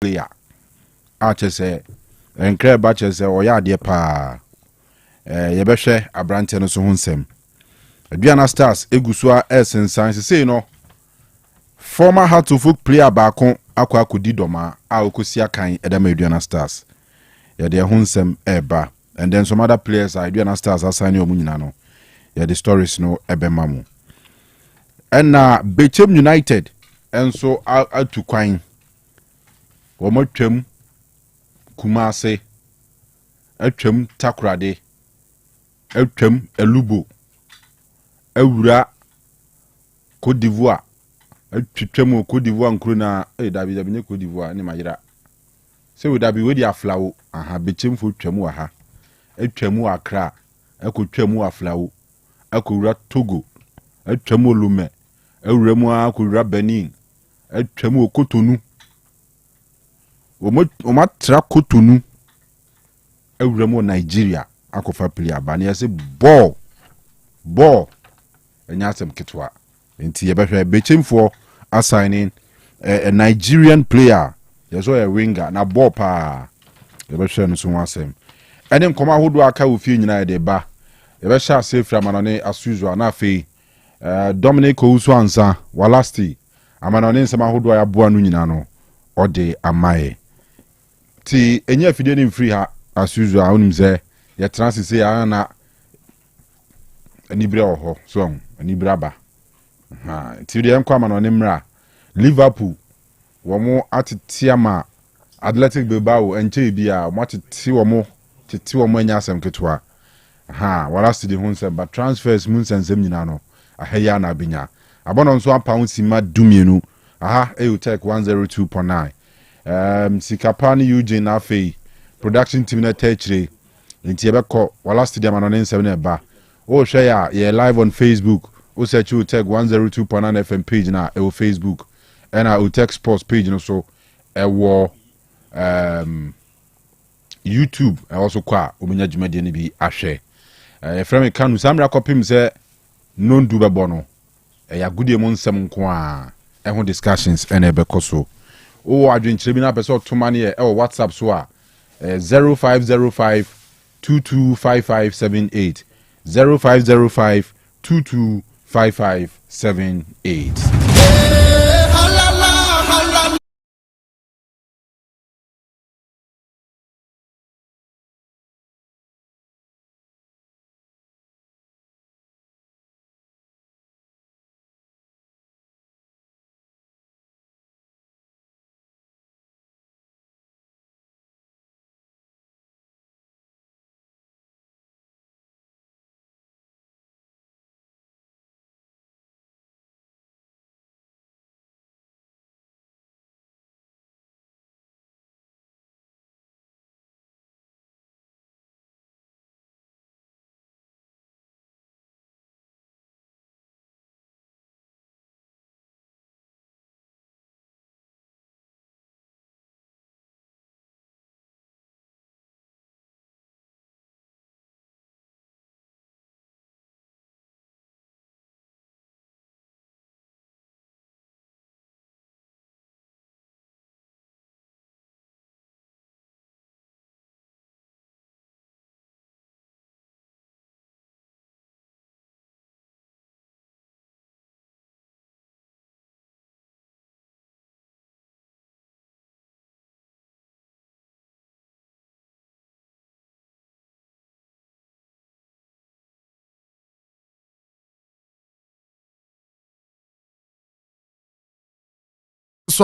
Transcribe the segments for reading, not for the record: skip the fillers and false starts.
player. Achese enkre ba chese oya de pa. Yebehwe abrante no so hunsem. Aduana Stars egusua sensan se no. Former Hearts player baako akwa akodi doma a okosi akan edema Aduana Stars. Yede hunsem eba. And then some other players are Aduana Stars assign omu nyina no. Yede stories no ebema mu. And Bechem United and so out to Quine. Womotwem Kumase Etwem Takrade Etwem Elubo Ewura Côte d'Ivoire Etwem Côte d'Ivoire nkruna David Abine Côte d'Ivoire ni mayira se we dabi we dia flawo aha Bechem fo twem wa ha Etwem Accra ekotwem aflawo akowura Togo Etwem Olume Ewura mu akowura Benin Etwem Okotonu Oma tra Kotonu Ewura mu Nigeria akofa player ba na yase ball enyasem ketwa enti yebehwe Bechemfo assigning a Nigerian player yeso a winger na ball pa yebehwe no so wasem enem koma hodo aka ofie nyina de ba yebehwe asefra manone asuzu na afei Dominic Owusu ansa walasti amanone nsema hodo ya boa no nyina no ode amae ti enye afide ni free ha asuzu a onim ze ye transise ya na anibra oho so anibra ba ha ti de enkwa manone mra Liverpool womo atetiama Athletic Bilbao enche bia mo ateti womo anya asem ketwa ha walasti de hunse ba transfers munsensem nyina no ahaya na binya abono nso apaun sima dumienu aha Otec 102.9 Sikapani Eugene afei production team na techre nti ebekọ wala stadium anonen 7 eba o hwe ya ye live on Facebook o search Otec 102.9FM page na e Facebook and Otec Sports page no so e wo YouTube e also kwa omenya dwumade ne bi ahwe frame Kanu samra kopim se non du bebo no ya gudie mo nsem nko a ho discussions ene ebekọ so o adwenkyere bi na pese otoma ne e WhatsApp so a 0505 225578 0505 225578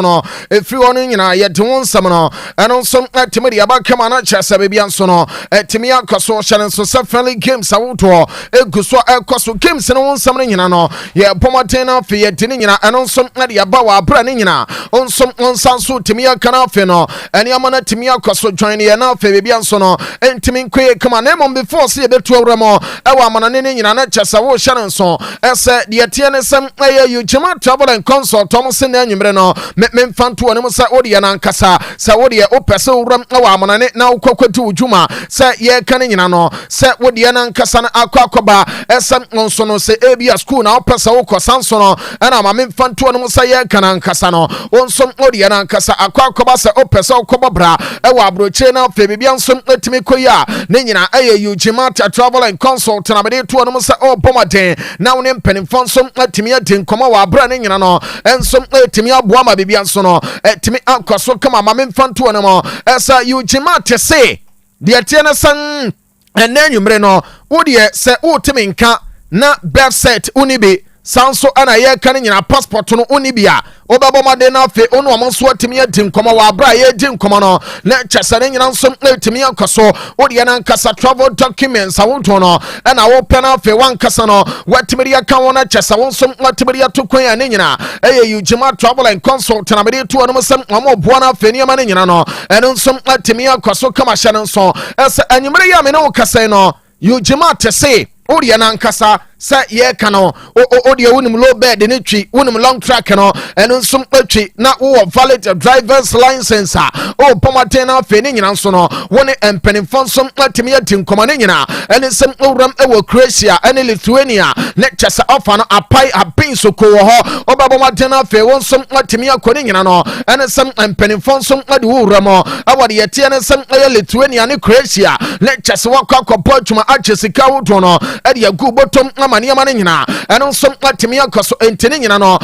no every one nyina ye de won sam no eno so atimi aba kama na chese be bia so no atimi akoso hye so se friendly games awoto eguso ekoso games no won sam nyina no ye pomoten na fe ye de nyina eno so de aba wa bra ne nyina onso onsanso timi akana fe no ene amana timi akoso join ye na fe be bia so no entimi nkwe kama na mom before se ye betu awremo ewa amana ne nyina na chese wo hye so ese de tie ne sam eye you chima travel and consult tom se na anwumre no memfanto ne mo sa wode ye nankasa sa wode ye opese wuram wa amanane na ukwakwatu ujuma sa ye kan nyina no sa wode ye nankasa na akwakoba esam nso no se ebia school na opese ukosan so no na ma memfanto ne mo sa ye kan nankasa no onso wode ye nankasa akwakoba sa opese ukoba bra wa abrochire na fe bibia nso atimi koya ne nyina aye ujima travel and consult na bede to ne mo sa obomaden na woni mpanimfo nso atimi adin koma wa abra ne nyina no enso atimi aboa ma bibia nso no atimi akwaso kama ma memfanto ne mo esa ujima te se de tie na san enanwumre no wode se utimi nka na birth set unibi sanso ana ye kan nyina passport no unibia obabomade na fe onu omonso atimi adin koma wa abra ye din koma no na chasane nyina nso atimi akoso wode na nkasa travel documents awonto no na wo pena fe wankasa no watimi ya kan wona chasa wonso watimi ya tokwan ya ne nyina ujima travel and consult na bede to no sem omoboa na fe niama ne nyina no eno nso atimi akoso kama hye nso esa anyimre ya me no kasa no ujima tese odi na nkasa sa ye kano odi wonum low bed ne twi wonum long track no eno nsum atwi na wo valid driver's license o pomaten na fe ne nyina nso no woni empenifo nsum atimi ati nkoma ne nyina ene sem owram ewo Croatia ene Lithuania ne chasa ofa no apai abin so ko ho obabomaten na fe won nsum atimi akone nyina no ene sem empenifo nsum ade wo wramo awade yete ene sem Lithuania ne Croatia ne chasa wakwa adwuma achesika wodo no ade yagu botom amani amane nyina eno nso atimi akoso entene nyina no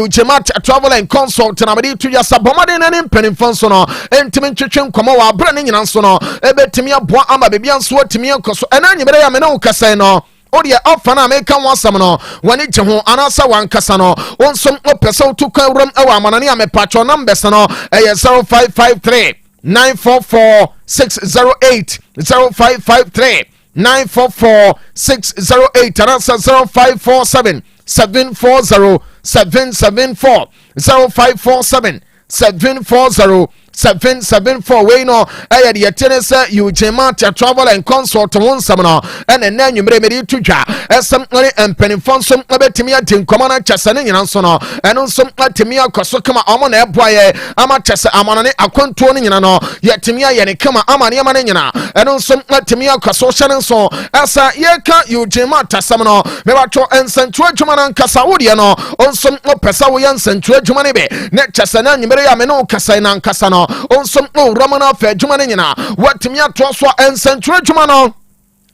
ujima travel and consult na bade tu ya sabomade na ne mpanimfo nso no entimi ntwetwe nkoma wa abra ne nyina nso no ebetimi aboa ama bebia nso atimi akoso ena nyibere ya me ne ukasa no odi ofa na me kan wasam no wani je ho anasa wankasa no wonsom opese utukwan wram ewa amanane amepacho numbers no 0553 944 608 0553 944 608 and answer 0547 740 774 0547 740 774 we no aya de yetene se ujima travel and consult won sam no ene na nwumre me tu twa esem ore empanimfo nso abetimi atin komana chasane nyina nso no eno nso atimi akoso kama omo na eboaye ama chase amonane akontuo ne nyina no yetimi aye ne kama amane amane nyina eno nso atimi akoso hyane nso asa yeka ujima tasam no me bacho ensantu adwuma na nkasa wode no onso opesa wo yansantu adwuma ne be ne chasane nwumre ya me no kasa na nkasa no onsom ramana fa adwuma ne nyina watimi ato so ensantu adwuma no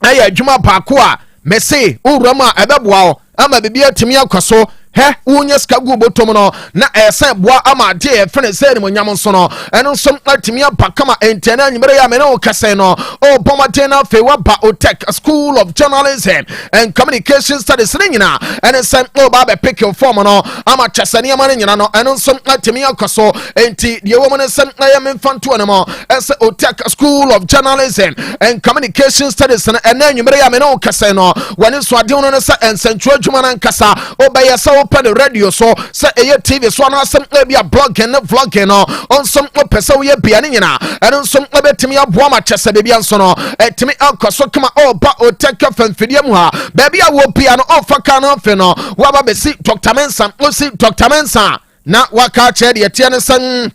aye adwuma baako a mese urama ebeboa ama bibia atimi akwaso he unye skagu botom no na esa boa ama de e fene se ni monyam nso no eno nso atimi apakama entena nyimere ya me no kase no o pomatena fe waba Otec School of Journalism and Communication Studies ni nyina eno sem o ba be pick your form no ama chasane ama nyina no eno nso atimi akwaso enti de wo mo sem na ya memfanto no mo ese Otec School of Journalism and Communication Studies na eno nyimere ya me no kase no wani so ade no se ensantu adwuma na nkasa o ba ya sa open the radio so say TV so na some be a blogging and vlogging no on some person we be ani nyina and some betimi aboa ma chese be bia nso no etimi akoso kama o ba Otec fanfidie mu ha baby a wo pia no ofa ka no fe no wa ba be si Dr. Mensa o si Dr. Mensa na waka che de tie ne san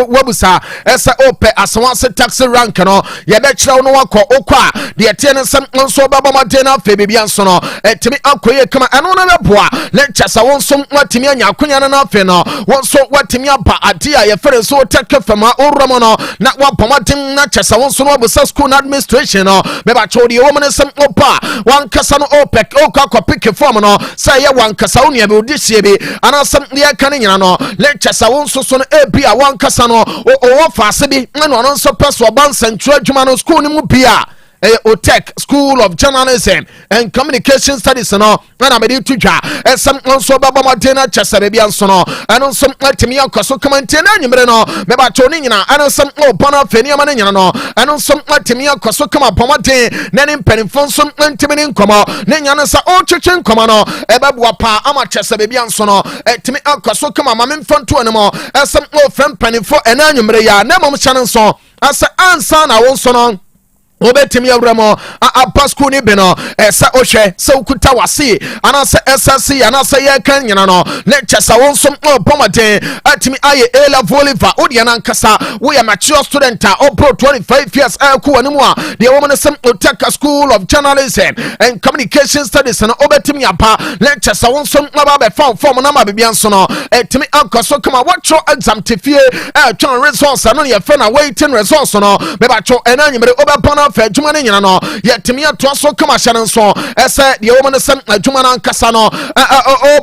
wabusa esa ope aswanse taxi rank no ye be kire no wakọ okwa de tie ne sam nso baba madena fe bibia nso no etimi akoye kama eno na beboa le chasa wonso watimi anya akonya na fe no wonso watimi aba ade a ye fere so Otec fama oramo no na wapomatin na chasa wonso no wabusa school administration no be ba chodi wo mene sam opa wankasa no opec okwa pick form no say ye wankasa wo ne be odisie bi anasam ye kan nyina no le chasa wonso so no bia wankasa no o faase bi no no so peso ban central adwuma no school ni mu bia Otec School of Journalism and Communication Studies no na me di tutwa esam nso baba madena chasa bia nso no eno nso atimi akoso kamante na nyimre no me ba choni nyina eno nso o bona fani ama nyina no eno nso atimi akoso kama pomade na ne mpanimfo nso ntimi ne nkomo ne nyane sa o twetwe nkomo no ebeboa pa ama chasa bia nso no atimi akoso kama mamemfanto ne mo esam o frem mpanimfo ena nyimre ya na mom hyane nso asa ansa na wo nso no obetimi awramo apa school ni beno esa ohwe se ukuta wase anase SSC anase ye kan nyina no lecture sa wonsom opomaten atimi aye A level Oliver odia na nkasa we are mature student obro 25 years ku wanimu a de woman sem Otec School of Journalism and Communication Studies no obetimi apa lecture sa wonsom aba be form na ma bibia nso no atimi ankoso kama watch exam tifie twon results no ye fe na waiting results no be ba cho enanyimere obepana fa adwuma ne nyina no yetimi ato so kama hye nso ese de woman sem adwuma na nkasa no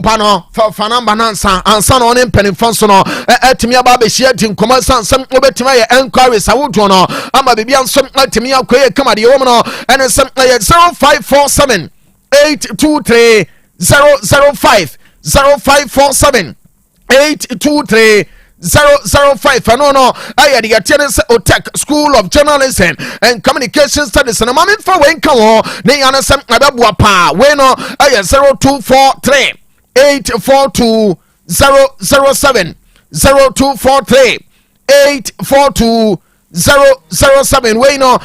ba no fa namba nansa ansa no ne mpanimfo nso no atimi aba be hye di nkoma sansam obetimi ye enquiries awodo no ama bibia nso atimi akoye kama de woman no ene sem 0547 823 005 0547 823 005 no I the attendance Otec School of Journalism and Communication Studies and mama for when come on ne yana sem ababua pa we no I 0243 842 007 0243 842 007 we no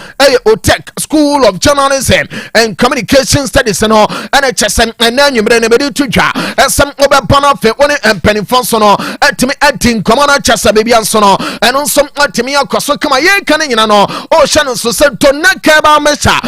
Otec School of Journalism and Communication Studies no NHS and nanumre ne bedu twa esem obepana fe woni empanifo so no atimi adin komana chasa bebi anso no eno nso atimi akoso kama ye kan nyina no o hye no so se tonaka ba mecha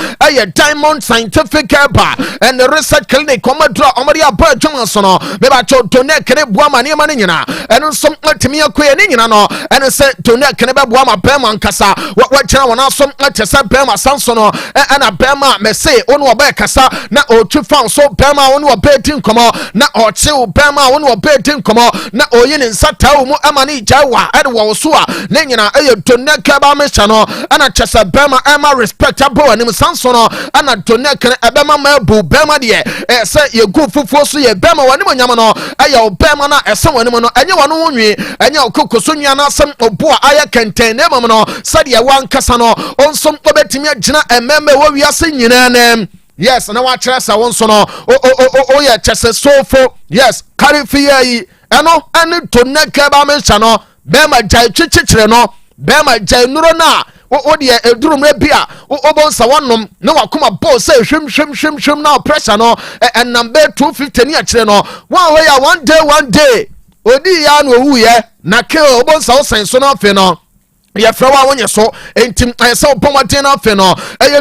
Diamond Scientific Bar and the Research Clinic komadra omari aba adwuma so no be ba cho tonaka ne bua mane ma nyina eno nso atimi akoye ne nyina no eno se tonaka ne be bua ma pema kasa what chana wana som atesa bema sansono ana bema mese onu oba kasa na otu fan so bema onu oba din komo na oche bema onu oba din komo na oyin nsata mu amani jawa ade wo so a na nyina toneka ba mesha no ana chesa bema ama respectable anim sansono ana toneka ne bema ma bu bema de se ye gu fufuo so ye bema wanim nyam no aye bema na ese wanim no enye wano wonwi enye okokoso nwa na asem obo a aya kenten ne mom no sadia wan kasa no onsom obetimi agina ememe wo wiase nyina nem yes na wa kire sa wonso no o ye chese sofo yes carry fear yi eno ani toneka ba mencha no be ma jai chichire no be ma jai nuro na o de edurum bia o bonsa wonom na wakoma bo say hwem na pressure no and number 250 ni akire no one way one day odi ya no wu ye na ke o bonsa o senso no afi no ye frawa wonye so entim ayese opomaten na afi no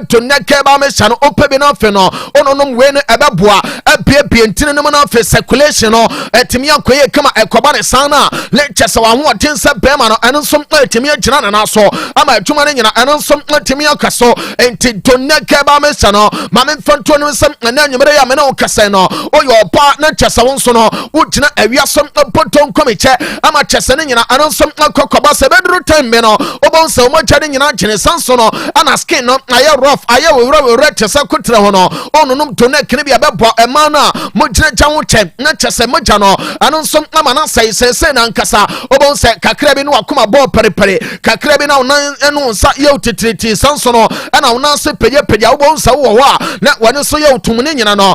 toneka ba me sha no opebi na afi no ononom we no ebeboa abie ntine no na afi circulation no etimi akoye kama ekoba ne sana lecture wa ho otense bema no eno nsom etimi agina na so ama adwuma ne nyina eno nsom etimi akaso enti toneka ba me sha no ma me mfanto no nsem na anwumere ya me na okase no oyo opa na chese won so no ugina awiasom potom komiche ama chese ne nyina eno nsom akokoba se bedru time me no obonsa omachade nyina gene sanso no ana skin no aye rough aye we chese kutre ho no onunum toneka ne bia bebo ema no mo gina jawo che na chese moja no eno nsom ama na sai na nkasa obonsa kakra bi no akoma bo perepere kakra bi na onan eno nsa ye otitriti sanso no ana onan se peye obonsa wo ho a na wani so ye otumune nyina no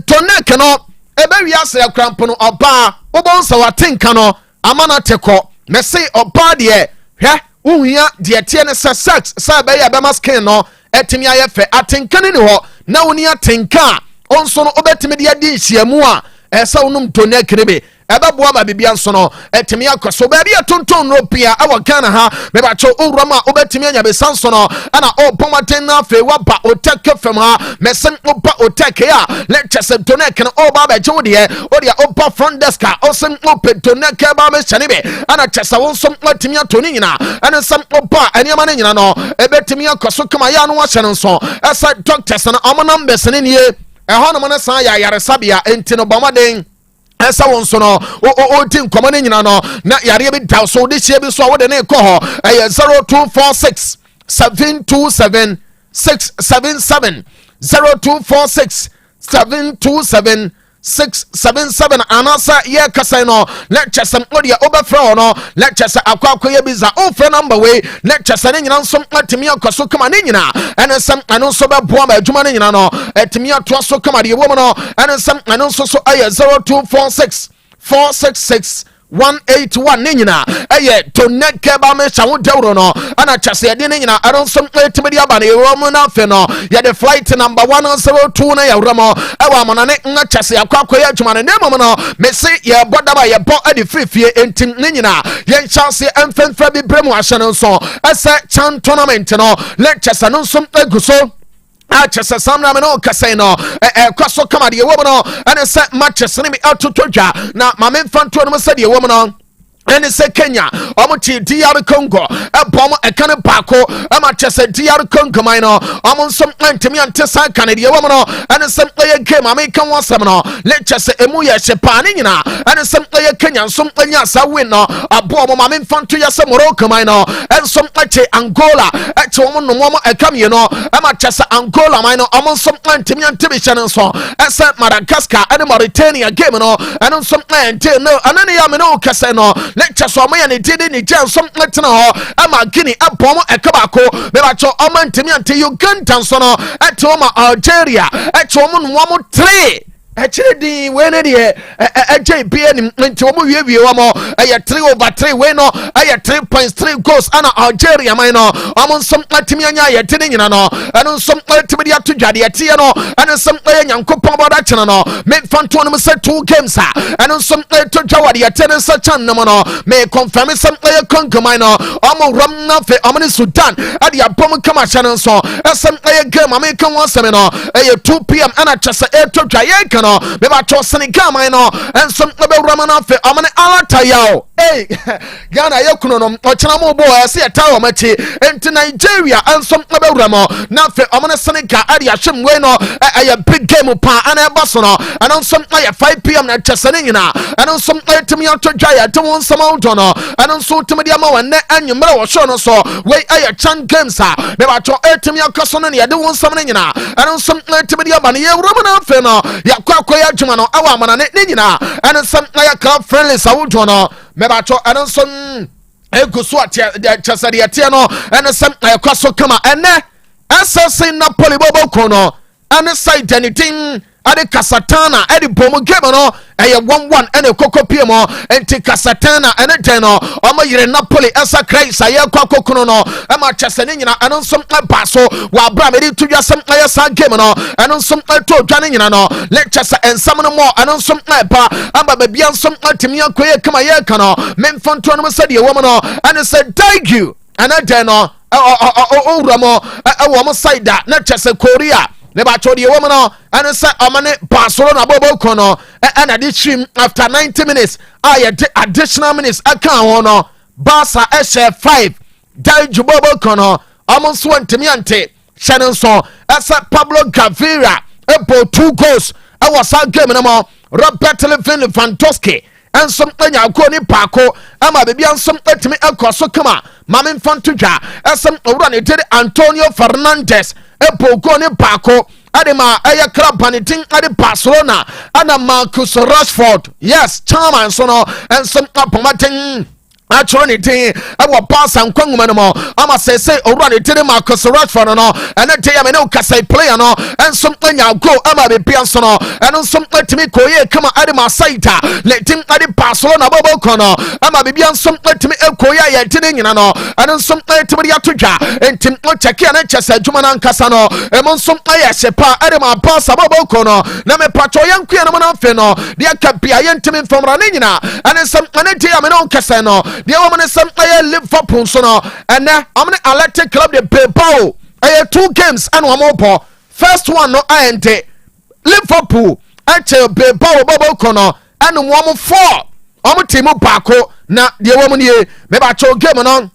toneka no ebe wiase akrampo no oba obonsa watenka no amana teko me say oba de hwe uhia de tie ne sex sa be ya be maskin no etimi aye fe atenka ne ho na woni atenka onso no obetimi de adi nhyiamu a esa wonum toneka ne be ebeboa ma bibia nso no etimi akoso ba bia tonton no pia awa Ghana ha me ba cho urama obetimi anya be sanso no ana opomaten na fe waba Otec FM ha mesen opa Otec ya lecture se toneka no oba ba je wode opa front desk osem open toneka ba me chane be ana chesa wonsom atimi atoni nyina ana sam opa aniama ne nyina no ebetimi akoso kama ya no wa hye nso esa doctors na amonam besene nie eho no mo ne san ya yare sabia enti no bomaden esa won so no o tin komane nyina no na yare bi daw so de hie bi so wo de ne ko ho 0246 727 677 0246 727 677 anasa ye kasa no lecture some odia obefra no lecture sa akwakoye biza o frɛ number we lecture sa ne nyina nso atimi akoso kama ne nyina ene sam eno nso be boa ma adwuma ne nyina no atimi ato so kama de wo no ene sam eno nso so aye 0246 466 181 ne nyina ɛyɛ toneke ba me shawo dewro no ana kyase de ne nyina ɛno nso etimi aba ne ewo mu na fe no yɛ de flight number 102 na yɛ wramo ɛwɔ amana ne nga kyase akwa yɛ adwuma ne nemo no me se yɛ bodaba yɛ bɔ ade frifie entim ne nyina yɛ nhyase emfemfra bi bremu ahye no nso ɛsɛ chan tournament no le kyase no nso eguso Achese samna me no kase no kwaso kama de wo no ene se matches ne me atotodwa na ma me mfanto no se de wo no ene se Kenya omo ti DR Congo bom ekane baako ama chese DR Congo man no omo nsom antemi ante san kane de wo no ene se ye game ma me kan wasem no le chese emu ye hyepa ne nyina ene se ye Kenya nsom anya sa win no abo omo ma me mfanto ye se Morocco man no ensom ache Angola ache omo no omo ekam no ama chese Angola man no omo nsom antemi ante bi hye no so ese Madagascar ene Mauritania game no ene nsom ante no anane ya me no kase no lecture so ma ya ne didi ni jam som letena ho ama Guinea abom ekabako me ba cho omantimi ante Uganda so no eto ma Algeria eto mo no mo 3 Actually, the way the JPN into a 3/3 way no, I 3.3 goals and Algeria minor. I'm on some Latimania, and on some Latimedia to Jadiatiano, and on some young Copa made fun to them set 2 games, and on some to Jawadi attendance such a nomono may confirm some player conquer minor. I'm on Ramnafe, Omni Sudan, at the Apom Kamashan so as some player game American one seminar, a 2 p.m. and I just a to Jayakan. Me ba to Senegal man no and some be ramana fe amane alata yawo Ghana yakuno no ochena mo bo ase atawo machi enti Nigeria and some be ramo na fe amane Senegal ade ahwem we no a big game pa ana eba so no and some 5 p.m. na chesane nyina and some timi atodwa ya de won sama udo no and so timi dia ma wanne anwumre wo show no so we aye chan games me ba to timi akoso no ya de won sama nyina and some timi dia ba ne ye ramana fe no ya akoya adwuma no awa amana ne nyina ene sam na club friendly sawodo no me ba cho ene som eguso chasade atia no ene sam kwaso kama ene assassin Napoli bobo kono ene side anything ade Kasatana ade bomo game no eye 1-1 ene koko piemo enti Kasatana ene den no omo yire Napoli esa Christ aye kwakokono no ema chasane nyina ene nsom baso wa bra me di tudwa sem aye sa game no ene nsom to dwane nyina no le chasa ensam no mo ene nsom ba amba ba bia nsom atimi akoye kama ye ka no memfanto no se de wo no ene se thank you ene den no ramo wo mo side na chasa Korea ne ba chodi woman no and say amane Barcelona bobo kono and addition after 90 minutes additional minutes account no Barca share 5 dai jubobo kono amon so ntimi ante Shannon so asa Pablo Gaviria ebo 2 goals e was that game no mo Robert Lewandowski and some anya go ni paako ama be bia some etimi ekoso kama mame mfanto dwa esem owura ne dede Antonio Fernandes ebo go ni paako adema aya club panitin ade Barcelona ana Marcus Rashford yes chairman so no and some apomaten actually tin awo pass and kwanguma no mo ama say owura ne dede Marcus Rashford no and dey am no kasai player no and some anya go ama be bia so no and some etimi koye kama ade ma saita let him ade Barcelona bobo kono ama be bia some etimi ekoya ye tene nyina no and some etimi ya todwa entim no check na chese adwuma na nkasa no emon some aye sepa ade ma pass bobo kono na me pacho yankua no na fe no de aka bia ye ntimi mfomra ne nyina and some ane dey am no kasa no de woman some aye Liverpool so no and amne Athletic Club de Bilbao aye 2 games and one more first one no ante Liverpool ache Bilbao bobo kono and one 4 omo team baako na de woman ye me ba cho game no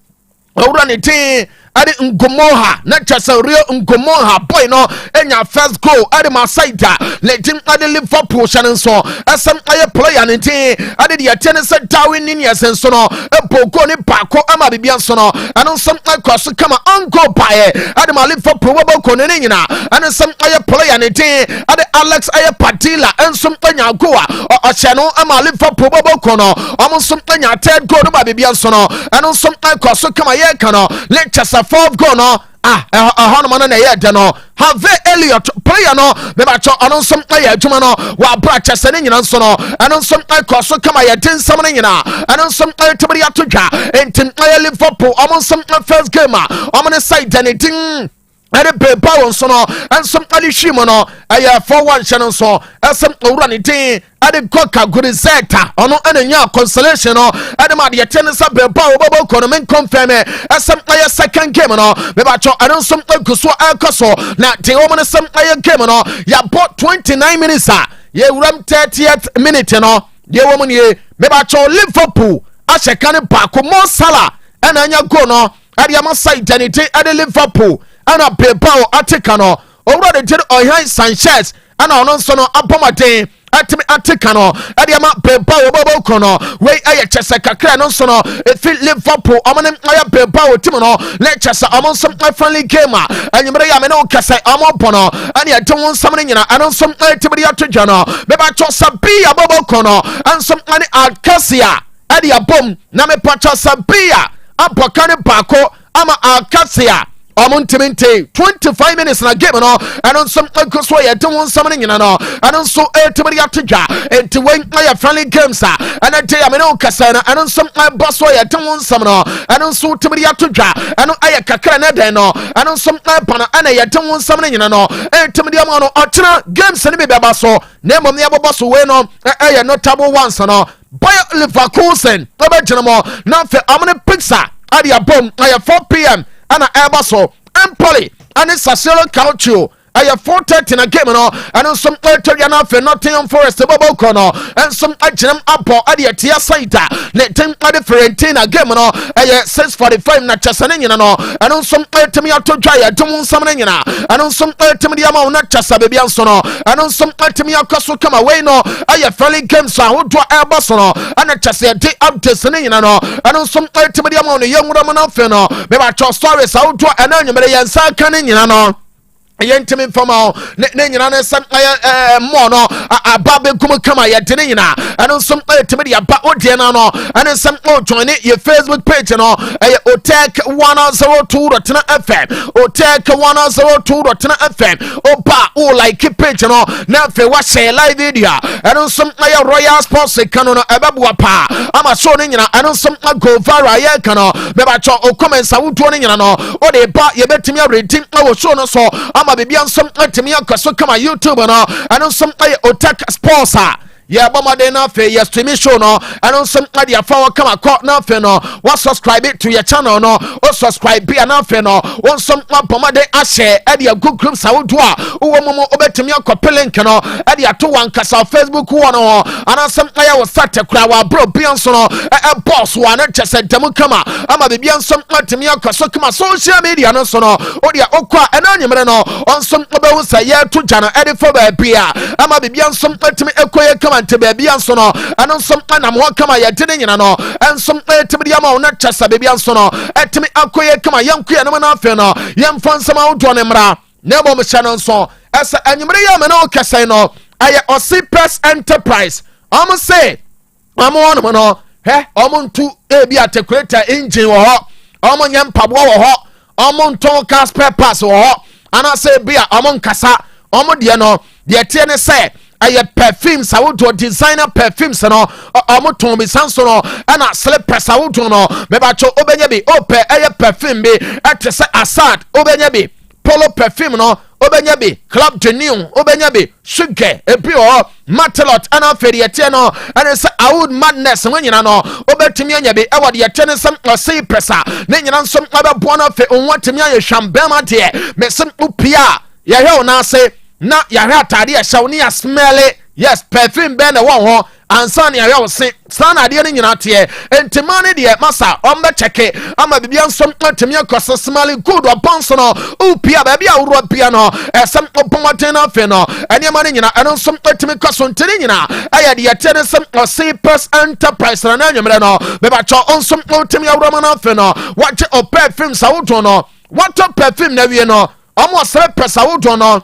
owura ne tin ade Ngomoha na chasa Rio Ngomoha boy no enya first goal ade Masaida legend ade Liverpool Shannon so asem aye player ne tin ade de atene se Darwin Nunez so no ebogo ne baako ama bibia so no ano some akwaso kama ango bae ade ma Liverpool woboko ne nyina ane some aye player ne tin ade Alex aye Padilla ensom anya goa o no ama Liverpool woboko no omo some anya third goal no ba bibia so no ano some akwaso kama ye ka no Leicester fourth goal no no man na ye de no have Elliot player no me ba cho ono som aye adwuma no wa bra chese ne nyina nso no eno som cross kama ye tin sam ne nyina eno som tibiri atodwa entin aye Liverpool omo som first game omo ne side anything ere beba won so no ensom ali hwimo no aye 4-1 channel so esem owura ne din ade goka gurizeta ono enanya consolation no ade ma de tene sa beba obobo kono men confirm esem aye second game no me ba cho ensom aguso akoso na te omo ne sem aye game no ya bought 29 minutes ye wuram 30th minute no ye womo ne me ba cho Liverpool ashekane ba ko Mo Salah enanya go no ade ama side anything ade Liverpool ana Bilbao Otec no owura de Oyan Sanchez ana ono nso no abomaden atimi Otec no ade ama Bilbao bobo kono we aye chese kakra no nso no efi Liverpool omone aye Bilbao tim no le chese omo nso friendly game anyimre ya me no kase omo bono ani ade won sam ne nyina ano nso tibiri atodwa no be ba cho sabia bobo kono anso ani Alcacia ade abom na me pacho sabia apokane bako ama Alcacia omuntimente 25 minutes na game no eno nso akoso ye de won sam ne nyina no eno nso tibiri atodwa enti wen aye friendly games ana de ya me no kasa na eno nso boso ye de won sam no eno nso tibiri atodwa eno aye kakra na den no eno nso pana ana ye de won sam ne nyina no tibiri am no otena games ne be ba so na mom ne aboboso we no aye notable ones no Bayer Leverkusen obejinamo na fe amne pizza ade abom aye 4 p.m. ana Elbaso Empoli and Sassuolo Calcio aye 4:30 na game no and some Italia na fe Nottingham Forest bobo kono and some aginem apo ade tia side na tem ade Fiorentina game no aye 6:45 na chasane nyina no and some temi atodwa ya dum sam na nyina and some temi dia ma na chasa bebia nso no and some temi akoso kama we no aye friendly games ahodo Elbaso no and chasa de updates na nyina no and some temi dia ma no yewura na fe no be ba cho stories ahodo ananyumere yensa kan nyina no yentimi fama ne nyina ne sam mo no ababe kum kama ye de nyina eno som timi de aba odie na no eno sam o join ye Facebook page no Otec 102.9Fm Otec 102.9Fm oba o like page no na fe wa share live video eno som Royal Sports Kanu no ebabu pa ama show ne nyina eno som go viral ye kano be ba cho o comments awuto ne nyina no o de ba ye betimi redeem wo show no so ama bibia nsom atimi akoso kama YouTube no eno som Otec Sports ya bomade na fe ya stream show no eno som ade afa kama ko na fe no wa subscribe to your channel no o subscribe bia na fe no won som bomade a share ade agugrum sawodo a wo momo obetimi akopele link no ade ato wankasa Facebook wo no ana som wo sate kura wa bro bia nso no boss wa na chese dem kama ama bibia nsom atimi akoso kama social media no so no o dia okwa ena nyemre no onsom obewu sa ye to jana ade for ba bia ama bibia nsom atimi ekoye kama ante baby anso no eno nsom anam ho kama ye de nyina no ensom etibidi ama wo na chasa baby anso no etimi akoye kama yankuye no na afi no yemfa nsama wo ne mra na bom hye no nso esa anyimre ya me no kesen no aye Osei Enterprise am say am won no omuntu ebi articulator engine wo ho omunye mpabo wo ho omunton cast peppers wo ho ana say bia omunkasa omudie no de tie ne say aye perfumes awodo designer perfumes no omoton bi sanso no ana slippers awodo no me ba cho obenya bi ope aye perfume bi etese Assad obenya bi polo perfume no obenya bi Club de Neon obenya bi Sugar ebi o Matelot ana feriete no ana se Awood Madness nyina no obetumi anya bi e wode yete ne sam Osei pressa ne nyina nsom abebo na fe onwatemi aye hwambema de me sem upia ye hwe na se na yare atade ya shaw ni ya smell yes perfume be na won ho ansa ne yare wo se sana de ne nyina te entima ne de masa ombe cheke ama bibia nsom atemi akoso smell good oponso no upia ba bia wuro pia no esem opomaten na fe no ene ma ne nyina eno nsom atemi koso ntene nyina aya de yete ne sem Osei Enterprise na nyemre no be ba cho onsom atemi awuro na fe no wache o perfume sawodo no what perfume na wie no omo sere pesa wodo no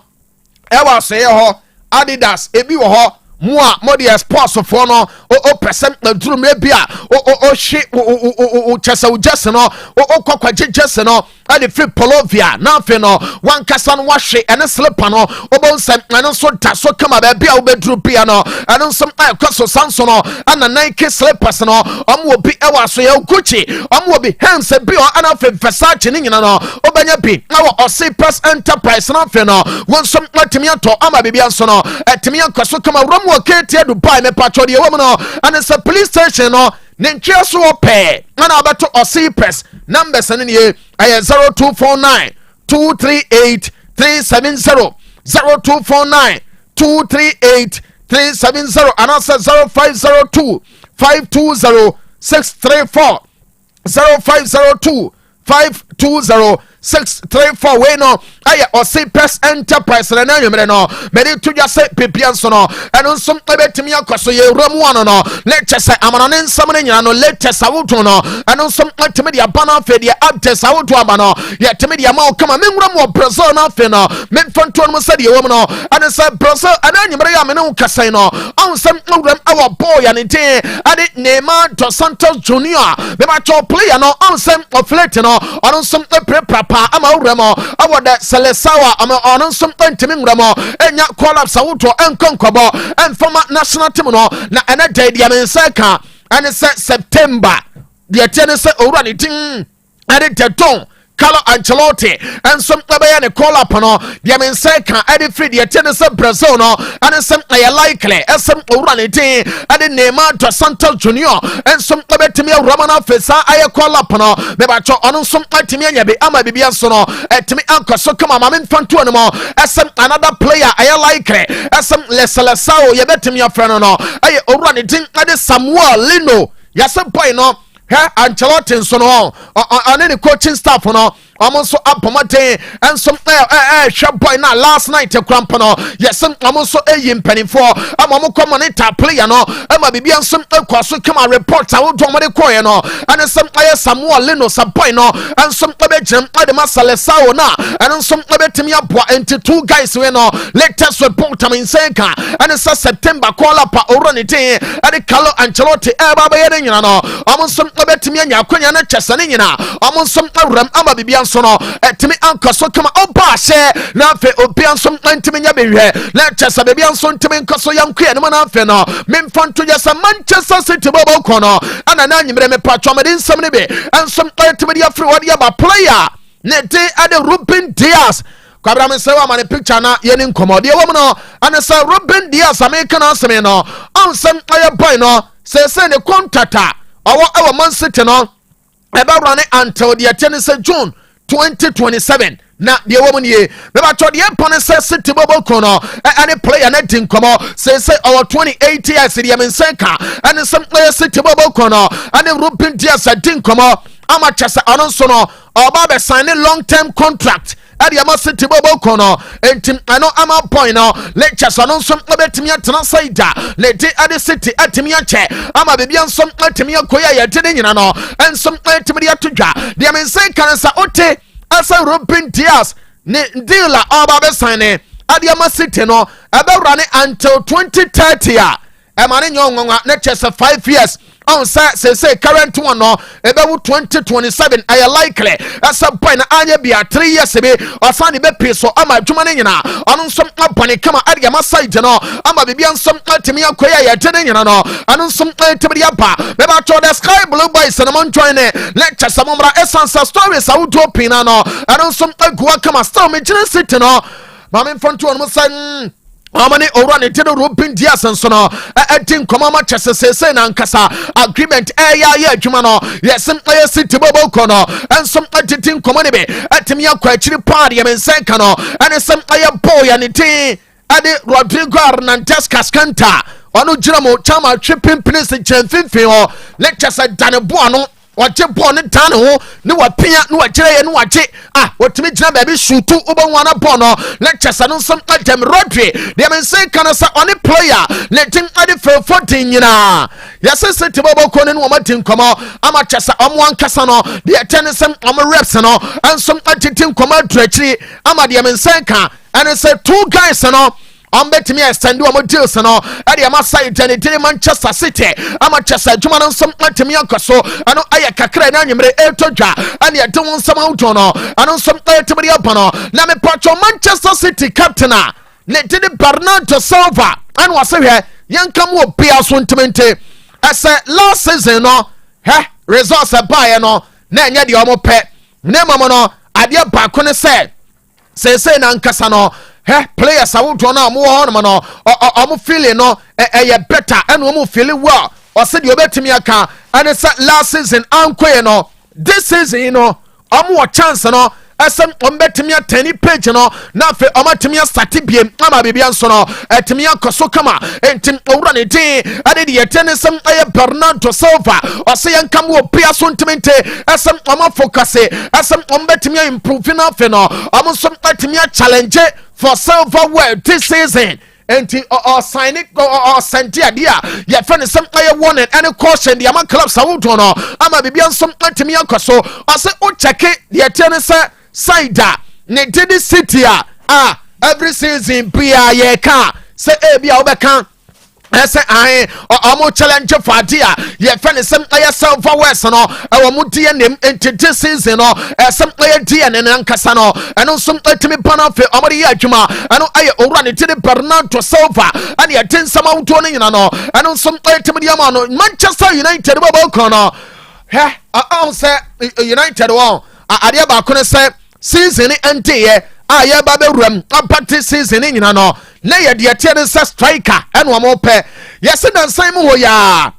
ewa sey ho Adidas ebi wo ho Mua Modia sports of no o percent the drum bia o shit o chesa o jeseno o kwakwaje jeseno and the free polovia na fe no one kasan wash and a slipper no obon sem and so da so come bia o bedru bia no and some kwaso sanso no and a Nike slippers no will be ewa so ya Gucci will be hands bi o ana fe Versace ni nyina no obanya bi na Osei Press Enterprise na fe no won some matimi ato ama bibia so no etimi kwaso come romo ketia Dubai me patro de woman no and it's a police station no Ninja so pay na abato Osei Press numbers ni ye ay 0249 238 370 0249 238 370 and also 0502 520 634 0502 520 634 we no aye Osei Press Enterprise na nwumere no mede to just say pipian so no eno nsom ebetimi akoso ye ramu ano no lecture say amana ne nsam ne nyina no lecture sawoto no eno nsom atimi dia bana fe dia abte sawoto aba no ye timi dia ma o kama menwura mo Brazil na fe no menfanto no say de wom no ane say Brazil ana nwumere ya me ne ukasai no onsam nwuram awa boy ane te ade Neymar dos Santos Junior be ma cho player no onsam oflate no onsam prepapa ama uramo awada Selesawa ama ononsum ntimi ngramo enya collapse awuto enkonkobo enfoma national team no na ena day dia mensaka ane September dia tiene se owura ni tin ade teton Carlo Ancelotti and some ne call up no dia mensaka ade free dia tiene se Brazil no ane some ay likely some owura ni tin ade Neymar dos Santos Junior and some betimi Romana Fesa ay call up no me ba cho ononsum atimi anya be ama bibia so no etimi ankoso kama mamen fanto no mo some another player ay likely some Lesao ye betimi afrano no ay owura ni tin ade Samuel Lino yase boy no Ancelotti so no on the coaching staff no almost up pomate and some sharp boy na last night cramp no yes almost penny for am come player no ama bibia some kwaso come report I will do mo de no and some Samuel Lino some boy no and some jam the Masalesao na and some betimi aboa into two guys we no latest report am in senka and it's September call up oronite and Carlo Ancelotti baba ye nyina no almost some betimi anya akonya na chesane nyina almost some ram ama bibia so no etimi ankoso kama oba she na fe obian so ntimi nya behwe na chesa bibia so ntimi nkoso yankwe ne na fe no memfanto ya sa Manchester City bobo kono ana na nyimre me patwa me nsam ne be ensom etimi dia free wadi aba player ne de ade Ruben Dias kwabra me sewa mane picture na ye ni nkomode wo no ana sa Ruben Dias American aseme no onsem aye boy no se ne contractor owo Man City no ebe run until the 10th June 2027 na the woman ye me ba to the empone say City bobo kono any player na tin komo say our 28 years the mensenka and some player City bobo kono and Ruben Dias tin komo amacha say anonso no oba be sign long term contract ade ama City bobo kono entim ano ama point no lectures anonso betimi atena saida leti ade City atimi ache ama bibia nsom atimi akoya yetene nyina no ensom atimi atodwa de mensenka sa ote asa Ruben Dias ne dealer oba be sign ade ama City no ebe run until 2030 a emane nyonwa ne chese 5 years on say current one no ebe 2027 I likely as a point anya bia 3 years be osani be peso ama adwuma ne nyina ono nsom abone kama ade ama side no ama bibia nsom atimi akoya ya tene nyina no ono nsom atimi aba be ba to the Sky Blue Boys na mon join lecture samomra essence stories auto pina no ono nsom agua kama still me gina city no mama mfonto ono san amane owura ne tede Ruben Dias nso no etin komama chese sese na nkasa agreement ya adwuma no yesem City bobo kono ensom atitin komane be atimi akwa akiri paade ya mensenka no enesem boy ya ne tin ade Rodrigo Hernandez Cascanta ono gyina mo chama tripping place champion ho lectures dane bo no wache ball ne dan ho ne wapia ne wagire ye ne wache wotimi gina baby shoot ubonwana ball no lectures no some Adam Rodri de men say kana sa on player letting ade for 14 nyina yase City bobo ko ne no matin komo ama chesa omwan kasa no de tenisem reps no and some atitin komo drachiri ama de men say ka and say two guys no betimi extend o mo deals no e de ama side and de Manchester City ama Chelsea dwuma no nsom atimi akoso ano aye kakra na anyemre etodwa ane de won nsam awto no ano nsom atimi abano na me patcho Manchester City captain ne de Bernardo Silva and was here yankam wo bia so ntimente as last season no results buy no na nya de omo pe ne mamo no ade ba ko ne say na nkasa no players awuto na mo ho no omo feeling no better and omo feeling well or say the obetimi aka and say last season ankoye no this season no omo chance no asem ombetimi atani page no na fe omatimi start biem ama bibia nso no etimi akoso kama entim owura ne din ade de yetene sem aye Bernardo Silva o se yankam wo bia so ntimente asem oma focus asem ombetimi improve na fe no omo so etimi challenge for Silva well this season enti or sign it or send dia ya fene sem aye warning any caution the ama clubs awuto no ama bibia nso etimi akoso o se o check the yetene Saida ne didi city every season bia ye ka say bia obeka say I omo challenge for dia ye fene sem aye Silva West no e wo mu die nem enti this season no sem aye die ne nkasa no eno som atimi bana fe omo de ye adwuma eno aye owura ne didi Bernardo Silva and ye tin sam awto ne nyina no eno som atimi de ma no Manchester United bobo ko no say United won ade ba ko ne say season nteye ye ba bewuram apate season nyina no na ye de tie ne striker and wo mo pe yes na nsan mu ho ya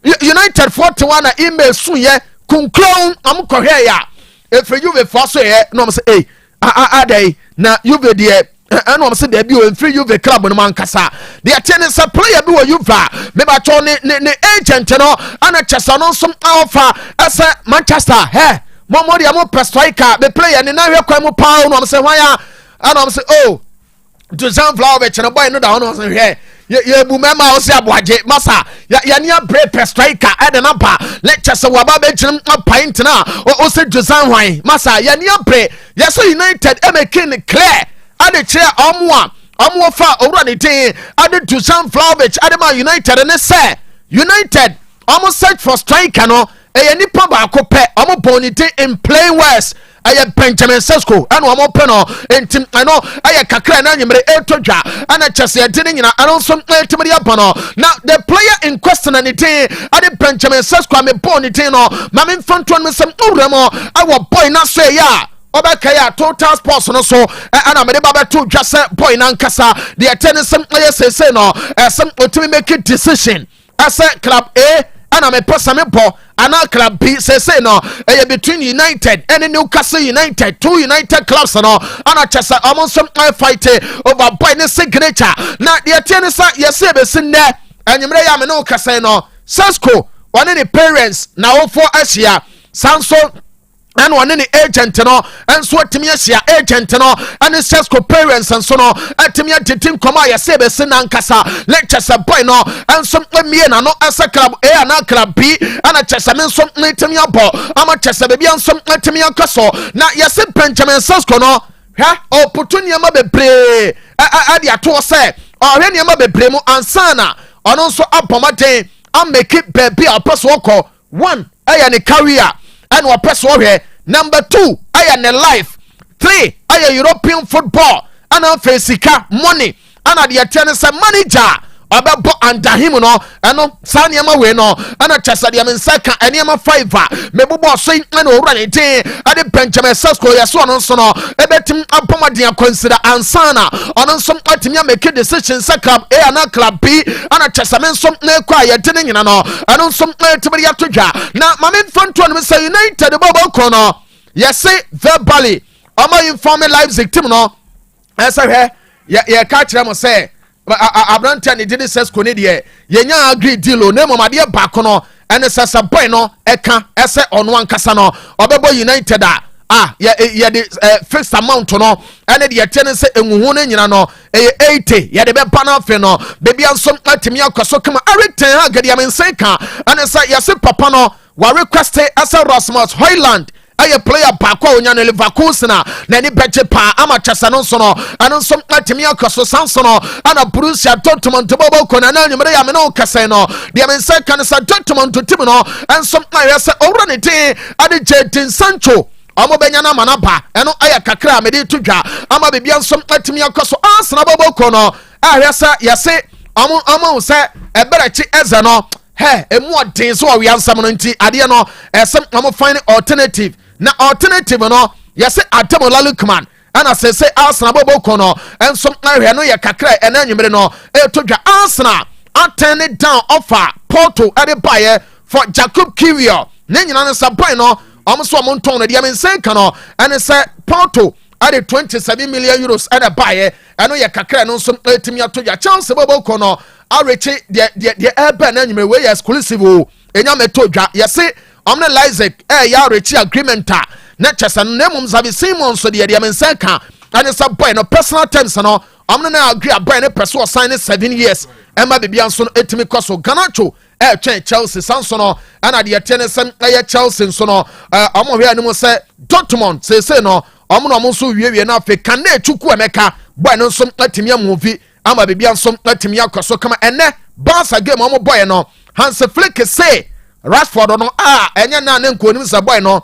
United 41 na email su ye kunkron am ko hwe ya if you for so ye no am say adai na you be de and am say de bi o free you the club no man kasa de tie ne player bi wo you va me ba cho ne agent no ana chesa no som offer as Manchester Momodi amo striker the player ni na hwe kwa mu pa no am say hwan and am say oh Dusan Vlahovic no boy no da no say hwe ye bu mema o say aboaje masa ya ni abre striker e de na ba lecture say waba be chirim pint na o say Dusan hwan masa ya ni abre yes United e make it clear ade kire omo fa owura ne tin ade Dusan Vlahovic ade ma United ne say United omo search for striker no nipa ba ko pe omo bonite in plain words Benjamin Sesko and omo pe no entim ano kakra na nyimre etodwa ana chese edine nyina ano so etimri abano now the player in question anything ade Benjamin Sesko am bonite no ma me mfanto no sem uremo awo boy na so ya obeka ya total sports no so ana me de ba beto dwa se boy na nkasa the attention say no some otimi make decision as club A ana me pesa me bo ana club B say no between United and Newcastle United, two United clubs no ana chesa almost some fight over boy ne signature na the tennis yes be sin there anyimre ya me no kasa no Sesko one the parents na for Asia Samson and one any agent no and so timi asia agent no and Sesko parents and so no atimi team come ya say be sin ankasa lectures a boy no and some me na no as a club A and club B and a chesa men some timi abo ama chesa be and some timi ankaso na yes Benjamin Sesko no opportunity ma bebre ade ato say ohwe ne ma bebre mu ansana ono so abomaden am make it baby apaso ko one ne career and what person here number 2 ne life 3 European football and Africa money and the attendance manager about under him no and sanyama we no and chesa dia mensaka eniama 5 mebubo so and owura ne tin ade Benjamin Sesko yeso no so no ebetim apomade consider ansana ono so atimi make decision sa club A and club B and chesa men so na kwa ye tene nyina no ano so atimi ya todwa na mamen fonto no say United bobo ko no yesi verbally omo inform Leipzig team no esa he ye ka kire mo say Abrante ne did Sesko ne de yenya agree deal no mama de ba ko no ene sasa boy no eka ese ono ankasa no obebo United ye the fixed amount no ene de tene se enhuhu no nyina no 80 ye de be ba na fe no baby ansom atimi akoso kama everything ha gade am nseka ene sa yesi papa no wa request as Rasmus Højlund aye player baako onya no Leverkusen na ni beche pa ama chesa no so no eno nso atimi akoso sanso no ana Borussia Dortmund bobo kona na nyumre ya me no kase no de me nsa kan sa Dortmund tim no enso aye se owura ne tin ade Jadon Sancho amo benya na manaba eno aya kakra me de tudwa ama bibia nso atimi akoso Arsenal bobo kono ahwesa yase amo se eberechi eze no he emu odin so we ansam no nti ade no esem amo find alternative na alternative no yase Ademola Lookman ana se Arsenal bobo kono enso ahwe no ye kakra ena nwumre no etodwa Arsenal turn it down offer Porto ade baye for Jacob Kiwior ne nyina no saboy no so monton de men say kano and say Porto ade 27 million euros ade baye eno ye kakra no so etimi atoya chance bobo kono areche de ebe na nyime we exclusive o enya metodwa yese omne Isaac ya areche agreement na chesa no nemum Xavi Simons so de men say kan and say boy no personal terms no omne na agree boy ne person sign 7 years emma bibia so etimi koso Ganacho Chelsea Sansono ana de yetene sem Chelsea so no omo hwe animo se Dortmund say no omo no so wie na afi kan na echuku emeka boy no so atimi amovi ama bibia so atimi akoso kama ene Barca game omo boy no Hans Flick say Rashford no enye na ne nkonim se boy no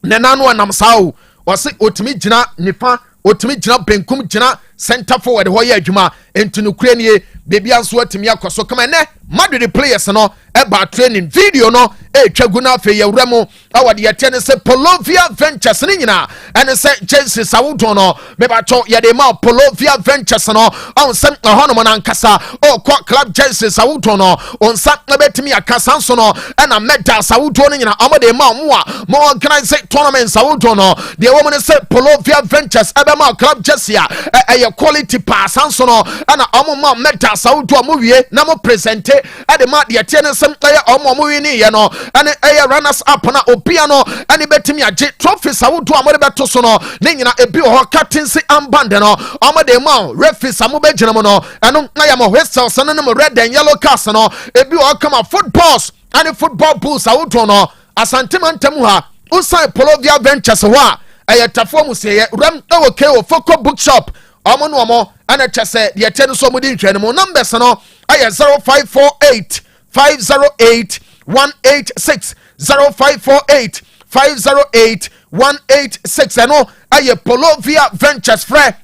ne nanu anam sawo wose otimi gina nifa otimi gina benkum gina center forward ho ye adwuma entunu kuranie bebia nso atimi akoso kama ene Madrid players no eba training video no twagu na fe yewremu awade yetene se Polovia Ventures ni nyina ene se Chelsea sawudo no beba cho yede ma Polovia Ventures no on sem hono mo nankasa o kwa club Chelsea sawudo no on sa na betimi akasa nso no ena medal sawudo ni nyina amode ma mo mo organize tournament sawudo no de wo mo ne se Polovia Ventures eba ma club Chelsea quality pass nso no ena omo ma medal sawudo mo wie na mo present ade ma de tiene sem omo wi ni ye no ane runners up na opiano ane betimi age trophies awodo amode beto so no ne nyina ebi ho captaincy amband no omo de ma referees amobe gina mo no eno na ya mo whistles no mo red and yellow cards no ebi ho come footballs ane football bulls awodo no asantemantam ha usai Polovia Ventures ho a tafo mu se ye ram okay o foco bookshop omo no omo ane chese de tiene so mo di ntwene mo numbers no aye 0548 508 186 0548 508 186 eno aye Polovia Ventures frɛ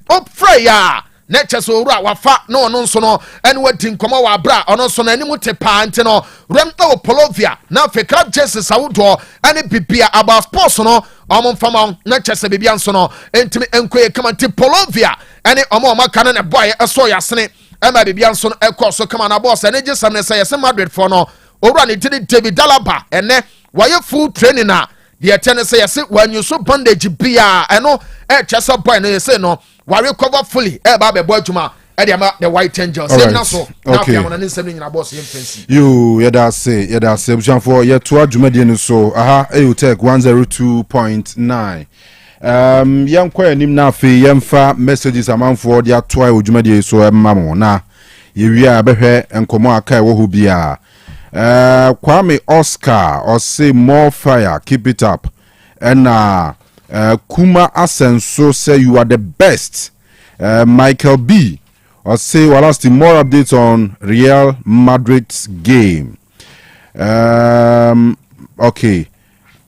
ya neches owura wafa no ono nso no ene wadi nkoma wa bra ono nso na animu te pa ante no remta wo Polovia na fe club Jesus awodo ene bibia about sports no omo mfama neches bibia nso no entimi enkoye kama ti Polovia ene omo maka na boy eso yasene ema bibia nso no ekoso kama na boss ene gisam ne say yes Madrid for no owura ne tiri David Alaba ene waye full training na de tene say yes when you so bondage bia eno chesa boy no say no we recover fully ba be boy adwuma e de the White Angels say na so na fia na nsem nyina boss yem fancy you yeda say bujan for ye to adwuma de no so aha Otec 102.9 yankwa anim na afi yemfa messages amanfo de atoa adwuma de so emma na ye wi a behwe enkomo aka e wo ho bia Kwame Oscar or say more fire, keep it up. And Kuma Asenso say you are the best. Michael B or say well last more updates on Real Madrid's game. Okay.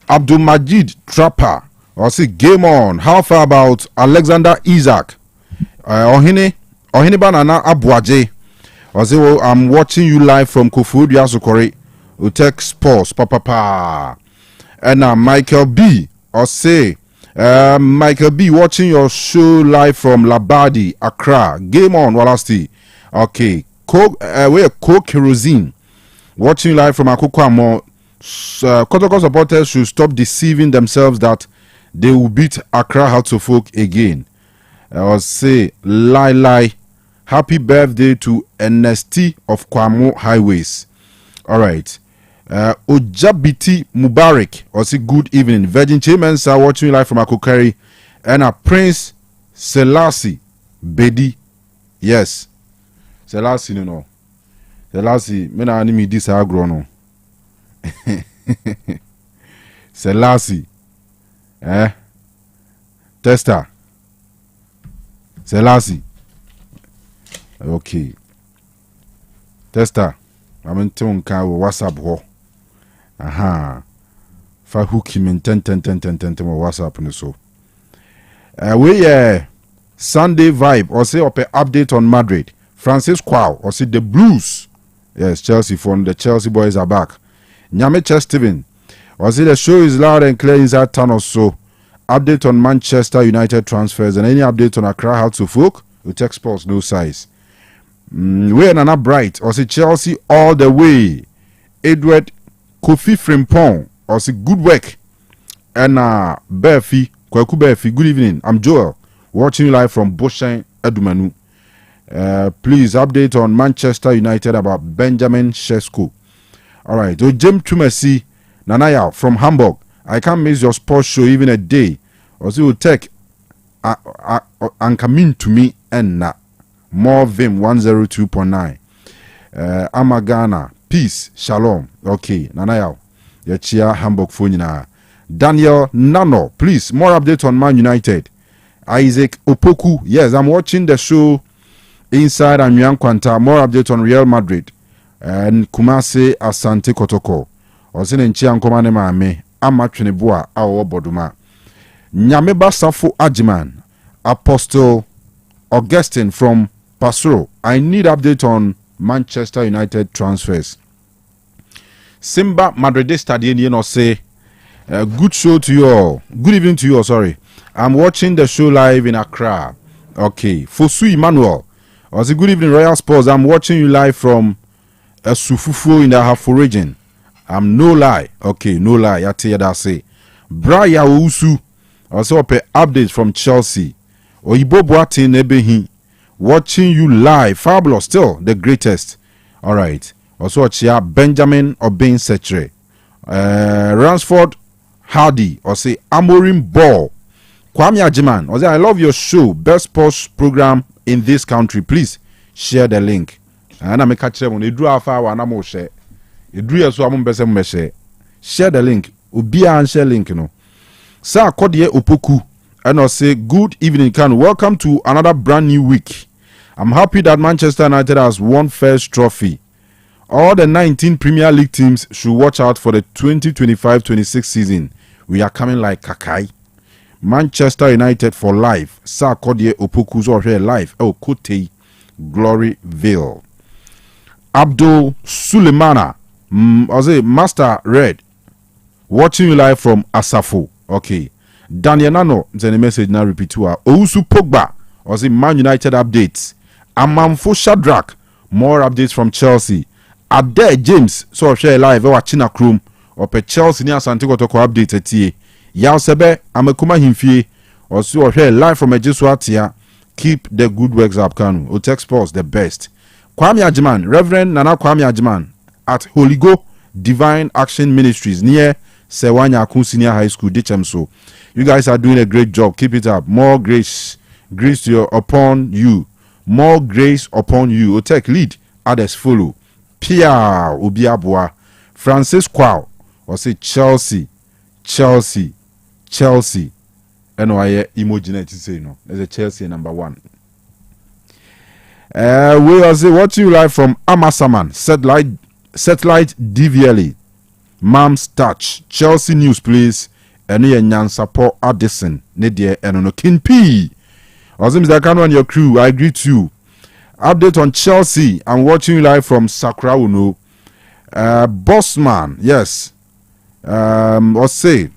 Abdul Majid Trapper or say game on. How far about Alexander Isaac? Ohine Banana Abuaje. I say, well, I'm watching you live from Koforidua Asokore, Otec Sports, papa. And Michael B. Or say, Michael B. watching your show live from Labadi, Accra. Game on, Walasti. Okay. We're Kerosene. Watching live from Akoko. Kotoko supporters should stop deceiving themselves that they will beat Accra Hearts-of-Oak again. I say, lie. Happy birthday to NST of Kwamo Highways. All right. Ojabiti Mubarak. Also, good evening. Virgin Chamens are watching live from Akokari. And Prince Selassie Bedi. Yes. Selassie, no. Selassie. Me na anime this agro no. Selassie. Tester. Selassie. Okay. Tester. I'm in WhatsApp ho. Aha. Fa hook him in 10 WhatsApp and so. We Sunday vibe or say up update on Madrid. Francis Kwao or say the Blues. Yes, Chelsea from the Chelsea boys are back. Nyame Steven or say the show is loud and clear inside town or so. Update on Manchester United transfers and any update on Accra Hearts of Oak. Otec Sports no size. We Nana Bright or say Chelsea all the way. Edward Kofi Frimpong or say good work. And Berfi Kwaku Berfi, good evening. I'm Joel, watching you live from Boshine Edumanu. Please update on Manchester United about Benjamin Sesko. All right, so Jim Tumesi Nanaya from Hamburg. I can't miss your sports show even a day. Or so you take and come in to me and more Vim 102.9. Amagana, peace, shalom. Okay, Nanaya, your chia Hamburg phone. Daniel Nano, please, more updates on Man United. Isaac Opoku, yes, I'm watching the show inside Anyuan Kwanta. More updates on Real Madrid and Kumase Asante Kotoko. Osine nchia nkomane maame amatwene boa awo boduma. Nyameba Safo Ajiman, Apostle Augustine from Pasoro. I need update on Manchester United transfers. Simba Madridista Dien say good show to you all. Good evening to you all, sorry. I'm watching the show live in Accra. Okay. Fosu Emmanuel. I say good evening, Royal Sports. I'm watching you live from Sufufu in the Hafo region. I'm no lie. Okay, no lie. I tell you that say. Braya Usu. Also up updates from Chelsea. Oyibo Boateng Ebehi. Watching you live. Fabulous. Still the greatest. All right. Also Chia Benjamin Obin Setre. Ransford Hardy. Or say Amorim Ball. Kwame Ajiman. Or say I love your show. Best sports program in this country. Please share the link. And I make a check on the draw file and I'm share. You do so I'm share. Share the link. Ubia and share link, you know. Sir Kodie Opoku. And I say good evening, Kanu. Welcome to another brand new week. I'm happy that Manchester United has won first trophy. All the 19 Premier League teams should watch out for the 2025-26 season. We are coming like Kakai. Manchester United for life. Sir Kodie Opoku's already life. Oh, Kote Gloryville. Abdul Sulemana. I say Master Red. Watching you live from Asafo. Okay. Daniel Nano. Send a message now. Repeat to her. Ousu Pogba. I say Man United updates. Amamfo Shadrach. More updates from Chelsea. Ade James. So share live. Watching a chrome. Ope Chelsea ni Asante Kotoko update etie. Yaw sebe amekuma himfie. Also share live from Ejeswatia. Keep the good works up, Kanu. Otec Sports the best. Kwame Ajiman, Reverend Nana Kwame Ajiman at Holy Go Divine Action Ministries near Sewanya Akun Senior High School, Dichemso. You guys are doing a great job. Keep it up. More grace upon you. More grace upon you. Otec lead. Others follow. Pia Obiabwa. Francis Kwao. Or say Chelsea. And why emoji to say no. There's a Chelsea number 1. We are watching you live from Amasaman, satellite DVLA, Mom's Touch, Chelsea News, please. And you and support Addison, Nadia, and on King P. Ozim Zakano and your crew, I greet you. Update on Chelsea. I'm watching you live from Sakra Uno. Bossman, yes. Osei.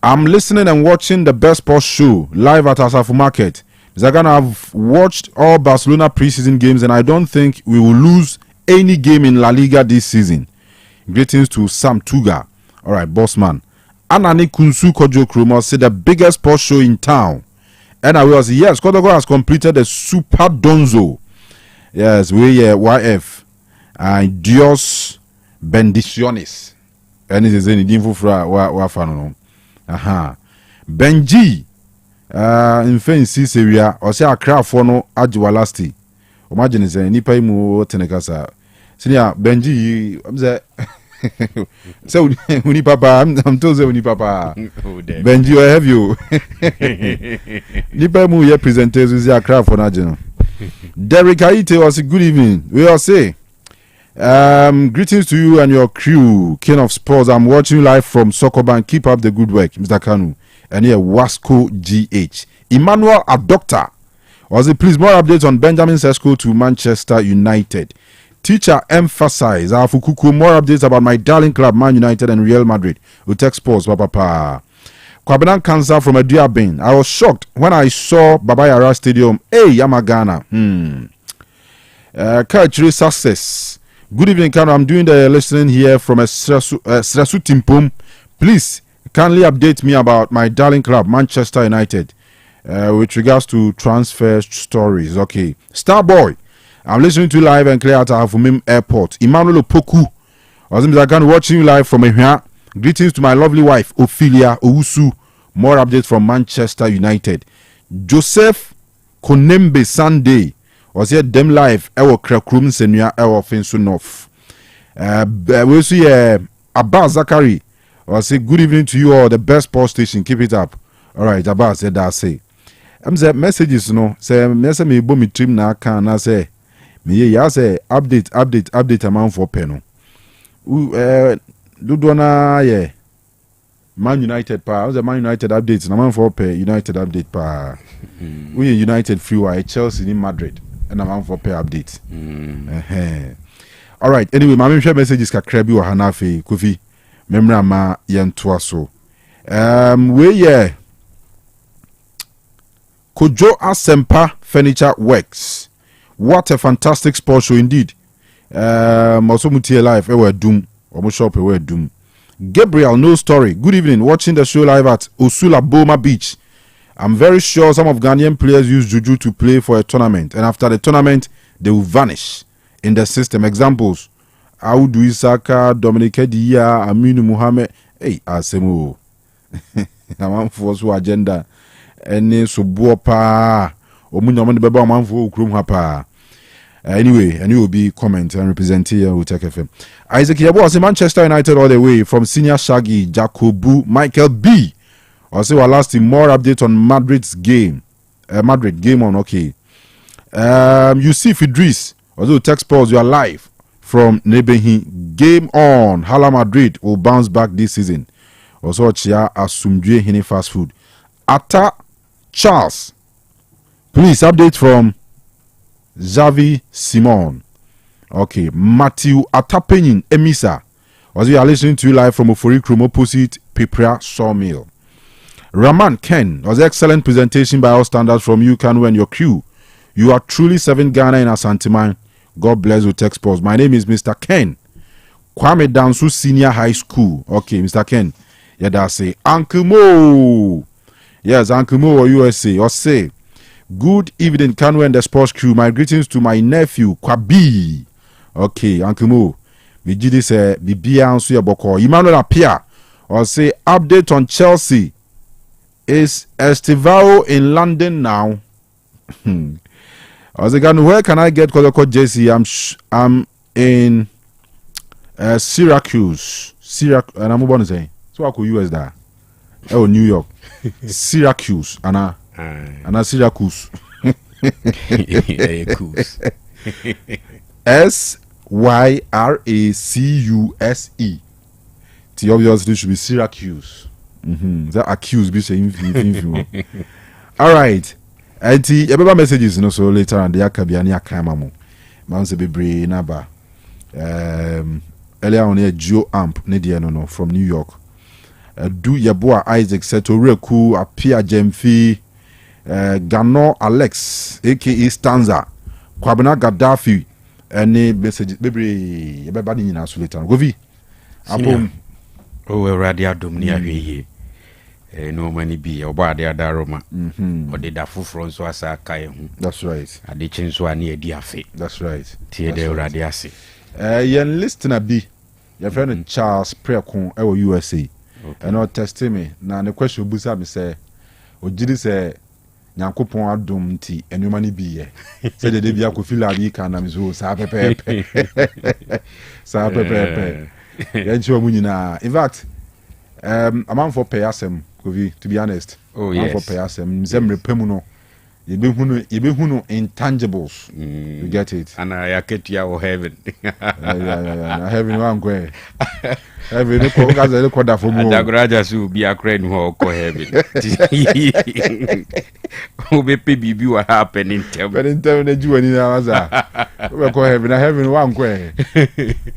I'm listening and watching the best sports show live at Asafo Market. Zagana, I've watched all Barcelona preseason games and I don't think we will lose any game in La Liga this season. Greetings to Sam Tuga. All right, bossman. Anani Kunsu Kojo Krumah said the biggest sports show in town. And I was, yes, Kotogo has completed the Super Donzo. Yes, we YF. And Dios Bendiciones. And it is in the info for Wafano. Aha. Benji. In fancy Syria, or say a craft for no Ajualasti. Imagine is a nipa mu tenekasa. Senior Benji, So uni papa, I'm told say uni papa. Benji, I have you. Nipa mu ye presenters with your craft for Najino. Derek Haite was a good evening. We all say. Greetings to you and your crew, King of Sports. I'm watching you live from Sokoban. Keep up the good work, Mr. Kanu. And here, Wasco GH. Emmanuel Adoctor. Was it please more updates on Benjamin Sesko to Manchester United? Teacher emphasize Afukuku more updates about my darling club Man United and Real Madrid. Otec Sports, Papa. Kwabenan cancer from Ediabin. I was shocked when I saw Baba Yara Stadium. Hey, Yamagana. Culture success. Good evening, Kanu. I'm doing the listening here from Sresu Timpum. Please kindly update me about my darling club, Manchester United, with regards to transfer stories. Okay. Starboy, I'm listening to you live and clear at Avumim Airport. Emmanuel Opoku, I'm watching you live from here. Greetings to my lovely wife, Ophelia Owusu. More updates from Manchester United. Joseph Konembe Sunday. Was here them live ewo krakrum senua ewo finsunof we see Abbas Zakari was say good evening to you all, the best sports station, keep it up. All right, Abbas said that say say messages no say me bo me trim na kan na say me ya say update amount for peno do na yeah Man United pa was the Man United updates na man for pay United update pa we United free Chelsea in Madrid. And I'm for pay update. All right. Anyway, my share messages ka krebi wa hanafe Kofi. Memra ma yentoa so. We Kojo Asempa Furniture Works. What a fantastic sports show indeed. Also mutie live ewe doom. Omo shop ewe doom. Gabriel, no story. Good evening. Watching the show live at Osula Boma Beach. I'm very sure some of Ghanaian players use juju to play for a tournament, and after the tournament, they will vanish in the system. Examples: Audu Isaka, Dominic Edia, Aminu Muhammad. Hey, Asemu. I'm for so agenda. Any subuopa. Omunyaman beba man for ukrum hapa. Anyway, and you will be comment and represent here Otec FM. Isaac Yabo was in Manchester United all the way from senior Shaggy, Jacobu, Michael B. Also, our last more update on Madrid's game. Madrid game on, okay. Yusuf Idris, also text pause, you are live from Nebehi. Game on. Hala Madrid will bounce back this season. Also, Chia Asumdue Hini Fast Food. Ata Charles, please update from Xavi Simon. Okay. Matthew Atapenin Emisa. Also, you are listening to you live from Ofori Krum opposite Pipra Sawmill. Raman Ken was excellent presentation by all standards from you, Kanu, and your crew. You are truly serving Ghana in Asanteman. God bless you, Tech Sports. My name is Mr. Ken. Kwame Dansu Senior High School. Okay, Mr. Ken. Yeah, that's say Uncle Mo. Yes, Uncle Mo or USA. Or say, good evening, Kanu and the sports crew. My greetings to my nephew, Kwabi. Okay, Uncle Mo. We did this, Bibia Ansu Yaboko. Emmanuel Apia. Or say, update on Chelsea. Is Estivao in London now? I was like, where can I get Kodoko JC? I'm in Syracuse. And I'm going to say, so I could US there. Oh, New York. Syracuse. And Syracuse. SYRACUSE. The obviously should be Syracuse. That accused be saying all right. Anti every messages no so later and the akabiani akamamu man se bebre naba earlier on here Joe Amp ne de no from New York do yeboa Isaac Seto Reku Apia Jemfi Gano Alex aka Stanza Kwabena Gaddafi any messages bebre ebeba ni nyina so later go vi apom o radio dom ni ahwe no money be oba de adaroma o de da fufro nso asa kai hu. That's right. Ade chinso ani edi afe. That's right. Tie de radio ase yen listener bi your friend Charles Prekon e wo USA and o test me na the question busa me say o gidi say Nyankopon adom nti enuma ni bi ye say de bia ko feel abi kan na me so sa pepe sa pepe Yenchi mu nyina. In fact, a man for pay asem, to be honest. Oh yes. For pay asem, zemre pemu no. You be hunu intangibles. You get it? And I get you heaven. Yeah. Heaven one go. Heaven no ko gaza no ko da for mu. Dagraja su bi akra nu ho ko heaven. O be pe bibi what happen in tem. But in tem na juani na waza. We ko heaven one go.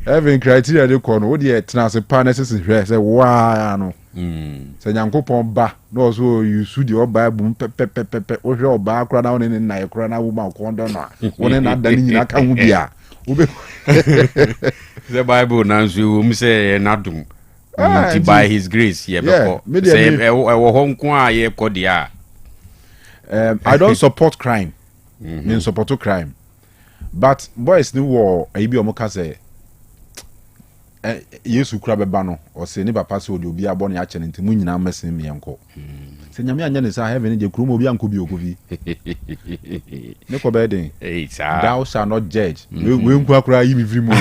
Heaven criteria de ko no wo de tena se pa na se hwe se wa no. Se nyankopon ba no so you su the oba bu pepepepe o hwe oba akra na woni na ye kra na wo ma ko ndo na woni na da ni nyina ka hu bia the Bible now so say nadum by his grace ye before say e wo honko a ye ko dia. I don't support crime. Me support crime. But boys ni wo ebi o mo ka say Yesu kura beba no o se ni papa se odi obi abo ne ache nti mu nyina mesin me enko se nyame anya ne sa heaven je kuro mo obi anko bi okovi ne ko be den thou shall not judge we nku akura yi mi firi mu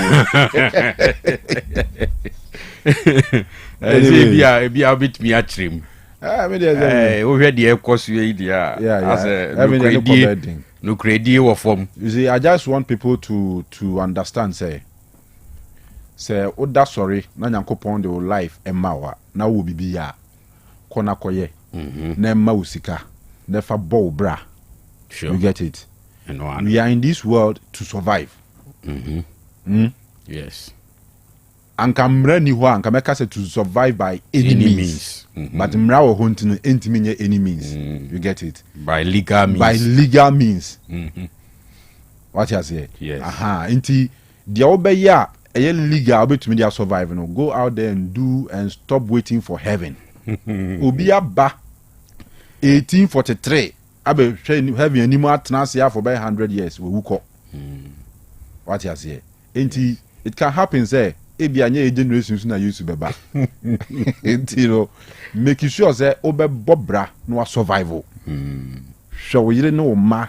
ebi a bit me atrim me dey o hwe de ekoso yi dia as a no credi wo form. You see, I just want people to understand say oda sorry na nyankopon de life emawa na wo bibia kona koye na emma usika never bow bra. Sure. You get it? We are in this world to survive. Yes. Anka mra ni ho anka meka say to survive by any means. But mra wo honti no entimi nye any means. You get it? By legal means. By legal means. What you say? Yes. Inti dia obeya legal between their survive no go out there and do and stop waiting for heaven. Obi aba 1843 abe heaven animo atnase ya for by 100 years we wuko. What you say? Enti it can happen say ebi anya generation na use beba. Enti no make sure say obe bobra no survival. Show yire no ma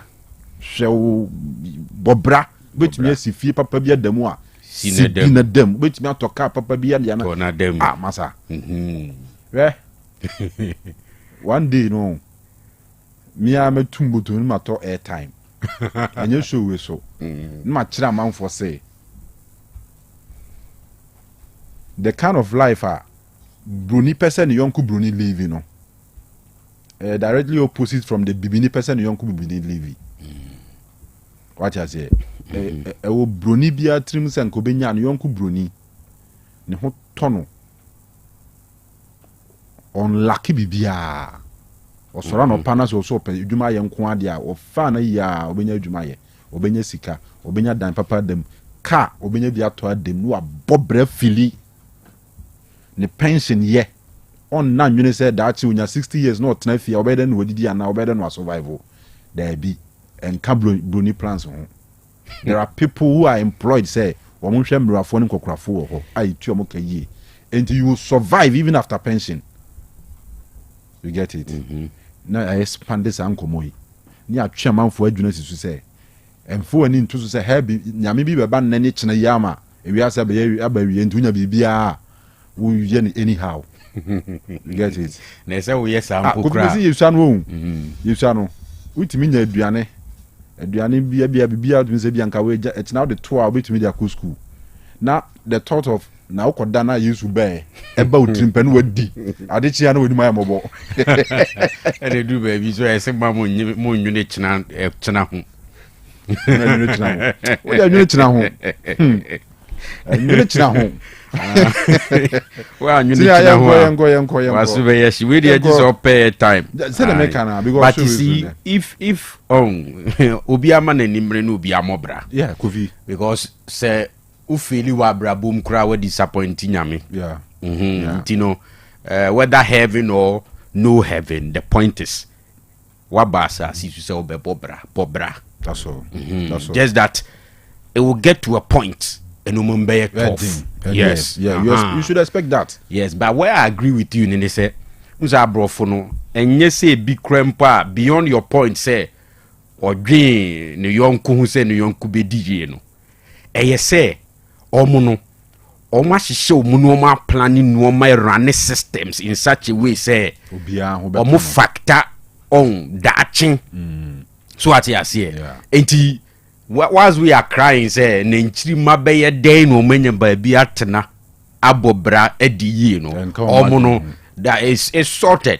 show bobra between asifie papa bi adamu a Sina dem which me atoka papa bi ya na masa one day no me a metumbutu ni mato airtime anya show we so ma kira manfo say the kind of life bruni person yonku bruni living no directly opposite from the bibini person yonku bibini living. What you say? Ewo broni bia trim sen ko benya no yonku broni ne ho tono on lucky bibia osora no pana so pe adwuma ye nko ade a ofa na ya obenya adwuma ye obenya sika obenya dan papa dem ka obenya bia to adem no abobra fili ne pension ye on na nwene say that unya 60 years no tena fia obeda no odidi ana obeda no survival there be and broni plans on. There are people who are employed say womun hwe mrafo ne kokrafo wo ho ai tu omo kayi and you will survive even after pension. You get it? Now I expand this ankomo yi ni atwe manfo adwuna sisu say emfo ani ntu so say ha bi nyame bi beba nne ne kina yama ewiase ba ye abawie ntu nya bibia wo ye ni anyhow. You get it? Na say wo yes ampo kra ko bi yesu anu yesu anu utimi nya aduane bia do say bia nka we it's now the 2 hour between their school. Now the thought of na ukoda na yesu be eba utrimpa no wadi ade chia na wadi ma yamobo e dey do baby so I say ma mo nwune china ho nwune china ho o dey nwune china ho nwune china ho well nwune china ho yenko wasu be yes we dey just all pay time say the make na because but you see if obi ama na nimre na obi amobra yeah kofi because say ufeli wa brabum kra we disappoint nyame yeah you know whether heaven or no heaven the point is wabasa si you say bobra that's all that's all just that it will get to a point and umbe tough yes you should expect that yes but where I agree with you ni say unza brofo no enye say bi krempa beyond your point say odwen ne yonku hu say ne yonku bedije no eye say omo no almost show monoma planning normal running systems in such a way say almost factor on that so what you see enti whilst we are crying say nenchiri mabeye den no menya baby atena abobra edi no omono that is sorted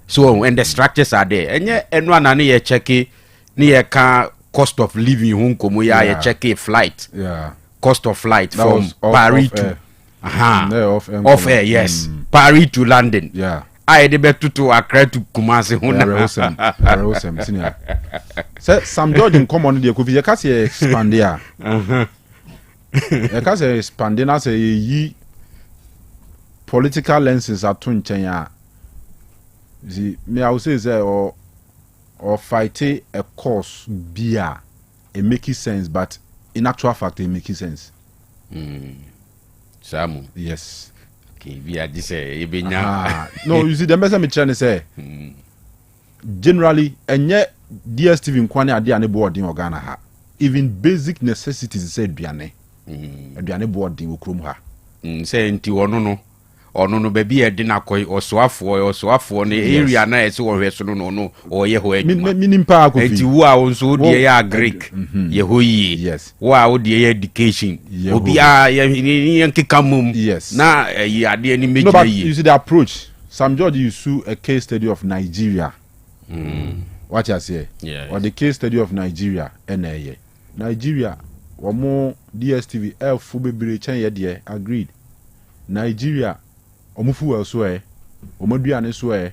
so when the structures are there enye eno anane ye check ni ye ka cost of living hu nkomo ya ye check flight cost of flight that from Paris to off air yes Paris to London I de betu to Accra to Kumasi hu na senior say some George in common dey kofi ye ka say expand there ye ka say expand na say yi political lenses ato nchen ya me I will say or fight a cause bia it makes sense but in actual fact it makes sense Samu yes okay we are this ebenya no you see the message me trying to say generally enye DSTV nkwane ade ane boarding organa ha even basic necessities say aduane boarding okrom ha say nti ono no baby e de na koy osoafo ne area na e se wo hwe so no o ye ho adwuma minim pa ko fi enti wo a wonso de ya Greek ye ho yi yes wo a wo de ya education obi a ye nkeka mum na ye ade ani meji yi you see the approach Sam George you sue a case study of Nigeria what you say or the case study of Nigeria Nigeria omo DSTV elfu bebre chen ye de agreed Nigeria omufu wel so omoduane so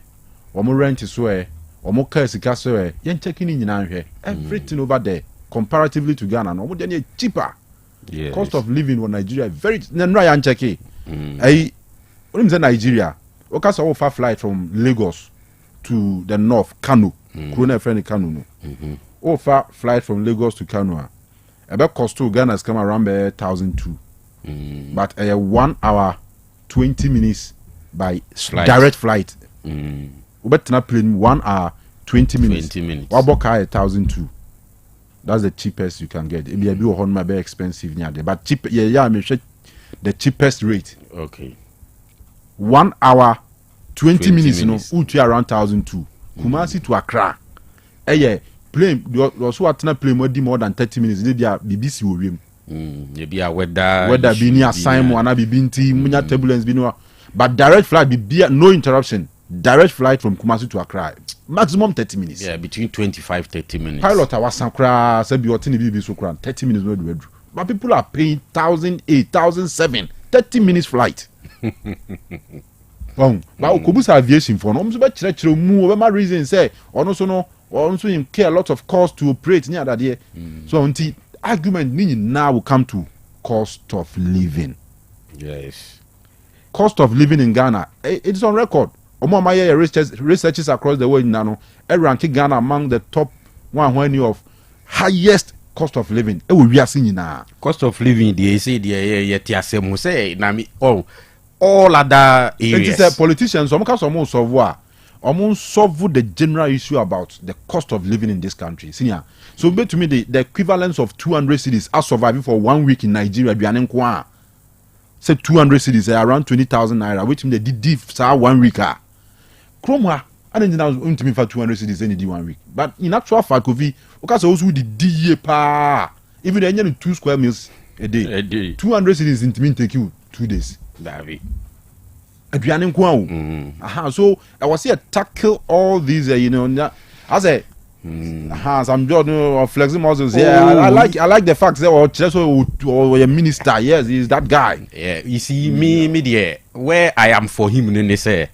omo rent so omo car sika so yen checking nyina nhwe everything over there comparatively to Ghana no omo dey cheaper cost of living in Nigeria very na yan checking when say Nigeria o ka so far flight from Lagos to the north Kanu Corona friend Kanu no o far flight from Lagos to Kanu ebe cost to Ghana's come around 1,200 but 1 hour 20 minutes by direct flight. Ubetna plane 1 hour 20 minutes. Waboka 1,200. That's the cheapest you can get. It be a bit on my very expensive near there, but cheap. I mean the cheapest rate. Okay. 1 hour 20 minutes. You know, uti around 1,200. Kumasi to Accra. Plane. Also, what na plane more than 30 minutes. They be a BBC will be a weather be near Simon and be binti munya turbulence be no but direct flight be no interruption direct flight from Kumasi to Accra maximum 30 minutes between 25-30 minutes pilot awasan kra say be otini be so kra 30 minutes no do but people are paying 1,008 1,007 30 minutes flight but okobusa aviation for no so be kire mu o be my reason say ono so him care a lot of cost to operate near that there so until argument now will come to cost of living. Yes. Cost of living in Ghana, it's on record. Researchers across the world now ranking Ghana among the top 120 of highest cost of living. We are seeing now. Cost of living, they say all other areas. It is politicians, almost solve the general issue about the cost of living in this country. Senior. So to me the equivalence of 200 cities are surviving for 1 week in Nigeria. Say 200 cities around 20,000 naira, which means they did 1 week. Kromwa, I didn't know to me for 200 cities any 1 week. But in actual fact, Kofi, okay, so also the DA pa even the 2 square meals a day. 200 cities in me take you 2 days. David. So I was here tackle all these, I say, some job flexing muscles. I like the fact that just a minister. Yes, he's that guy. Yeah, you see, me there where I am for him. Then they say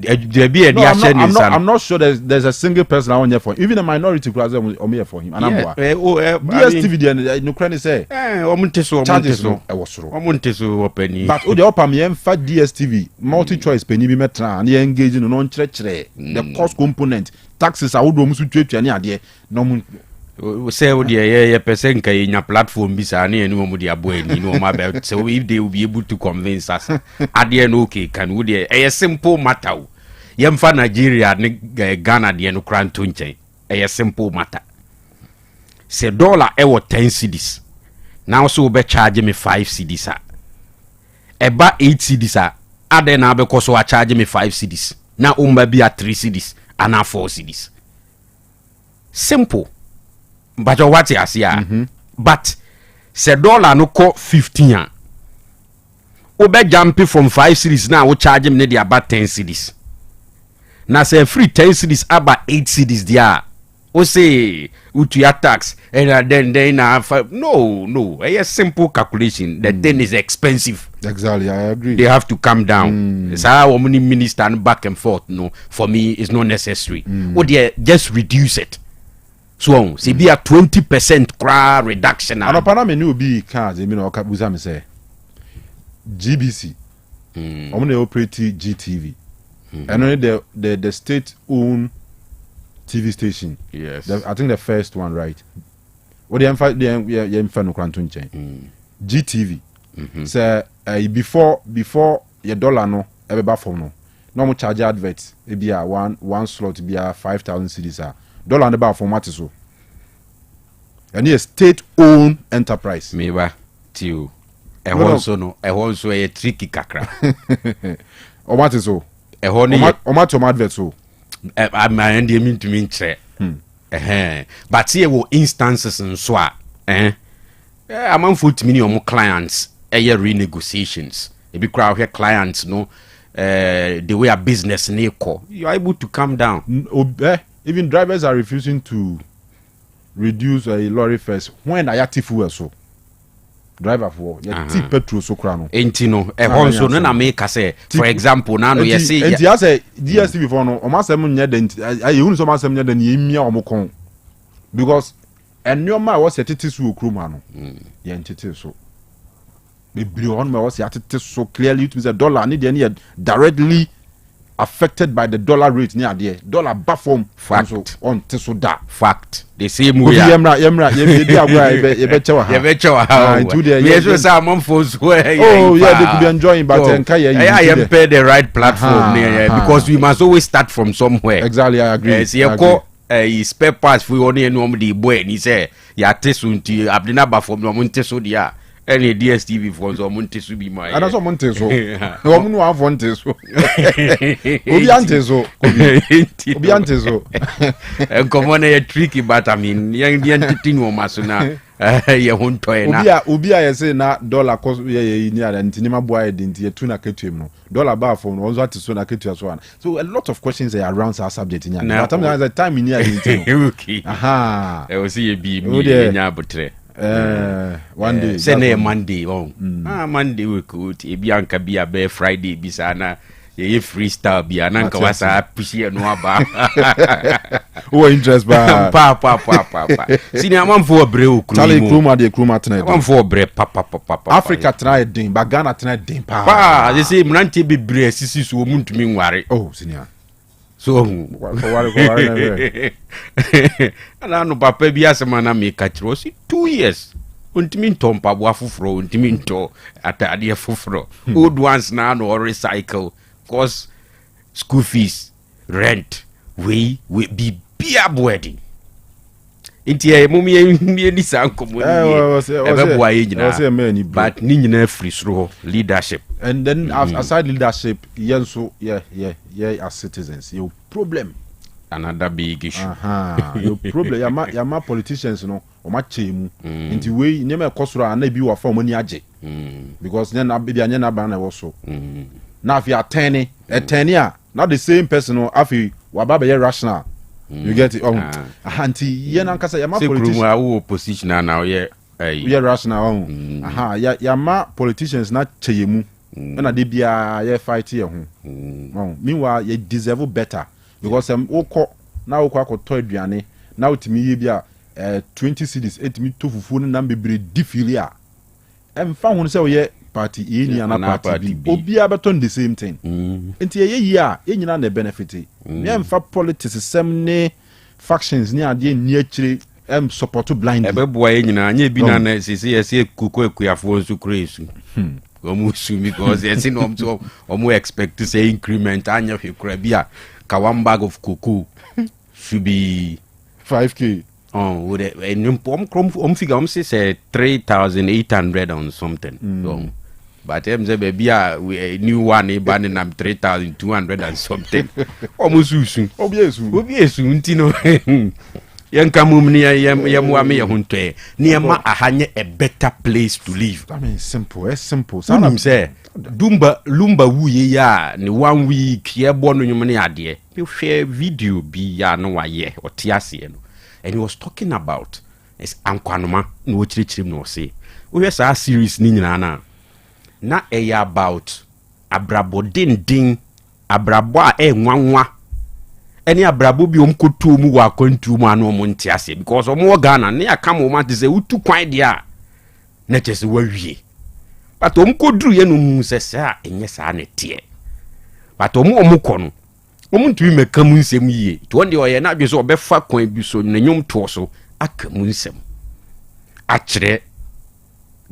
I'm not sure there's a single person I want here for him. Even a minority class I'm here for him. And I'm DSTV no credit say. Charges no. I was wrong. But the upper me for DSTV multi-choice penny be metra and engaging non the cost component taxes I would almost treat any idea no. Say the person can in your platform be any no dia boy my belt so if they will be able to convince us at the end okay can would a simple matter yemfa Nigeria Ghana the no cran tunche a simple matter say $10 cedis now so be charge me 5 cedis eba 8 cedis a ade na abekɔ so a charge me 5 cedis na umba bi a 3 cedis and 4 cedis. Simple. But what you see, but say dollar no co 15 a obe jump from 5 cedis now we charge him nearly about 10 cedis. Now say free 10 cedis about 8 cedis there. O say utu ya tax and then no a simple calculation. The thing is expensive. Exactly, I agree. They have to come down. So how many minister back and forth? No, for me it's not necessary. Or they just reduce it. So see be a 20% reduction. And upon me new be cards, you know, Kabuza me say GBC. I'm gonna operate GTV. And only the state owned TV station. Yes. I think the first one, right? What the infernal quantum chain. GTV. So before your dollar no ever baffle no. Normal charge adverts. It be a one slot be a 5,000 cedis. Dollar on the bar format so. And a state owned enterprise. Meba tio. E also a tricky kakra. O what is so? E ho ne advert so. I mind you mean to mean che. But here were instances and so I'm on foot many of clients renegotiations. If you crowd here clients no the way a business you are able to come down. Even drivers are refusing to reduce a lorry first when I active fuel so. Driver for petrol so crown. Ain't you know a hon so na make say for example now no you see and you say DSTV before no o ma sem nya den you so ma sem nya den yemia o mo kon because enoma was setiti so okroma no ye ntete so be bri on ma was yatete so clearly it means a dollar need dey directly affected by the dollar rate near there dollar baffom fact so on so that fact the same way yemra ye be agwa ye be chewa ha yes so some am for so oh yeah they could be enjoying but enka you pay the right platform because we must always start from somewhere. Exactly, I agree. Yes, you call spare parts for only no the boy and he say ya tesunti abdina baffom no monte so dia any DSTV phones or monte so be my and also monte so no one have one so obi ante so come on a tricky but I mean young thing o masuna ye won toy na obi a say na dollar cost ye ni ada ntinima boa ye dinti ye tuna ketuem no dollar bar for no also ati so na ketua so an so a lot of questions are around our subject nya but at time ni ada okay e o see be me nya botre one day say Monday Monday we could e bi anka bi a Friday bi sana ye freestyle bi ananka wasa pushie no aba o interest ba pa senior man for bre okru Charlie Kruma tonight man for bre pa Africa try din ba Ghana try din pa they say mrantie be bre sisi so muntumi nware oh senior so ana no papa bi asema na me ka kiro si 2 years untimi ntompa bo afoforo untimi nto atade afoforo old ones na no recycle cause school fees rent we be bia wedding inti mumie ni sankomo ni boa nyina but ni nyina free sro leadership and then aside leadership yenso yeah as citizens your problem another big issue your problem ya ma politicians no o ma chemu inti we nyema ekosoro na bi wa fa mo ni age because then na bia nya na ba na wo so na if you are 10 a not the same person no afi wa ba be rational. You get it? Anti yen ankasa ya ma politicians opposition now yeah rational ya ma politicians na cheyemu na de bia ya fight ye ho meanwhile you deserve better because woko na woko akoto aduane na utimi ye bia 20 cedis etimi to fufu na bebre difilia emfa ho se ye party eni ana party obi abeton the same thing enti ye ya nyina na benefit me emfa politics sem ne factions ni ade ni akire support blindly ebeboa ye nyina anya bi na na sisi ye kuko ekuafo nso kresu omusu because yes no omu expect to say increment anya hwekura bia ka 1 bag of cocoa should be 5k with a figure say 3,800 on something but them say baby a new one e ban nam 3,200 and something almost soon obiesu ntino yanka mum ni yam wa me yehunto ni ma ahanye a better place to live. I mean simple Some say lumba wuye ya ni 1 week ye bono nyum ne ade me share video bi ya no waye otiase no, and he was talking about is ankwanoma no chirichirim no say we say series ni nyina na about abrabo din abrabo a enwanwa eni abrabo bi omkoto mu wa kwantu mu anu mu ntiase because omo Ghana ne aka mo ma say utu kwan dia na chese wawie but omkoduru ye no mu sese a enye sa na tie but omko no omuntu meka mu nsem yie to onde oye na adwe so obefa kwan bi so na nyom to so aka mu nsem a kire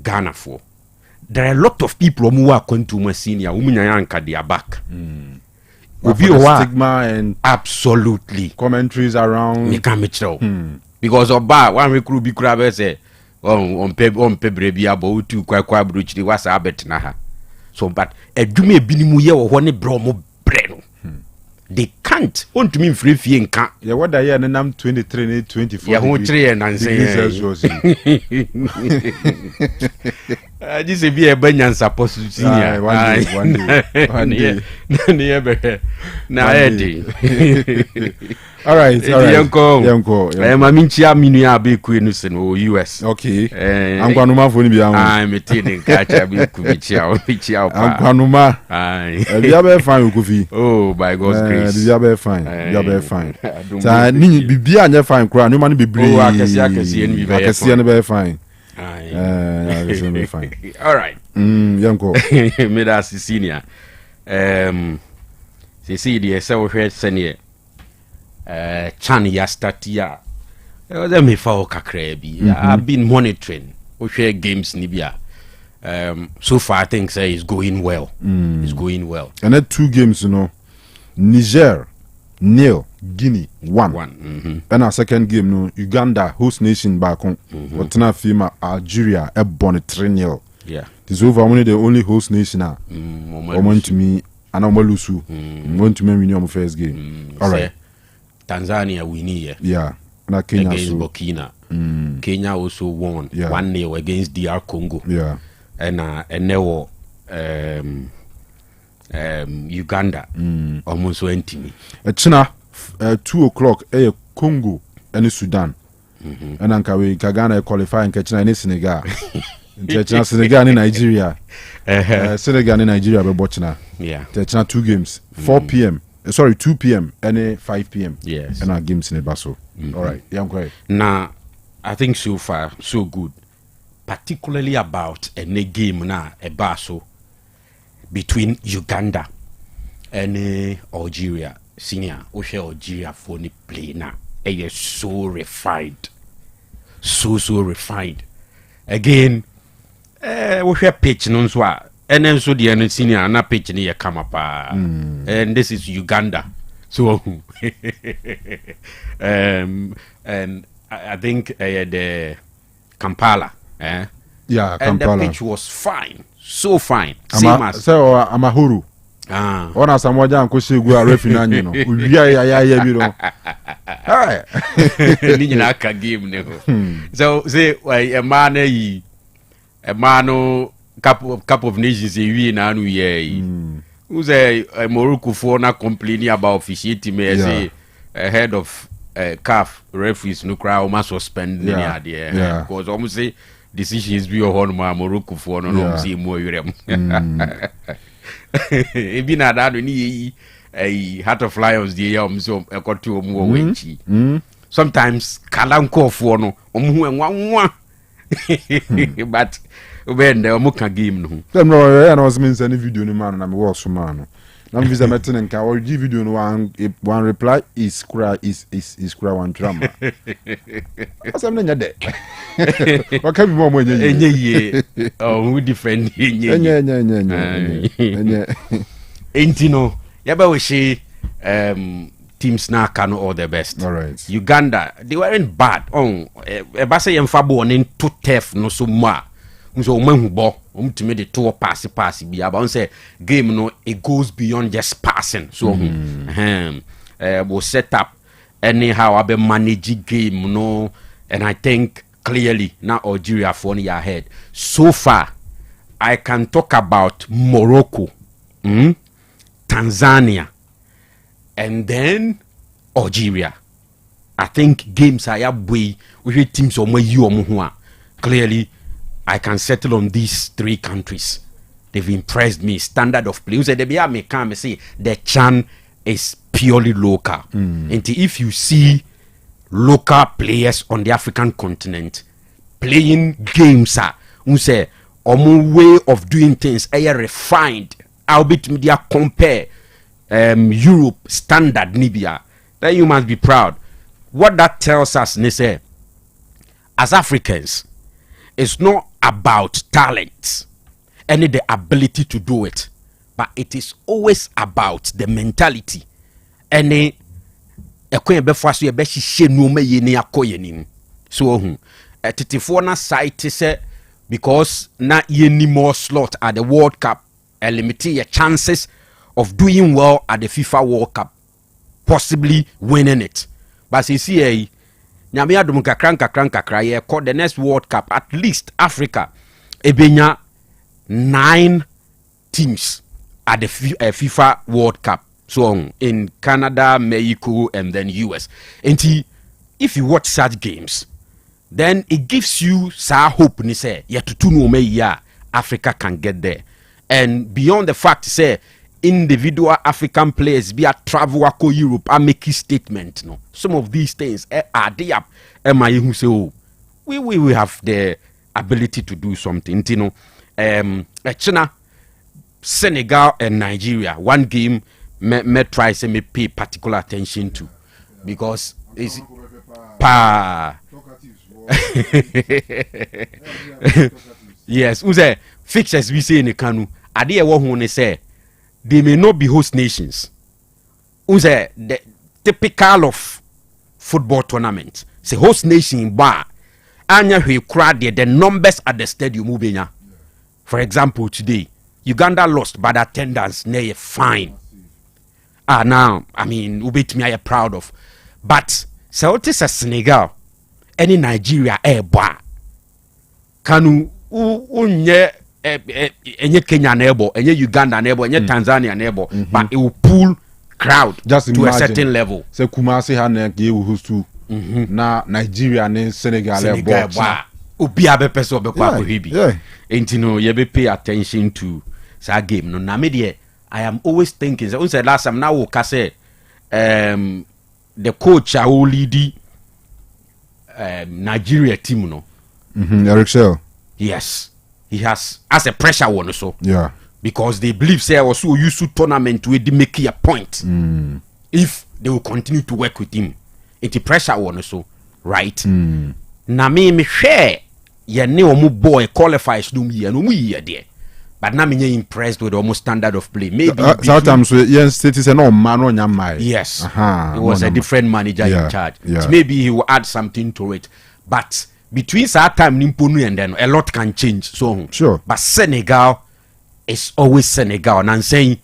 Ghana for. There are a lot of people who are going to senior who they are back. Stigma and absolutely commentaries around because of bar one recruit be crab say on pebrebi about to kwa bridge the was a bet na ha. So but edume binimu ye wo ne bro mo breno. They can't want to mean free fee and can't. Yeah, what I hear and I'm 23, 24. Yeah, who 3 and say this will be a banyan supposed to see one day. Now, Eddie. All right. Yanko. I'm a minchia minia be queen in US. Okay. I'm going to move for you. I'm a teen catch a bit kubichia. I'm Kanuma. You are fine, Kofi. Oh, by God's grace. You are fine. You are fine. So, be a fine crowd. No money be brave. Oh, I can see and be fine. Fine. All right. Yanko. Made us senior. See the so here senior. Chan ya start ya. Let me for kakrebi. I've been monitoring. We share games nibia. So far I think say it's going well. It's going well. And then 2 games, you know. Niger 0, Guinea 1. And our second game, no, Uganda host nation back on. What's not FIMA Algeria a bonnet 3-0. Yeah. This over only the only host nation now. Want to me and I'm Lusu. Want to me win first game. All right. Tanzania win here. Yeah. Na Kenya against Burkina. Kenya also won 1-0 against DR Congo. Yeah. And they were Uganda almost went to me. China 2:00 Congo and Sudan. And Ankawe Kagana qualify and China and Senegal. Senegal and Nigeria. Senegal and Nigeria be watching. Yeah. China 2 games. 4 p.m. Sorry, 2 p.m. and 5 p.m. Yes. And our games in the Basso. All right. Yeah, I'm quiet. Now, I think so far so good. Particularly about a game now a Basso between Uganda and Algeria. Senior, Osei Algeria for the play now. It is so refined. So refined. Again, we have pitch non swa. And then so the senior na pitch near come up. And this is Uganda. So and I think the Kampala. Yeah, Kampala. And the pitch was fine. So fine. Same as Amahuru. Ona samoja nkoshi gu refi na nyino. Uwia ya bi no. Hey. Ni nyina aka game ne ho. So say a man cup of nations we na anu ye. Who say Morocco for na complaining about officiating me say head of CAF referees no cry o must suspend ni there because almost say decisions be on Morocco for no say mo yurem. E bi na da ni Heart of Lions the so ekoto omo wenchi. Sometimes kalanko for no omo enwa but when the omuka game no them no and was means any video ni man na me work so man na me visa metin nka or give video no one reply is kura one drama asem na nya de what can be more enye ye oh we different enye entino yaba we she teams na Kanu all the best. All right. Uganda they weren't bad on e ba say yemfa bo on to turf no so ma so manhubo to me the two pass be about say game no it goes beyond just passing. So we'll set up anyhow I be manage game no, and I think clearly now Algeria for your head. So far I can talk about Morocco, Tanzania, and then Algeria. I think games I have way with teams or you clearly I can settle on these three countries. They've impressed me. Standard of play. They come say the CHAN is purely local. And if you see local players on the African continent playing games, say way of doing things are refined. I'll be to media compare Europe standard Nibia. Then you must be proud. What that tells us, say, as Africans, it's not about talent and the ability to do it, but it is always about the mentality. And so Titifona site say because na ye ni more slot at the World Cup and limit your chances of doing well at the FIFA World Cup, possibly winning it. But you see, nyame adum kakra ye call the next World Cup at least Africa ebenya 9 teams at the FIFA World Cup. So in Canada, Mexico, and then US. And if you watch such games, then it gives you some hope. Ni say Africa can get there, and beyond the fact say individual African players be a travel to Europe and make a statement. No, some of these things are there. Who say, oh, we have the ability to do something. You know, China, Senegal, and Nigeria. One game me try say me pay particular attention to because it's yes, who say fixtures we say in the Kanu. Ade wo hu ne say they may not be host nations. Who say the typical of football tournament. Say host nation bar anya hwe kra the numbers at the stadium ubenya. For example, today Uganda lost, but attendance near fine. Now I mean ubet me I am proud of. But so it is a Senegal any Nigeria bar Kanu unye enye Kenya neighbor, enye Uganda neighbor, enye Tanzania neighbor, but it will pull crowd just to a certain level. Se Kumasi hane ge hostu na Nigeria ne Senegal bar obi abepeso obekwa kohibi. Enti no ye be pay attention to that game. No na me de I am always thinking so say last time now we can say the coach who lead Nigeria team no Eric Shell. Yes, he has as a pressure one also. Yeah, because they believe say also used to tournament where they make a point if they will continue to work with him. It's pressure one also, right? Na me share ye ne omu boy qualifies no me no me there. But now me impressed with almost standard of play. Maybe sometimes yes, it is no man on your mind. Yes, it was a different manager in charge. So maybe he will add something to it. But between that time Nimponu and then a lot can change. So sure. But Senegal is always Senegal. And I'm saying,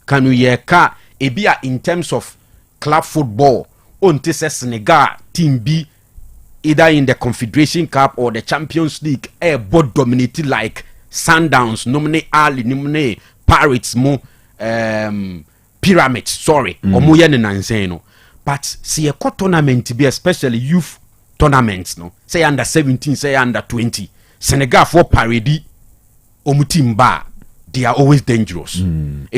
can we in terms of club football? On this Senegal team B either in the Confederation Cup or the Champions League, both dominated like Sundowns, nominate Ali, nominate Pirates, Pyramids, sorry, or Moyen and Anseno. But see a tournament to be especially youth tournaments, no, say under 17, say under 20. Senegal for parody, Omutimba, they are always dangerous. And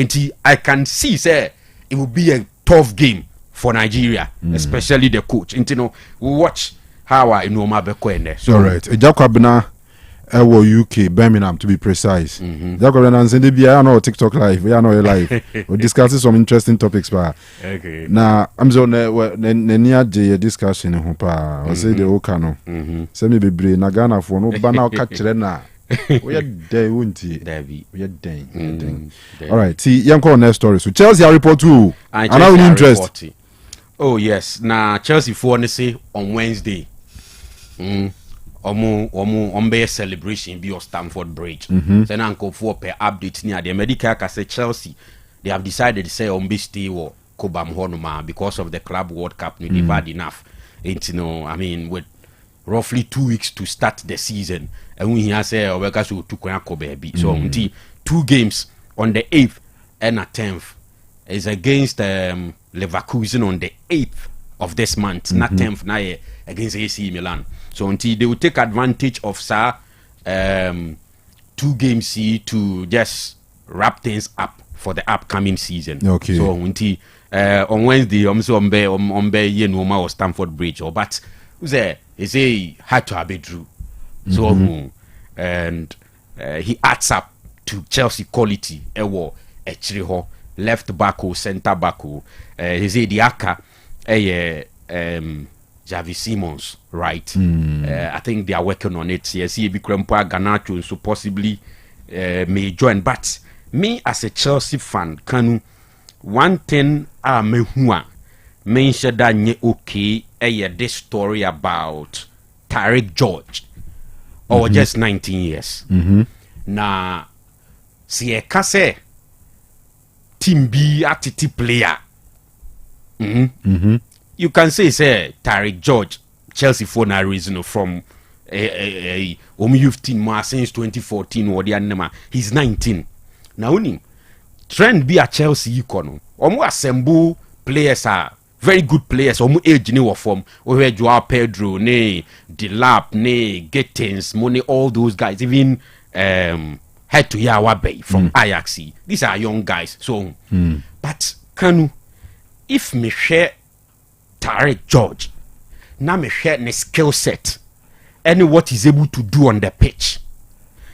I can see, say, it will be a tough game for Nigeria, especially the coach. And you know, we watch how I know my Bekwende. So, all right, Jakwabna. UK, Birmingham to be precise. I know TikTok live. We are not live. We're discussing some interesting topics. Okay. Now I'm so near the discussion. I say the Kanu. Send me be brain. Nagana for no banner catch na. We are there, won't we? We are there. All right. See, young call next story. So Chelsea report too. And I will interest. Oh yes. Now Chelsea for say on Wednesday. ombe celebration be on Stamford Bridge. Then uncle for per update near the medical say Chelsea. They have decided to say stay or Cobham Honoma because of the Club World Cup. They've had enough. It's I mean with roughly 2 weeks to start the season, and we hear say Obeka to Koyako baby. So 2 games on the 8th and a 10th is against Leverkusen on the 8th of this month, not 10th now against AC Milan. So until they will take advantage of 2 games to just wrap things up for the upcoming season. Okay. So until on Wednesday, I'm so on Yenoma or Stamford Bridge, or but say had to have it drew. So and he adds up to Chelsea quality. Actually, left back or centre back. He say the Aka, Javi Simons, right? I think they are working on it. Yes, he become Garnacho, so possibly may join. But me as a Chelsea fan, Kanu, one thing I mention that nye okay. This story about Tariq George, or just 19 years. Na si kase team B attitude player. You can say Tariq George Chelsea for no reason from youth team since 2014 or the anima. He's 19. Now only trend be a Chelsea icon. Assemble players are very good players. Age ni form. We Joao Pedro, Delap, Gittins, Money, all those guys. Even head to Yawabe from Ajax. These are young guys. So, but Kanu, if me share Tariq George, now me share the skill set and what he's able to do on the pitch.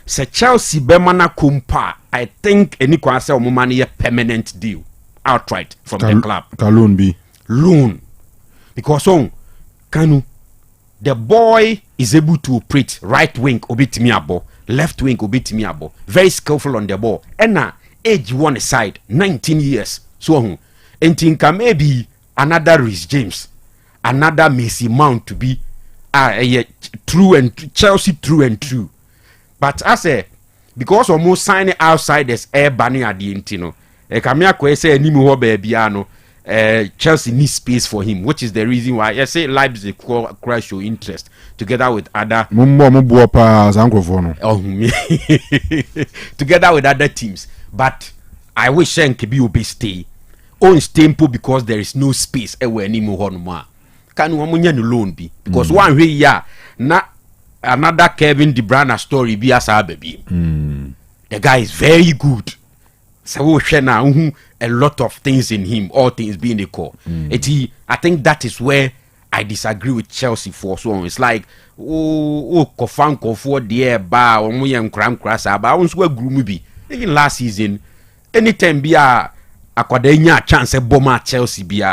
Se Chelsea Bemana Kumpa, I think any kwase omumani a permanent deal outright from the club. Loan be loan, because Kanu, the boy is able to operate right wing obitimiabo, left wing obitimiabo, very skillful on the ball. And now age one side, 19 years. So and think maybe another Rhys James, another Macy Mount to be true and Chelsea true and true. But I say because almost signing outsiders air banning at the intino. Kamia kwe say ni mu baby Chelsea needs space for him, which is the reason why I say Leipzig crash show interest together with other together with other teams. But I wish Nkebi will be stay on tempo because there is no space anywhere anymore. Can one loan be because one way na another Kevin De Bruyne story be as our baby. The guy is very good. So a lot of things in him, all things being the core. I think that is where I disagree with Chelsea for so on. It's like kofan for the bar or moyam cram crasa, but I was where gloomy. Even last season, anytime be a quadenya chance a bomber Chelsea be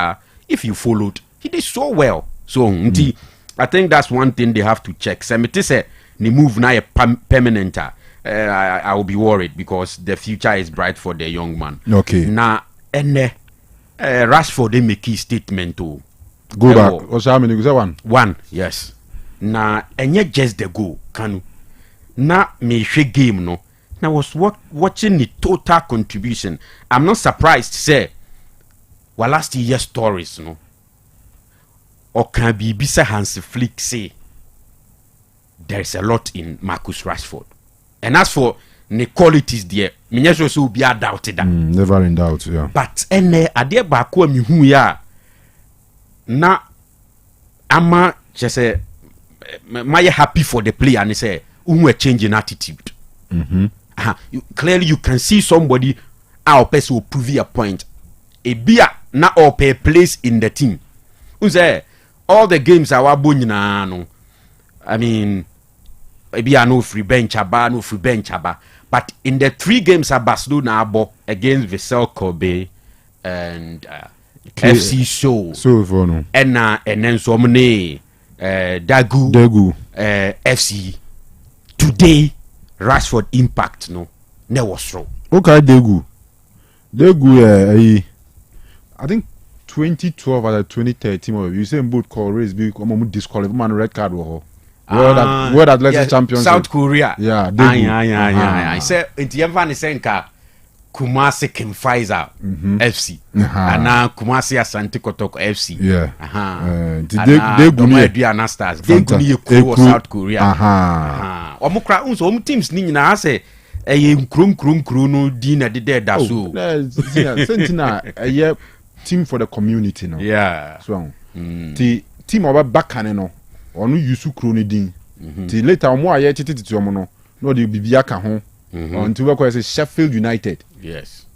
if you followed, he did so well. So I think that's one thing they have to check. Semete say the move now a permanent. I will be worried because the future is bright for the young man. Okay. Now, and Rashford they make his statement too. Go back. Also, how many? Is that one? One, yes. Now, and yet just the goal. Kanu. Now, me she game no. Now was watching the total contribution. I'm not surprised. Say, well, last year's stories, no. Or can be bisa Hansi Flick say there is a lot in Marcus Rashford. And as for the qualities there, me just will be doubted that. Never in doubt, yeah. But ade baako mi hu ya na ama just say my happy for the player and say a change in attitude. Clearly you can see somebody our person will prove a point. A beer na or pay place in the team. Say all the games are wabonyina no. I mean maybe I no free bench aba. But in the 3 games at Barcelona against Vissel Kobe and FC Seoul and then so many Dagu FC today Rashford impact no was wrong. Okay, Dagu I think 2012 or 2013 you say both call race be disqualified man red card World Athletics Championship. South Korea. Yeah, I say nti yemfa ne senka Kumasi Kimfizer FC. Ana Kumasi Asante Kotoko FC. Yeah. They guni Anastas. They guni Ekuro South Korea. Omukra unso teams ni nyina say krum no di na de da so. Sentina team for the community no. Yeah. So the team oba bakane no onu yusu kro ni din. Ti later omo aye tititi omo no de bibia ka ho. Until we call say Sheffield United. Yes.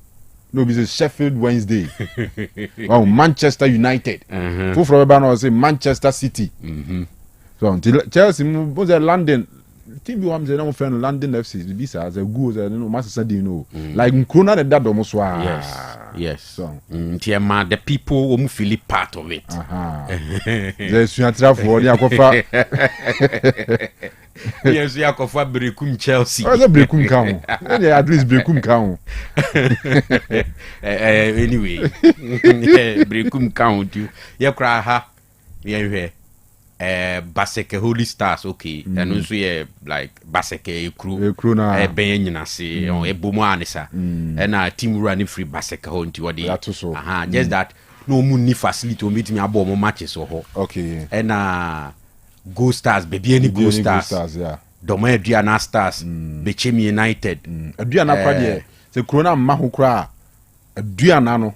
No, be say Sheffield Wednesday. Oh, Manchester United. Who from Ebano say Manchester City. So until Chelsea was a London team be one say no friend London FC be say as a good no Manchester you know. Like Nkuna the dad almost Yes. So the people who feel part of it. There's you for the akofa. Yes, you akofa brekum Chelsea. Oh, the brekum count. At least brekum count. Anyway, brekum count you. You cry ha. Yeah. Baseke Holy Stars, okay, and also like Baseke crew na ben nyina se ebomo anisa and team running free Baseke ho nti wodi just that no mu ni facility o meet me abo mo matches ho okay and Go Stars baby any Go Stars yeah Doma Aduana Stars Bechemi United Aduana kwa de se crew na ma ho kra Aduana no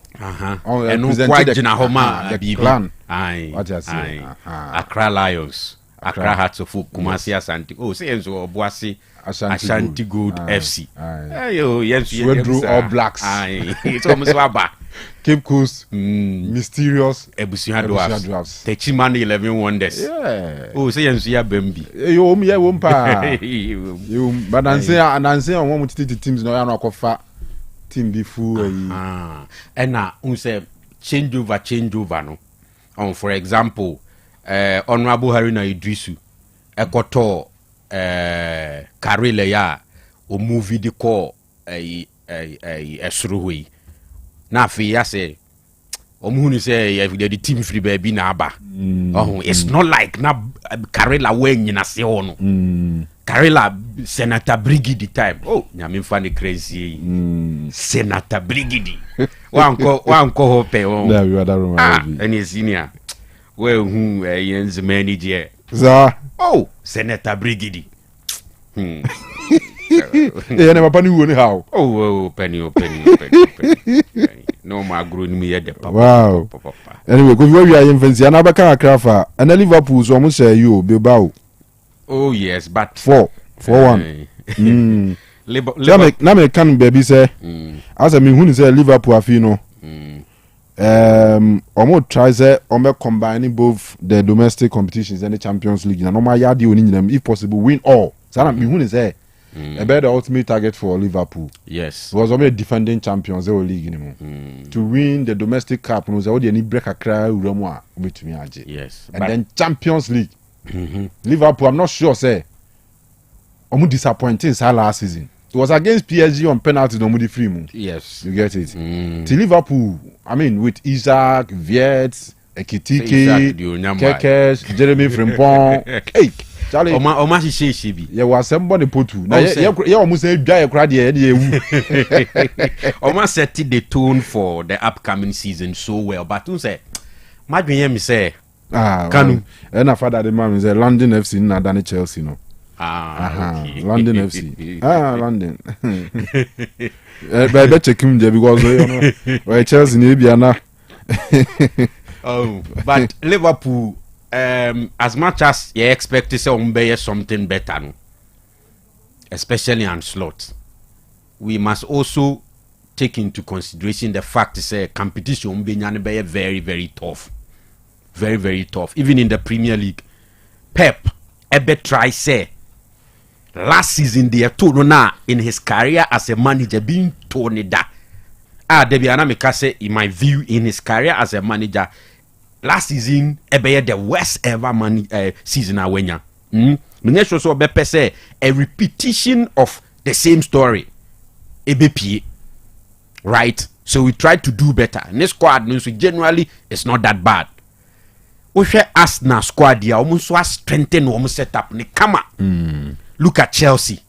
and no quite gina ho ma the clan Accra Lions, Accra Hearts of Oak, Kumasi Asante. Oh, say so Obuasi Ashanti Gold FC. Yes, Swedru All Blacks. It's almost waba. Cape Coast, Mysterious, Ebusian Dwarfs. Techimani 11 Wonders. Yeah. Oh, say ya Bembi. You wompa. You, but I say on one teams no ya kofa team be full. And now, say change over no. For example, Honorable Haruna Idrisu, Akoto, Karele ya, o movie de call Esruhui. Na fi ya say, Omuhuni say if the team free baby na aba. It's not like na Karela when na se ono. Karela Senator Brigidi time. Oh, nyame fani crazy. Senator Brigidi. Wanko hope on. Yeah, we are that room. Any senior. Well, who Yen's manager. Oh, Senator Brigidi. Yeah, never penny won how. Oh, penny. No more grown me at the papa. Wow. Anyway, go where we are in fancy. Another kind of craft. And Liverpool's almost say you Bilbao. Oh yes, but 4-1. Now me can baby say as I mean who say Liverpool afino. Almost try say almost combining both the domestic competitions and the Champions League. And normal yadi winning them if possible win all. So I mean who say about the ultimate target for Liverpool. Yes. It was already defending champions the league anymore. To win the domestic cup was already any break a cry uramwa between aje. Yes. And then Champions League. Liverpool, I'm not sure, say, almost disappointing last season. It was against PSG on penalty, no money free moon. Yes, you get it. To Liverpool, I mean, with Isaac, Viet, Ekitike, Kekes, Jeremy Frimpong, hey, Charlie, Oma Shibi. Yeah, was somebody put to. Now, you almost say, "Dry crowd Oma set the tone for the upcoming season so well, but you say, my dream say. Kanu. And after that, the man is a London FC, not than Chelsea, no. Okay. London FC. London. I bet check him there because why Chelsea maybe na. Oh, but Liverpool, as much as you expect to say something better, no? Especially on slot, we must also take into consideration the fact that competition be very, very tough. Very, very tough. Even in the Premier League. Pep, Ebe try say, last season they told na in his career as a manager being told that. Debiana Mika say, in my view, in his career as a manager, last season, Ebe the worst ever season awenya. Minesho so Bepe say, a repetition of the same story. Ebe right? So we try to do better. And this squad, generally, it's not that bad. Oshe Arsenal squad ya almost so strengthen almost set up ne kama. Look at Chelsea.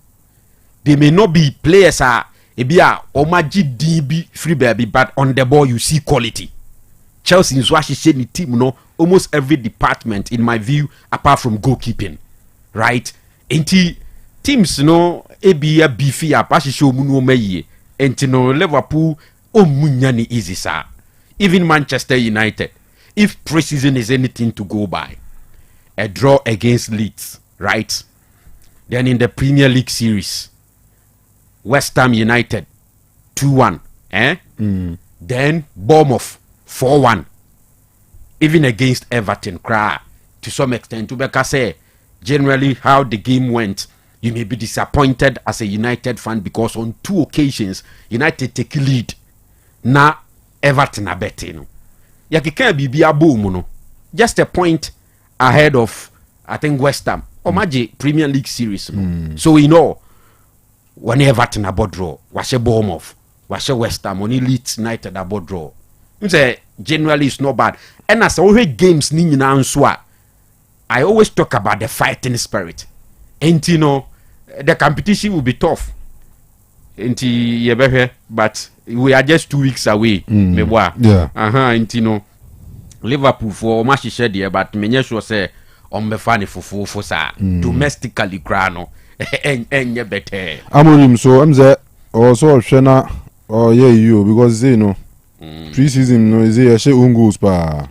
They may not be players ebia omaji DB free baby, but on the ball you see quality. Chelsea is what she said the team, no, almost every department in my view, apart from goalkeeping, right? Enti teams no ebia beefy up as she show munu meye. Enti no Liverpool munyani easy sir. Even Manchester United, if preseason is anything to go by, a draw against Leeds, right? Then in the Premier League series, West Ham United 2-1, Then Bournemouth 4-1. Even against Everton, to some extent, to say generally how the game went, you may be disappointed as a United fan because on 2 occasions United take lead. Na Everton are betting. Yakika bibia boom no. Just a point ahead of I think West Ham or Magic Premier League series. So we know when Everton about draw, washe Bournemouth, washe West Ham, only Leeds United about draw. You say generally it's not bad. And as always games ni nyina nso a, I always talk about the fighting spirit. And you know the competition will be tough. But we are just 2 weeks away. Yeah. And you know Liverpool for match shed here, but me sure say on me fan for sa domestically grano and better. Amorim so I'm there also Shena or yeah you because you know preseason no is a she goals pa.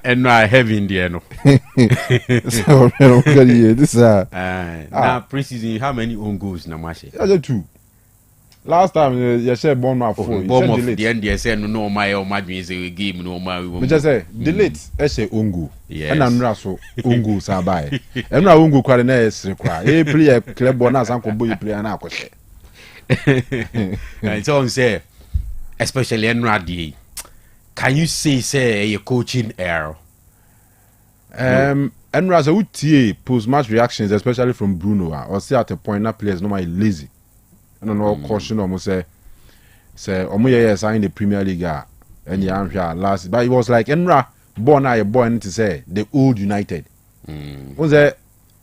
And I have in there no. So this now preseason how many own goals na match? Just 2. Last time you said Bournemouth 4. Bournemouth the end they say no my is a game no my. Me just say delete say own goal. Yes. And I'm so own goals are by. I'm not own goal kware na esre kwa. E play club bona san ko boy player na akose. And so say especially Enradi, can you say a coaching error? Enra say utie post match reactions especially from Bruno or say at a point na players normally lazy. I don't know caution almost say omo sign the Premier League and ya last but it was like Enra born a boy to say the old United. Was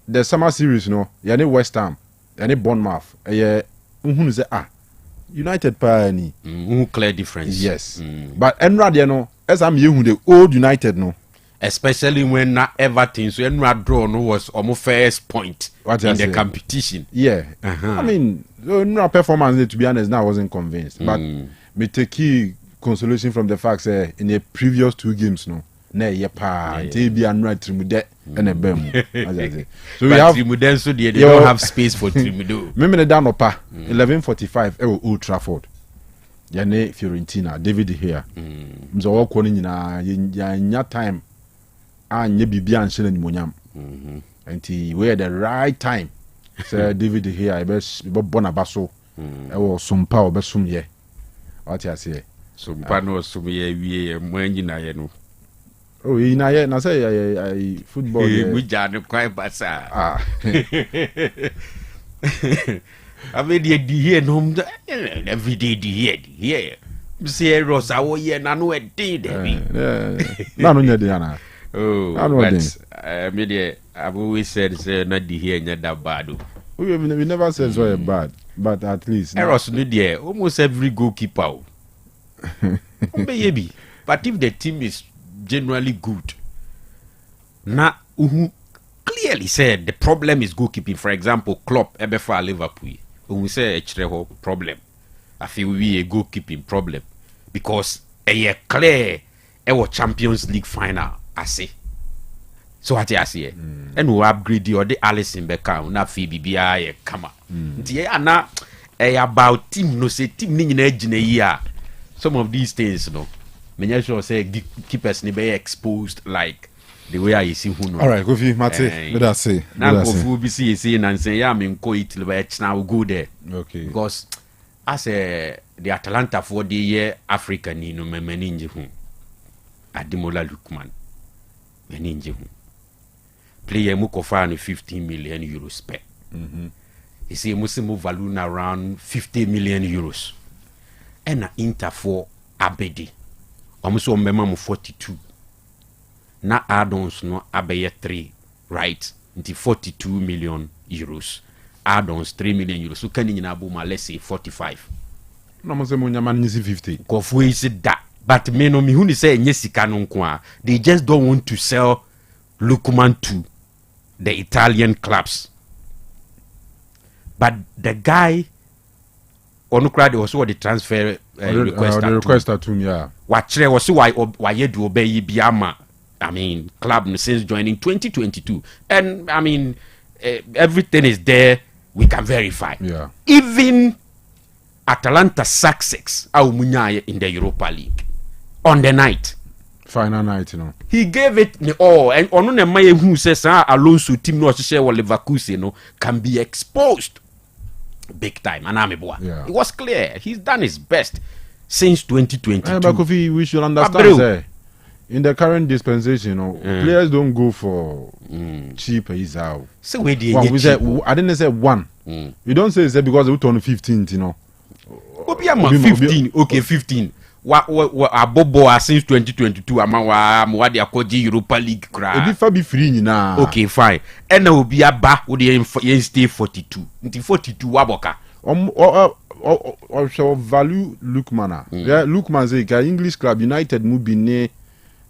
the summer series no ya West Ham ya Bournemouth unhunu say United pa ni clear difference. Yes. But Enra there no as I'm you the old United no, especially when na Everton so Enra draw no was almost first point in the competition. Yeah. I mean no performance to be honest now I wasn't convinced, but me take key consolation from the fact say in the previous 2 games no na ye pa they be Enra trimude and a bem. So we have trimude so they don't have space for trimude. Remember the down upper 11:45 Old Trafford. Yane Fiorentina David here. Mzo wako ni nyina nya time anye bibia anhele nimonyam. Enti we at the right time. Say David here I be bona baso. E wo sompa obesum ye. What you say? Sompa no sum ye wie mo nyina ye no. Oh, na ye na say football ye. We jane kwai basa. I mean the here no every day the here. Say Rosa wo ye na no e dey there. Na no nya dey na. Oh, but media I've always said say not the here nya that bad. We never said so bad, but at least Eros no there almost every goalkeeper. Maybe. But if the team is generally good, na clearly said the problem is goalkeeping. For example, Klopp for Liverpool. When we say a problem, I feel we a goalkeeping problem because a clear Champions League final. I say. So what I say, and we upgrade the other Alisson Becker, na Phoebe BI kama. Nti na about team no say team ni nyina gina here. Some of these things no. Me sure say keepers ni be exposed like the way I see who no. All right, Kofi Mate, let us say. Na Kofi be see and say ya me nko it now go there. Okay. Because as the Atalanta for the year Africa ni no me nje hu. Ademola Lookman. Meninje hu. Player mu kofa no 15 million euros per. He say mu value na around 50 million euros. And na Inter for Abedi. Almost on mema mu 42. na add-ons no abɛyɛ 3 right nti 42 million euros add-ons 3 million euros so kan nyina bo ma let's say 45 na mo se mo nyama nyisi 50 kofo is da but me no me hu ni say enye sika no nko a they just don't want to sell Lukman to the Italian clubs but the guy onu kra de also the transfer request to me yeah wachre was why do obey biama I mean club since joining 2022 and I mean everything is there we can verify yeah even Atalanta success in the Europa League on the night final night you know he gave it all and ono na maye hu says Alonso team no share with Leverkusen no can be exposed big time anameboa yeah. It was clear he's done his best since 2022 but Kofi, we should understand say, in the current dispensation you know players don't go for cheap is out so we say I didn't say one you don't say because we turn 15th you know Obi 15 okay 15 abobo since 2022 ama de akoji Europa League kra ebi fa bi free nyina okay fine and obi aba wo de yen stay 42 nti 42 waboka or shall value Lukman yeah Lukman say ka English club United mu bi ne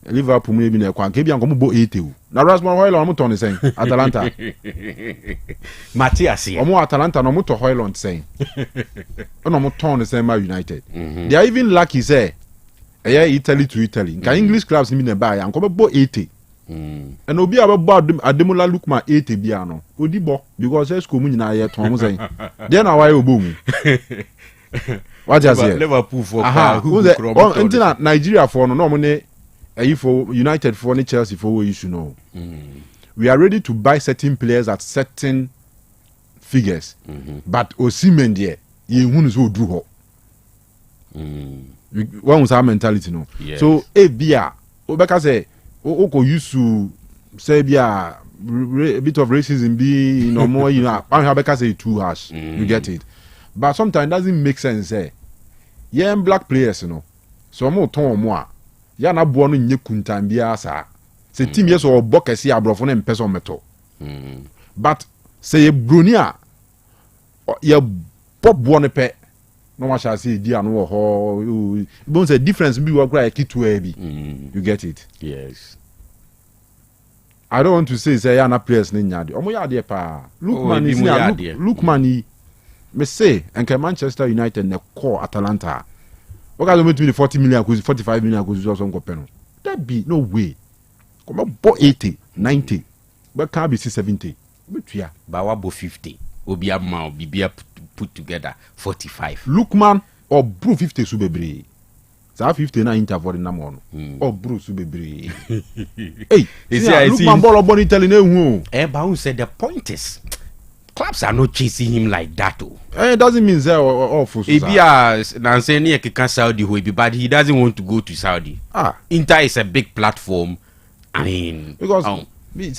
Liverpool mu bi ne kwa ke bi anko mu bo 80 na Rasmus Højlund mu ton sen Atalanta Matthias here omo Atalanta no mu to Højlund sen no mu ton sen ma United they are even lucky say Italy to Italy ka English clubs mi ne ba ya anko bo 80 and obi ababo Ademola Lukman 80 bia no odi bo because Esco mu nyina ye ton mu sen dey na why obo mu what just here Liverpool for until Nigeria for no mo ne for United for any Chelsea for you should know we are ready to buy certain players at certain figures but Osimhen there you who so do ho one was our mentality no yes. So bia obeka say o used to say bia a bit of racism be no more you know obeka say too harsh you get it but sometimes it doesn't make sense yeah black players you know so mo ton mo a ya na bo no nye kuntan bia sa se team yes or bokesi abrofo na mpeso meto but say ye broni a ye pop bo no pe no ma sha say di anu ho bon say difference be wo kra kitu e bi you get it yes I don't want to say ya na players ni nyade omo ya de pa Lukman is Lukman me say enke Manchester United ne call Atalanta what can you 40 million 45 million or something peno that be no way come up 80 90 but can be 70 betua bawa bo 50 obi ama obi bia put together 45 Lukman or bro 50 su bebre za 50 na interval na mo no or bro su bebre hey Lukman ball obon Italy na hu ba who said the point is clubs are not chasing him like that. It doesn't mean they're awful. But he doesn't want to go to Saudi. Inter is a big platform. I mean, because you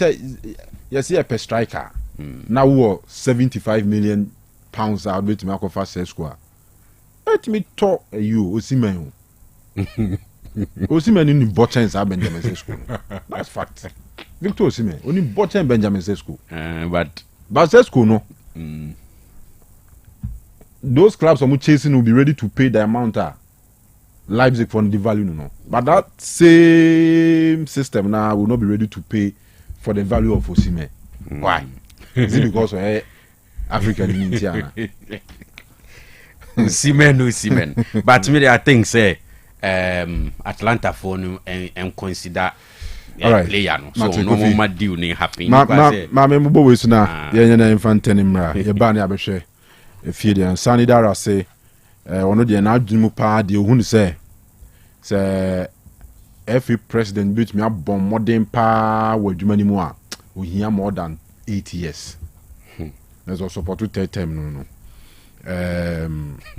see a per striker now 75 million pounds out with me for first square. Let me talk you Osimhen. Osimhen in Botchens are Benjamin Sesko. That's fact. Victor Osimhen only Botchen Benjamin Sesko. But Sesko no. Those clubs are chasing will be ready to pay the amount Leipzig for the value no. But that same system now will not be ready to pay for the value of Osimhen. Why? Is it because of African Indiana? Osimhen. But me I think say Atlanta for no and consider player no. So no more deal ne happen. Ma me mbo we so na ye na infantene mra ye ba na abehwe efie de Sanidara say ono de na adwumu pa de ohunu say every president bit me abon modern pa wa adwuma ni mu a ohia more than 8 years. There's also support to third term no.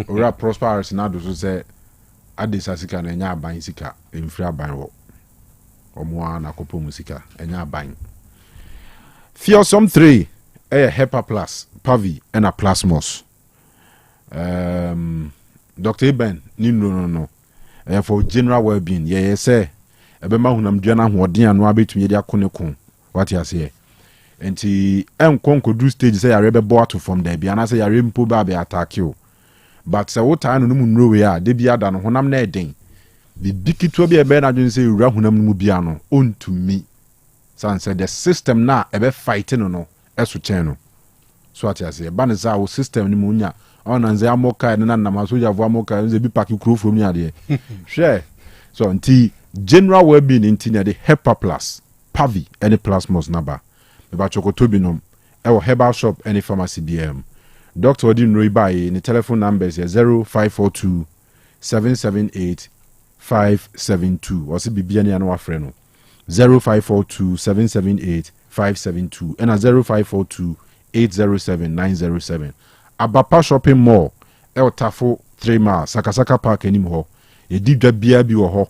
Ora prosperous na do so say adisa sika na nya aban sika emfiri aban wo omoa na kopo musika enya aban fearsome 3 Hepa Plus Pavi and a Plasmos Dr. Ben no for general well-being say ebema hunam dua na hoɔden ano abetumi de akone ko what you say enti enkonko do stage say yare bɛbɔ ato from there bia na say yare mpo ba be attack you but say what time no mu nrowe a de bia da no honam na eden bibi kitwa bi ebe na dwen say wura honam no mu bia no ontumi san say the system na ebe fight no eso chen no so what you say ba ne za wo system ni mu nya ona nze amoka na na ma soja vo amoka nze bi pack kurofo mu ade hwe so nti general well-being nti na the Hepa Plus Pavi any plasmos naba ba chokotobi nom e wo herbal shop any pharmacy BM Dr. Odin Roibai ni telephone numbers 0542 778 572 or si bibia ni anu afre no 0542 778 572 and 0542 807 907 Abapa shopping mall el tafo 3 miles Sakasaka Park enim ho e didwa bia bi wo ho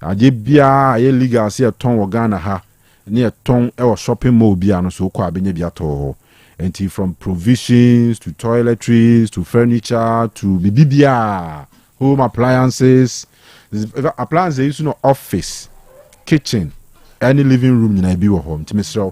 ade bia ye legal se ton wo Ghana ha ne ton e shopping mall bia no so kwa benya bia to ho enti from provisions to toiletries to furniture to bibia home appliances appliances no office kitchen any living room nyina bi wo ho enti mesro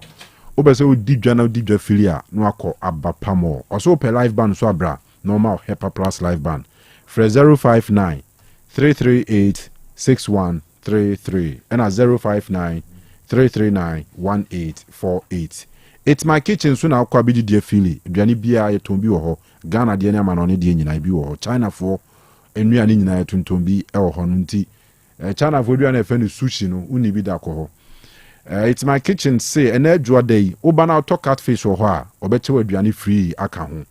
obese o didwa na didwa filia no akọ Abapa mall also per live band so abra normal Hepa Plus live band for 059 338 6133 and 059 339 1848 it's my kitchen so na akwa bi die fili aduane bia ye ton bi wo ho Ghana de ne amano ne de nyina bi wo ho China fo enuane nyina ye tonton bi e wo ho no nti China fo aduane efe no sushi no uni bi da ko ho it's my kitchen say and adwa day oba na to catfish wo ho a obeche wa aduane free aka ho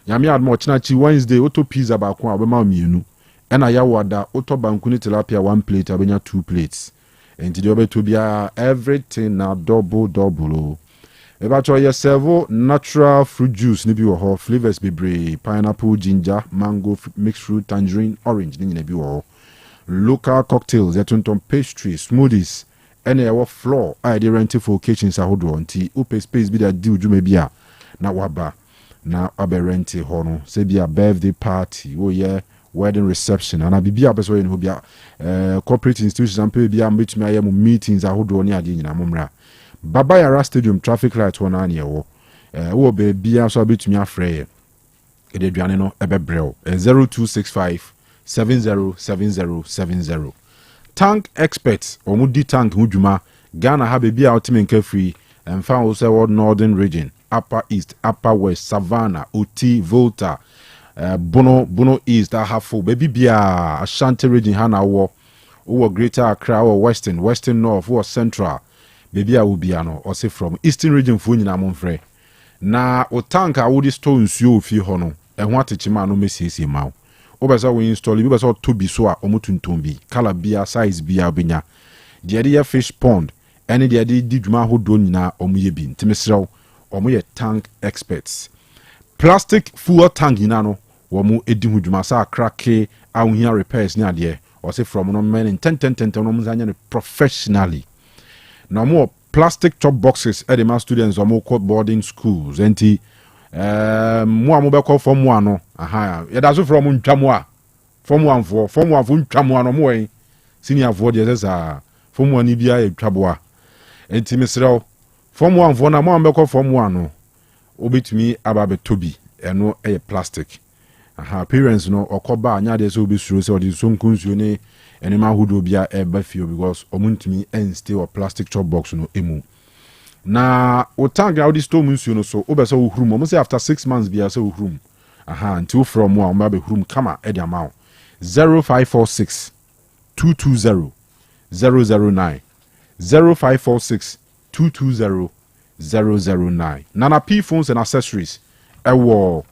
nyame admo china chi Wednesday auto pizza ba ko obema mienu ena ya wada auto banku ni tilapia 1 plate abenya 2 plates enti de obeto bia everything na double eba cho ye servo natural fruit juice ni bi wo ho flavors bebre pineapple ginger mango mixed fruit tangerine orange ni nyina bi wo ho local cocktails etonton pastries smoothies ene ewo floor I dey rent for kitchens ahodo nti open space bi da di udwuma bia na waba na abe rent ho no se bia birthday party oh yeah wedding reception and bibia beso ye no bia corporate institutions ampe bia mbetumi ayem meetings ahodo ni ade nyina momra Baba Yara Stadium traffic light one an yewo wo be bia so betumi afre e de duane no ebebrel 0265 707070 tank experts omudi tank huduma Ghana ha be bia ultimate nka free and found also northern region upper east upper west savannah oti volta bono east ahafo be bia Ashanti region ha na wo greater Accra or western north or central baby awubia no or say from eastern region fu nyina monfrɛ na o tank a wodi store nsuo fi ho no ehwo atechima no mesiesie mawo obesa we install bi besa to bi so a omotuntum bi color bia size bia obenya de ade fish pond ene de ade di dwuma hodo nyina omoye bi ntimesrew omoye tank experts plastic fuel tank nyina no wo mo edi ho dwuma sa krake ahia repairs ni ade or say from no men 10 no mo zanya professionally na more plastic chop boxes at the mass students or more boarding schools enti mo be call form 1 no aha ya da so from ntwamo form 1 ntwamo no mo en senior vo de sesa form 1 ni bia e twabo enti mesrew form 1 vo na mo be call form 1 no obetumi aba be tobi eno e plastic aha parents no okoba anya de so obesuro se odi so nkunsuo ne enema hudo bia eba fio because omuntumi en stay or plastic chop box no emu na o tag audi store munsuo no so obesa ohrum o say after 6 months bia say ohrum aha until from one ma be hrum kama e dia ma 0546 220 009 0546 220 009 Nana P phones and accessories ewo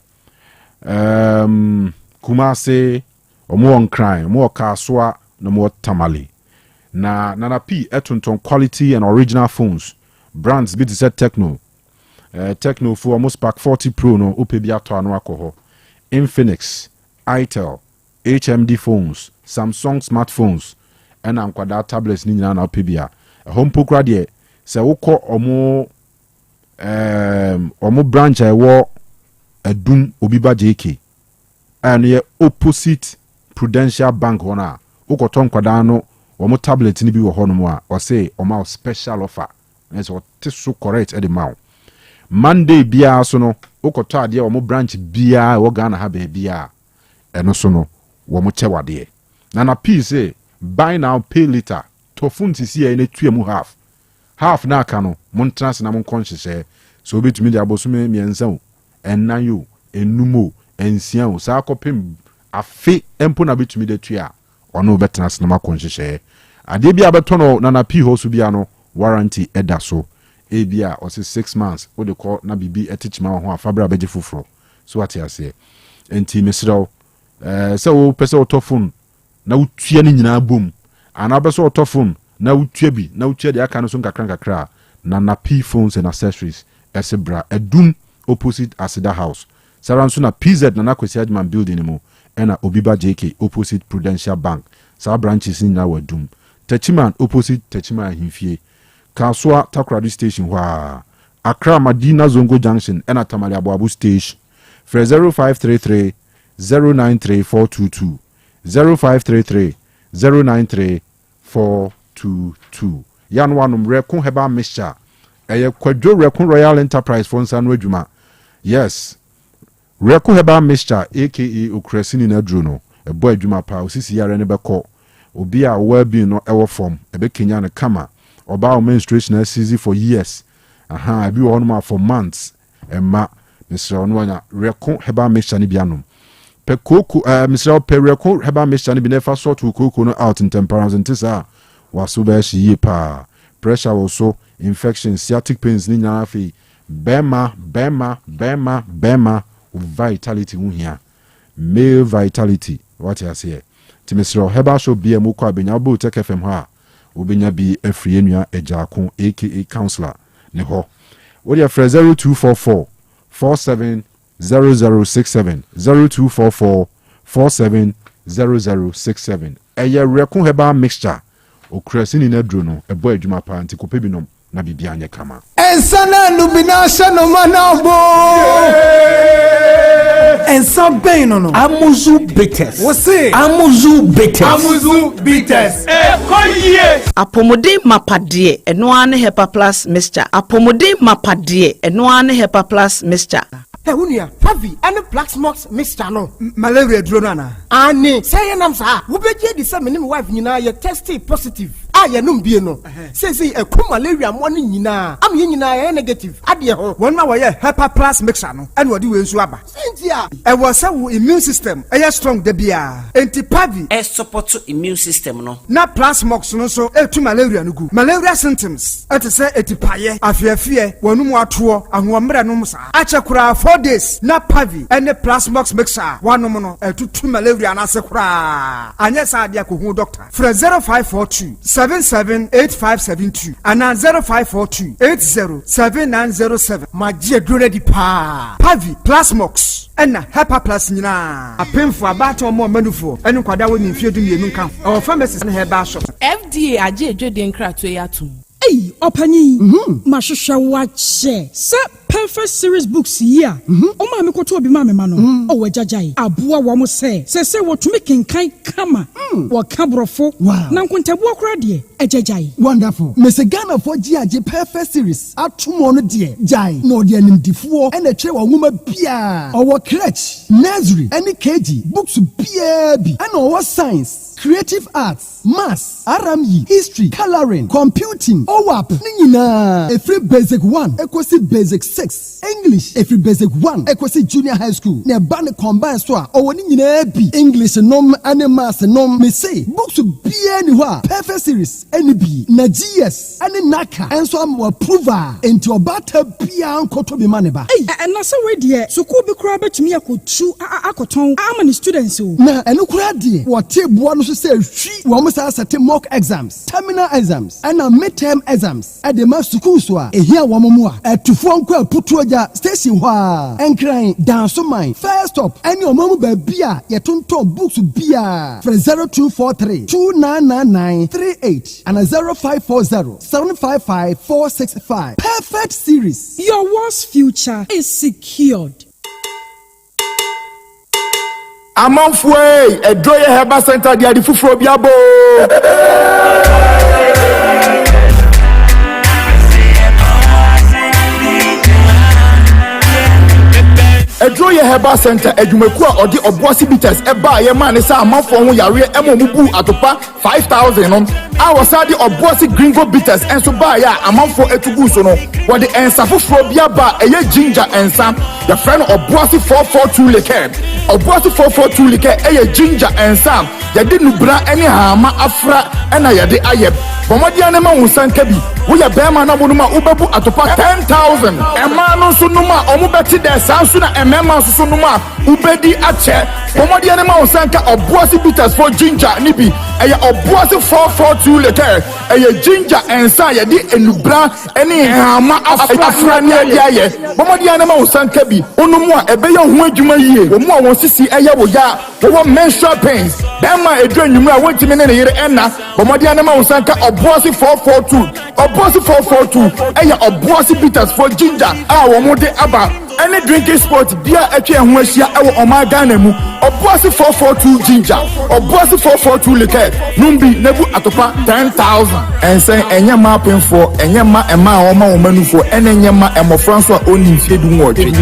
Kumase omo on crime omo kaswa no more tamale na Nana P etonton quality and original phones brands be set Techno for almost Spark 40 Pro no opebia to anu akoho Infinix Itel HMD phones Samsung smartphones and ankwada tablets ni nyina na opebia home pokra de se wokọ omo branch ewo Adum Obiba JK and ye opposite Prudential Bank hona ukoton kwada no wɔn tablet ni bi wɔ hɔ nom a ɔsɛ ɔma special offer ɛsɛ ɔte so correct ɛde ma wo Monday biara so no wokɔtɔ adeɛ wɔn branch biara ɛwɔ Ghana ha baabi a ɛno so no wɔn kyɛ wadeɛ na pii sɛ buy now pay later tɔfun sisi yɛ ne tua mu half na aka no montena se na monkɔ nhyehyɛ so obetumi de abosome mmiɛnsa o ɛnan yo enum o ensia o saa kɔpem afe empo na betumi de tua ɔno bɛtena se na makɔ nhyehyɛ adeɛ bi abɛtɔ no na pii hɔ so bia no warranty ɛda so ebia ɔse 6 months wo de kɔ na bibi ɛtikyima ho afabra bɛgye foforo so ate ase enti mesrɛw sɛ wo pɛsɛ wotɔ phone na wotua ne nyinaa bom ana bɛsɛ wotɔ phone na wotua bi na wotua de aka no so nkakra na P phones and accessories ɛse bra ɛdum opposite Asida House sara nso na PZ na Kwesi Adman building mu ɛna Obiba JK opposite Prudential Bank saa branches ni na wadum Techiman opposite Techiman Ahimfie Kaswa Takoradi Station hɔ Accra Madina Zongo Junction ɛna Tamale Aboabo Station for 0533 093 422 0533 093 422 yan wanum Reko Heba Mixture eye Kwadwo Reko Royal Enterprise for nsa no adwuma yes Reko Heba Mixture aka Okresini na dro no ebo adwuma pa osisi yare ne beko obi a well-being no ewo form ebe Kenya ne kama oba menstruation season for years abi wo no for months emma Mr. Onwanya Reko Heba Mixture ni bianom pe koko Mr. Pereko Heba Mixture ni bi nefa sort koko no out in temperance ntisa waso ba shi pa pressure also infection sciatic pains ni nyana fi bema vitality hu hia male vitality what you say Mr. Heba show bi mu kwa benya bo Otec FM ha obenya bi afrie nua ejako aka counselor ne ho wo dia 0244 470067 0244 470067 eye Reko Heba Mixture Okresini na dro no ebo adwuma pa nti kope binom na bibia anye kama ensana lubina shano manabo ensa ben no amuzu bitters wose amuzu bitters koye apomode mapade eno ane Hepa Plus Mixture apomode mapade eno ane Hepa Plus Mixture Hunia, Pavi, and the Black Smokes Mr. No, malaria dronana. Annie, say an answer. Who be the same wife, you know, you're tested positive. I am no. Says a cool malaria morning, you know. I'm in negative. Adia, 1 hour, Hepa Plus Mixer, and what do you swabber? Cynthia, I was so immune system, a strong debia. Anti Pavi, a support to immune system, no. Not Plus Smokes, no so, to malaria no good. Malaria symptoms, at a say, a tipaye, a fear, one more tour, and 1 meranomsa. Achakura 4 days, na Pavi, and the Plasmox Mixer, 1 nomono, to malaria and asakura. And yes, I dear doctor. For 0542 778572 and 0542 807907. My dear Grenady Pa Pavi Plasmox and Hepa Plus Nina. A pen for about or more manufo, and Quada when you feel to me, our pharmacist and her bar shop. FDA aje Jordan Kratwe yatum. Hey, Opani, Mashusha watche. Sir, perfect series books here. Oh, mammy, go to be mammy mano. Oh, Jajai. Abua wamo say what to make in kind kama. What cabrofo. Wow. Now, when walk ready. A Jajai. Wonderful. Miss Ghana for GIG perfect series. At 2 months, dear. Jai. No, dear, D4 and a chair woman Pia. Our crutch. Nursery. Any KG. Books PAB. And our science. Creative arts. Maths. RME. History. Coloring. Computing. OWAP. Nina. A free basic 1. Equasi basic 6. English. A free basic 1. Equasi junior high school. Ne band combined store. Or Nina B. English nom and maths nom. Me say. Books be anywhere. Perfect series. NB. Na GS. And Naka. And so I'm approver. Into a batter Pia and Kotobi Maneba. Hey, and that's a way, dear. So could be crabbe to me. I could chew. I could tongue. How many students? Na and look ready. What tip one say she almost has a mock exams, terminal exams, and a midterm exams at the master school. A here one more at to phone call put to a station and crying down so mine. First up, and your mom by beer, your tonto books beer for 0243 2999 38 and a 0540 755 465. Perfect series. Your worst future is secured. Amanfwe Edroye Herbal Center dia di fufuro biabo. Edroye Herbal Center edumeku a odi oboasi bitters eba ye man sa amanfo ho yare emomubu atopa 5000 no a wasadi oboasi gringo bitters enso ba ya amanfo etugu so no wode ensafoforo biaba eye ginger ensa your friend oboasi 442 liquor oboasi 442 liquor eye ginger ensa yade nubra ene hama afra ena yade ayeb bomodia ne ma wonsanka bi wo ya bema na bonuma ubebu atopa 10000 ema no so numa omubeti de sansu na emema so so numa ubedi ache bomodia ne ma wonsanka oboasi bitters for ginger nibi eye oboasi 442 liquor eye ginger ensa yade enubra ene hama afra ne yaye bomodia ne ma wonsanka bi onumu a ebeya ho adwuma yie wo mu a won sisi eye wo ya wo menstrual pains bema edwanwum a wontimi ne yere enna bomodia ne ma wonsanka oboasi 442 oboasi 442 eye oboasi bitters for ginger a wo mode aba any drinking sport bia atwe ho ahia e wo omaga na mu oboasi 442 ginger oboasi 442 liquor numbi nebu atopa 10000 ensen enyema penfo enyema ema o ma wo manufo enyema emofranso a oni fiedu nwotwe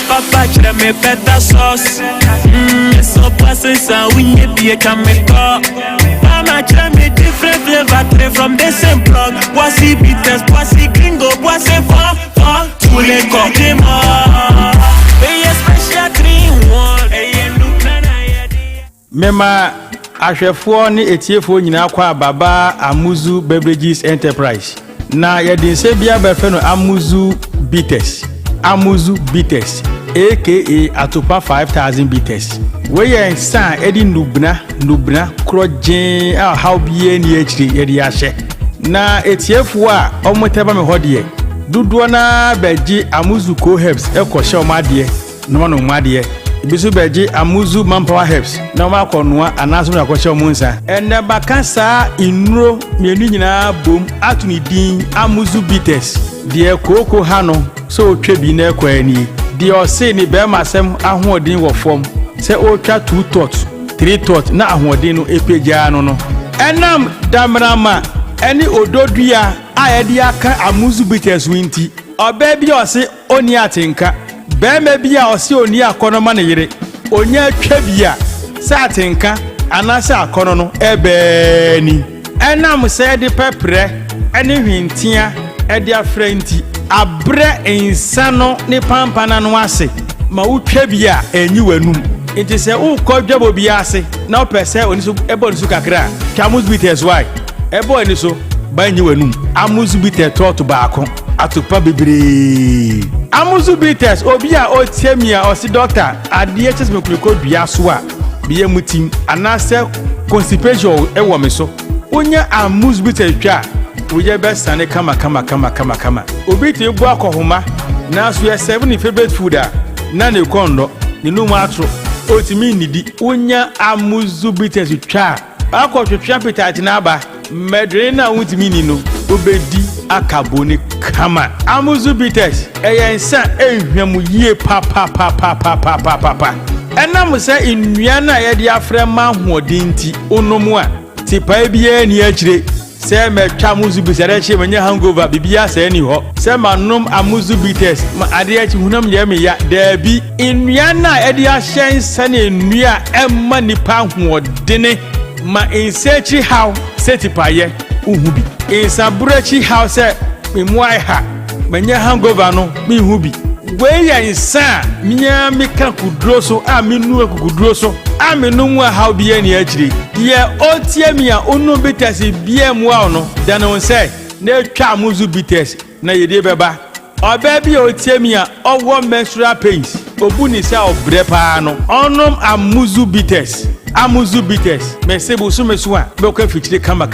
papa chira me peta sauce so passe ça oui bien kameko mama chira me different flavor from the same plug boisi bitters boisi gringo boisi for tous les compliments paye special green one eye nukana yadi mema ahwefo ne etiefo nyina kwa baba Amuzu Beverages Enterprise na yedinse bia befe no Amuzu bitters aka atopa 5000 bitters we yen san edi nubna krojen a how bie ni achiri yedi ahye na etiefo a omoteba me hodie duduo na beji Amuzu co herbs ekoshe omade no made ibisu beji Amuzu manpower herbs na ma konoa anaso na akoshe omunsa ene bakasa inuro mienu nyina bom atuni din Amuzu bitters de koko hano so twebi na ekwani de ose ni be masem ahoodin wo fom se o twa 2 tot 3 tot na ahoodin no epeja no enam damrama eni ododua ayedi aka Amuzu bitters winti oba bi ose oni atenka be ma bi a ose oni akonoma ne yire onya twabia sa atenka anasa akono no ebe ni enam se de pepre eni hwintia edi afrenti abre insano ne pampana no ase ma utwa bia enyi wanum enti se ukodwabo bia ase na opese oniso ebo niso kakra Amuzu bitters why ebo oniso ba enyi wanum Amuzu bitters to baako atopa bebre Amuzu bitters obi a otiamia osi doctor ade chesme kuliko bia so a bia mutim anase constipation ewo me so onya Amuzu bitters twa oye be sane kama obi te bu akohoma na so ye 7 favorite food a na ne kondo ne numu atro otimi nidi onya Amuzu bitters twa akotwetwa appetite na aba medre na otimi ni no obedi akaboni kama Amuzu bitters eyensa ehwemu yie pa enam se innua na ye de afre ma hoodinti onomu a tipa bia ni akire se me twa Amuzu bitters che menye hangover bibia se ni ho se manom Amuzu bitters ma ade achi hunam ye me ya dabi innua na e de ahyen sane nnua emma nipa hoodene ma insechi how setipaye uhubi insaburachi how se memwai ha menye hangover no mi hubi we ya insa minya meka kudro so a menu kudro so a menu mu how bia ni achiri ye otiamia onu bitters bia mu a no dan on say na twa Amuzu bitters na yede beba oba bia otiamia owo menstrual pains obuni se obre pa no onom Amuzu bitters mesebu so meso a be ko fichire kama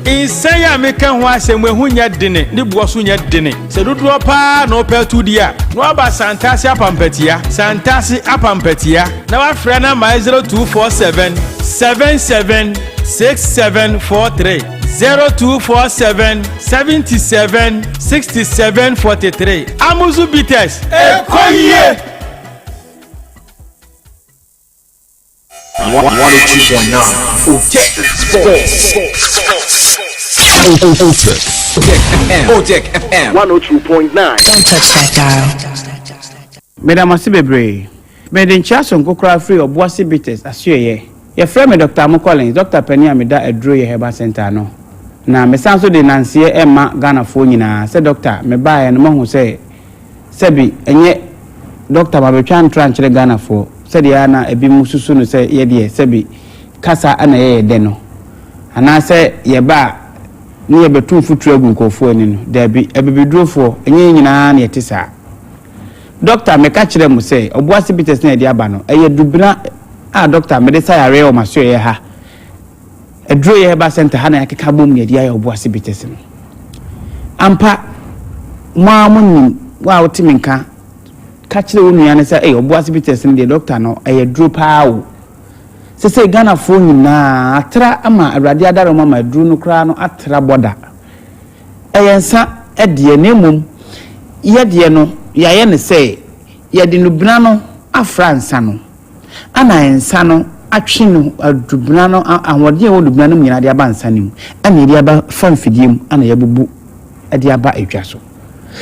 insan ya meka ho asem ehu nya dene ne buo so nya dene se dodo pa na opetu dia no aba santasi apampatia na wa frɛ na 0247 776743 0247 77 6743 Amuzu bitters ekoye. 102.9 Otec FM 102.9. Don't touch that dial. Madam Asibebre, Madam Chason Kokra free or Bossy Bitters, as your friend Dr. Mokolin, Dr. Penny Amida, a drew your Heba Center. No. Now, me sounds so the Nancy Emma Ghana phone, said Doctor, me buy and among who say, Sebi, and yet Dr. Mabichan Tranche Ghana for, said Yana, a bimusu say, ye dear, Sebi, Casa and a deno. And I say, ye ba. Near be 2 foot travel go for any there be a baby draw for any near tisa. Doctor, me catch them say, or what's the bitters near the abano, a dubna, doctor, medicine a real monsieur ha. A draw your bas center hana a cabum near the eye of what's the bitters. Ampa, Mamma, wow, Timinka, catch the woman and say, eh, or what's the bitters in the doctor no, a drew pow. Say Ghana phone na atra ama radiada ro mama dru no kra no atra boda eyensa edie na mum yede no yaye ne say yede no bina no afransa no ana ensa no atwe no adubina no ahode wo dubina no nyina de aba nsa nim ana de aba famfidiem ana yabubu de aba edwa so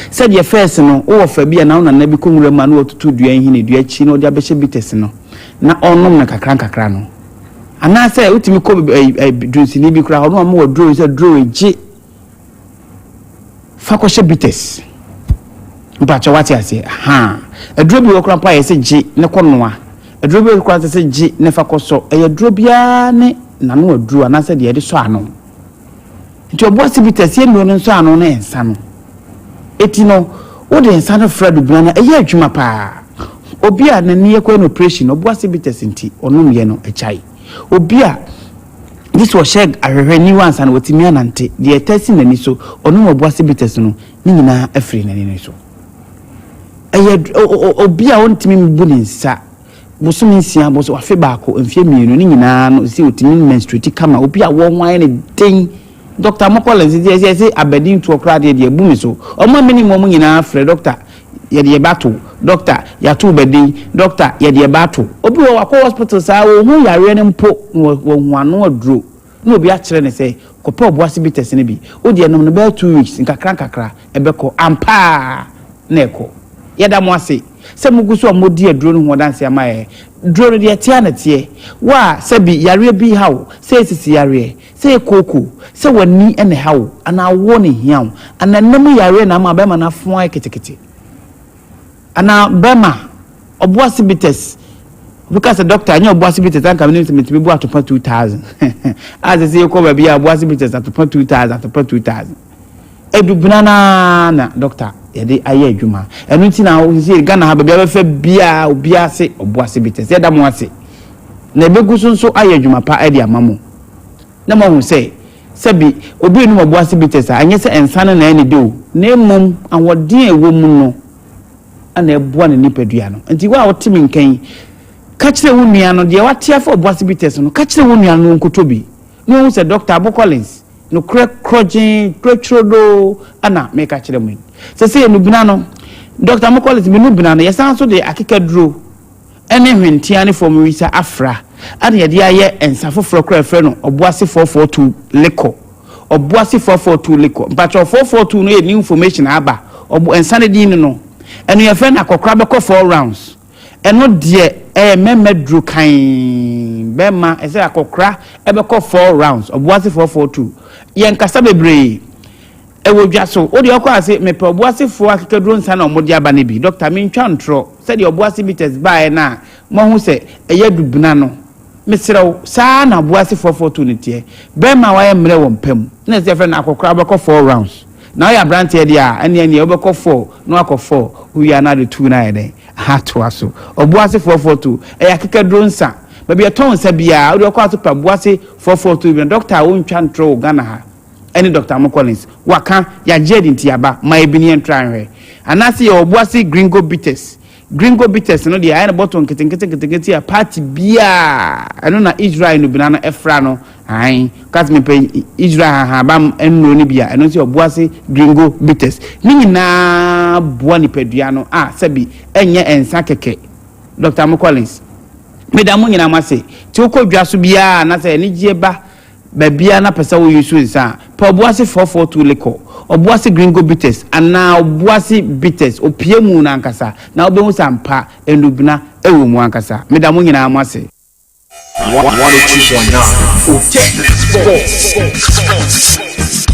said your first no wo fa bia na na bi konwura ma no otutu dua hine dua chi no de abehye bites no na onom na kakra no ana say utimi ko dunsi ni bi kra ono am wo draw say draw eji fa ko she bites mpacha wati ase ha e draw bi wo kra pa ye say ji ne konoa e draw bi kra say ji ne fa ko so e draw bia ne na no draw ana say de so ano nti obosi bites ye no so ano na ensa no etino wo de ensa no fra du bia na e ye adwuma pa obi a na ne ye ko no operation obosi bites nti onom ye no e chai obia this was shag ahwehwe once and wotimi anante the testing nani so onu oboase bites no ni nyina afri nani so obia wontimi mbu ni nsa bosomi nsia boso afi baako mfie mienu ni nyina no si wotimi menstruate kama obia wo hwan ne den Dr. Mokolens say abedin to okra de ebu mi so omo minimum nyina afre doctor ye battle doctor ya to bedin doctor ye battle obi wo akọ hospital sa wo hu yare ne mpo wo hu ano aduro na obi a kire ne say ko pe oboase bites ne bi o de enom no be 2 weeks nkakra ebeko ampa na eko ye da mo ase se muguso amodi aduro no ho danse amaye duro de tia na tie wa se bi yare bi hawo se sisi yare se koko se wani ene hawo ana wo ne hiawo ana nam yare na ma be ma na fon ketekete ana bema oboase bites because the doctor anya oboase bites an come name me bu atopa 2000 as say ko ba bia oboase bites atopa 2000 edu bunana na doctor ye de aye adwuma enu nti na wo say Ghana ha ba bia fa bia obia se oboase bites ye da mo ase na ebegu so aye adwuma pa e de amamo na mo hu say sebi obi enu oboase bites anya se ensane na ene de o na emom awodin ewo mu no ana eboa ne nipadua no nti wa wotimi nkan ka kire wo nua no de watia for oboase bites no ka kire wo nua no nkotobi no hu se Dr. Abokolins no krojin trotrodo ana me ka kire mu se no bina no Dr. Abokolins me no bina no yesan so de akekaduro ene hwentia ne form wisa afra ana ye de aye ensafoforo kra frɛ no oboase 442 leko oboase 442 leko mpacho 442 no ye new information aba obo ensane din no enu ye friend akokra be 4 rounds eno de memedru kan bema ese akokra e be 4 rounds oboase 442 ye nkasa bebre ewodwa so odi okwa ase mepe oboase fo akekadru nsa na omodi aba ne bi doctor mentwa ntro se de oboase bites bae na mo hu se eye dubuna no mesrew sa na oboase 442 ne tie bema wa ye mre wo mpam na se friend akokra be 4 rounds now ya brand here dia ene obekọ 4 no akọ 4 we are now the 2 na ede ha to aso obuase 442 ya keke dronsa baby aton sa bia odi okọ aso pa buase 442 bi doctor won twa ntro Ghana ha ene Dr. Mokolins waka ya jedi ntiaba ma ebini entranwe anasi ya obuase gringo bites no dia ene botton kete ya party bia eno na Israel no binana efra no ai kat me pe Israel ha bam enno ni bia eno si oboase gringo bites ni nyina boa ni pedua no sebi enye ensa keke Dr. Mokolins Madam Munina Masi, Toko Jasubia, and I say, Nijiba, Babia, Pesa, you soon, sir. Pobuasi 442 Lico, or Boasi Gringo Bitters, and now Boasi Bitters, or Piemu Nankasa, now Bemusam Pa, and Lubna, Wankasa. Madam Munina Masi. 102.9 Otec Sports.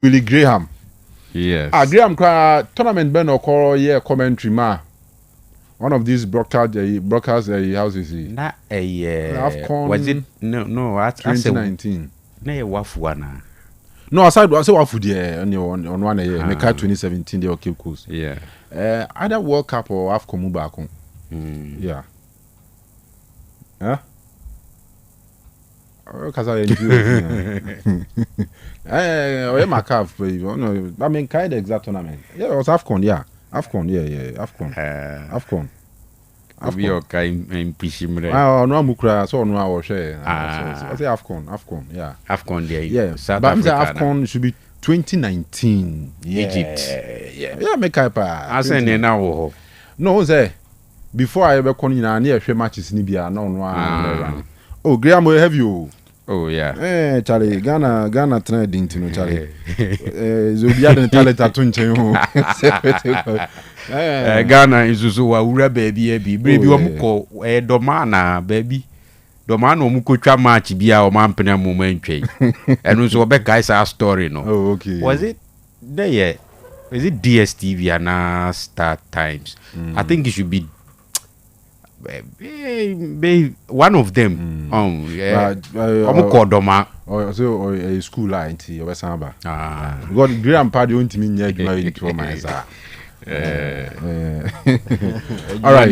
Willie Graham. Yes. Graham tournament ben or yeah commentary ma. One of these broadcast houses. Na AFCON. Was it no at 2019. Na wafuana. No, aside wafu there on one year. Make 2017 they Cape Coast. Yeah. Either World Cup or AFCON Mubakon. Yeah. Huh? Because I enjoy. My calf, no, I mean, kind of exact tournament. Yeah, it was AFCON, yeah. AFCON, yeah. AFCON. Abi okay in Pishimre. No mukra so no our share. I say AFCON, yeah. AFCON there. Yeah. South But Africa. AFCON should be 2019. Egypt. Yeah, make up. I say now. No, say before I ever come in and near matches ni bia no. Oh, Graham will have you. Oh yeah. Charlie, Ghana trending to no Charlie. Zobia den talent atunche ho. Ghana isusu wa ura baby baby omuko domana baby domana omuko twa match bia o mampena momentwe enu so be guys our story no. Oh okay. Was it there? Is it DSTV and Star Times? I think it should be one of them. Omuko doma. So a school line ti obesamba. God grandpa dey want me nya adwuma yi to my sir. All right.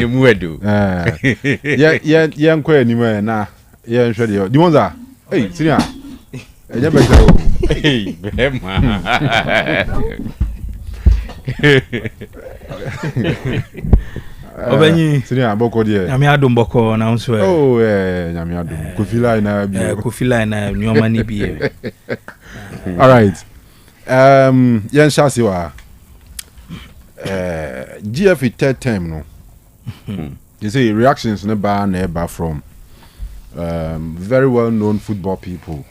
Yeah, nkwa anywhere na. Yeah, nhwe de. Di monza. Hey, Sinia. Eja better. Hey, bema. Obenyi. Sinia boko de. Nyame adom boko na nso e. Oh, nyame adom. Kofila na bi. Kofila na nyoma ni bi. All right. Yen shasi wa. GF third term no. You see reactions never from very well known football people.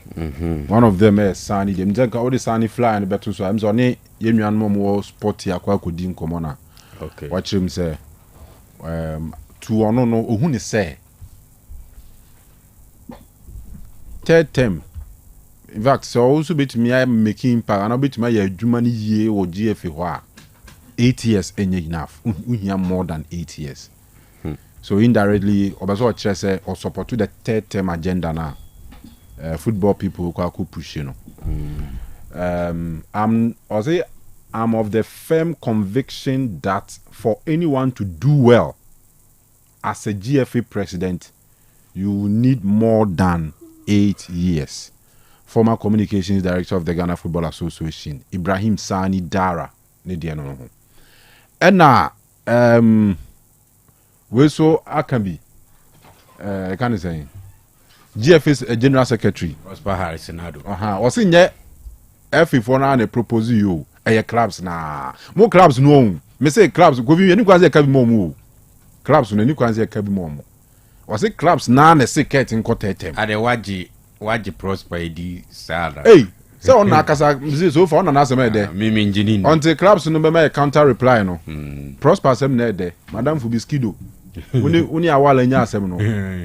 One of them is Sani. Them take all the Sani fly and better so I'm so ne yemian mo sporty akwa kodi nkomo na. Okay. Watch him say to ono no ohun ni say third term. In fact, so also bit me I making impact and bit me adwuma ni yie or GF ho a 8 years enough. We more than 8 years. So indirectly, obaso kire say or support to the third term agenda na football people who push you know. I'm of the firm conviction that for anyone to do well as a GFA president, you need more than 8 years. Former communications director of the Ghana Football Association, Ibrahim Sani Dara, and now we so Akambi, I can't say GF's general secretary Prosper Harrisonado. Was in there F for now and propose you clubs na more clubs no me say clubs go be any kwanze ka bi mo clubs no any kwanze ka bi mo was it clubs na na say ket in quartet Ade waji Prosper di sada. Hey, so on akasa so for on na asem de me engineer until clubs no be my counter reply no Prosper asem na de madam Fubiskido uni awala nya asem no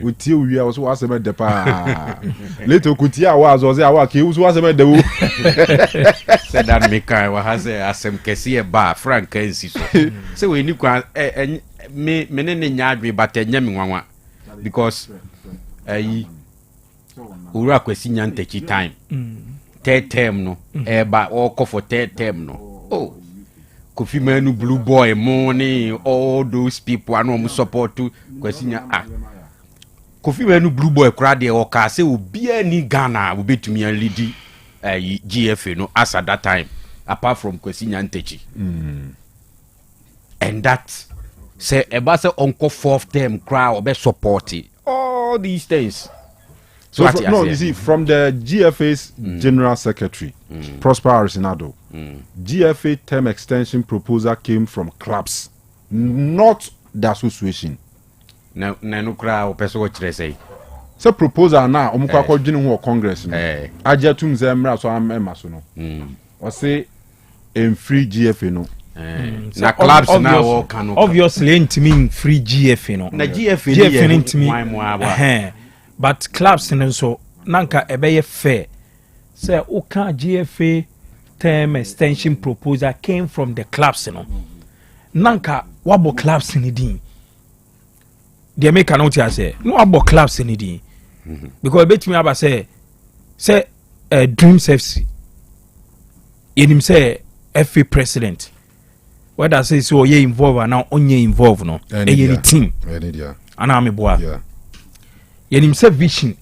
utie wi a so asem de pa later kutie awa so say awa ke so asem de wo said that me kai wa has asem kesi e ba frank ensi so say we ni kwa me ne nya adwe but enya me nwanwa because ura kwesi nya ntechi time third term no ba all for third term no oh Kofi Manu Blue Boy money all those people and no support to kwesi nya Kofi Manu Blue Boy kra de o ka say obi ani Ghana we betumi lead GFA no as at that time apart from kwesi nya ntechi and that say eba say onko fourth term kra obe support all these things. So you see, from the GFA's General Secretary, Prosper Harrisonado, GFA term extension proposal came from clubs, not the association. No crowd person what they say. So proposal now, omukwa jinu ho Congress no. Aja tum zemra so am so no. O say in free GFA no. Na clubs now Kanu. Obviously it mean free GFA no. Na GFA it mean but clubs so nanka ebeye fair say uka GFA term extension proposal came from the clubs no nanka wabo clubs ni din they make an out say no wabo clubs ni din because betimi aba say Dreams FC yenim say FA president whether say so ye involved now onye involved no any team ana me boa yenim say vision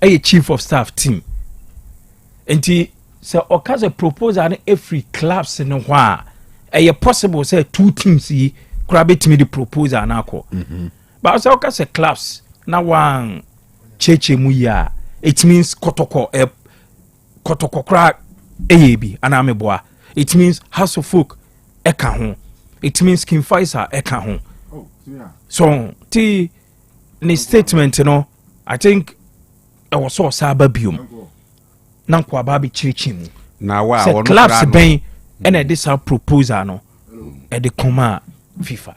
a chief of staff team enti say okaze proposal na every clubs no ho a possible say two teams yi kura betimi the proposal na akọ but say okaze clubs na one cheche mu ya it means kotoko kra eyebi ana me boa it means house of folk eka ho it means King Faisal eka ho so ti ni statement no I think I was so sababium nanko ababi chirichimu na wa so clubs ben and this our proposal no e de koma FIFA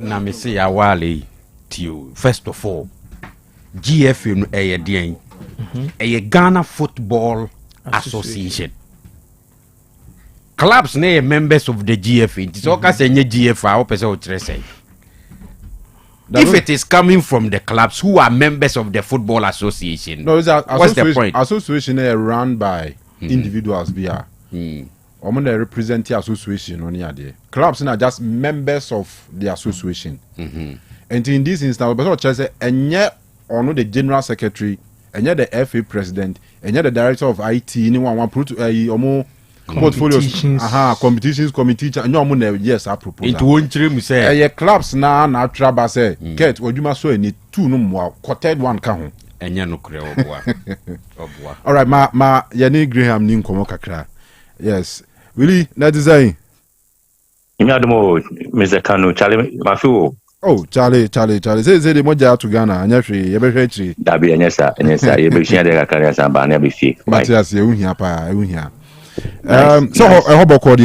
na me say ya wale tio first of all GFA no e den e Ghana Football Association clubs na members of the GFA so ka say nye GFA o pese o kire say if it is coming from the clubs who are members of the Football Association, no, it's what's the point? Association run by individuals via omo na represent the association on here. Clubs are just members of the association. And in this instance, but say enye ono the general secretary, enye the FA president, enye the director of IT, anyone want put omo portfolios competitions committee and omo na yes I propose. It won't dream say clubs na natural ba say get odwuma so any two no mo quartet one ka ho. Enye no kre obua. All right, ma yani Graham ni nkomo kakra. Yes. Really, that is saying. Mr. Kanu, Charlie, Mafu. Oh, Charlie. Say the moja to Ghana. Anyashri, yebehwechi. Dabi anyasa, yebehwchi de kakari samba na bifi. Matias, you here pa, you here. So I hope call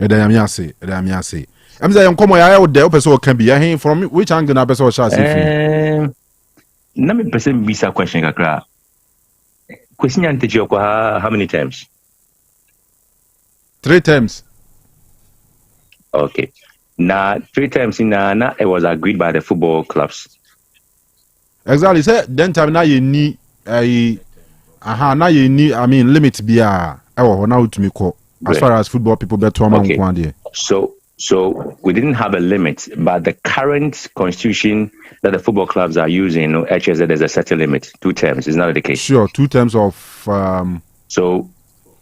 Edamiase. I'm saying come ya o de person can be here from which angle na person shall see. Na me person bisa question kakra. Question yanteji how many times? 3 times. Okay. Now 3 times in na it was agreed by the football clubs. Exactly. Say then time na you need na you need limit bia e wo na utumi call as far as football people better man there. So we didn't have a limit, but the current constitution that the football clubs are using, actually there's a certain limit, 2 terms. Is not the case. Sure, 2 terms of so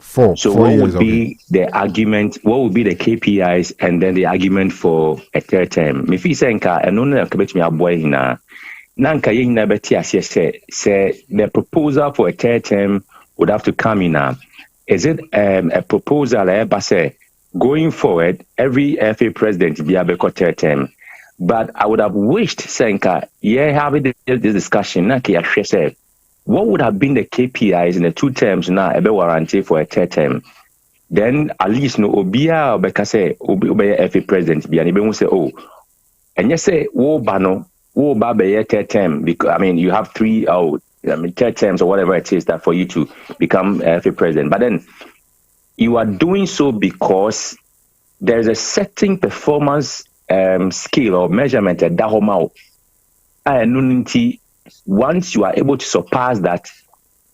4. So 4 what years would be the argument? What would be the KPIs and then the argument for a 3rd term? If you say nka eno na kabet me aboy hina na nka ye hina beti ase say the proposal for a 3rd term would have to come in now. Is it a proposal say going forward, every FA president be able to 3rd term? But I would have wished, Senka, having this discussion, what would have been the KPIs in the 2 terms now, a warranty for a 3rd term? Then at least no Obia or Becase, Obi FA president, be able to say, oh, and you say, oh, Bano, oh, Baba, 3rd term, because you have 3rd terms or whatever it is that for you to become FA president. But then you are doing so because there's a certain performance skill or measurement at Dahomao. And once you are able to surpass that,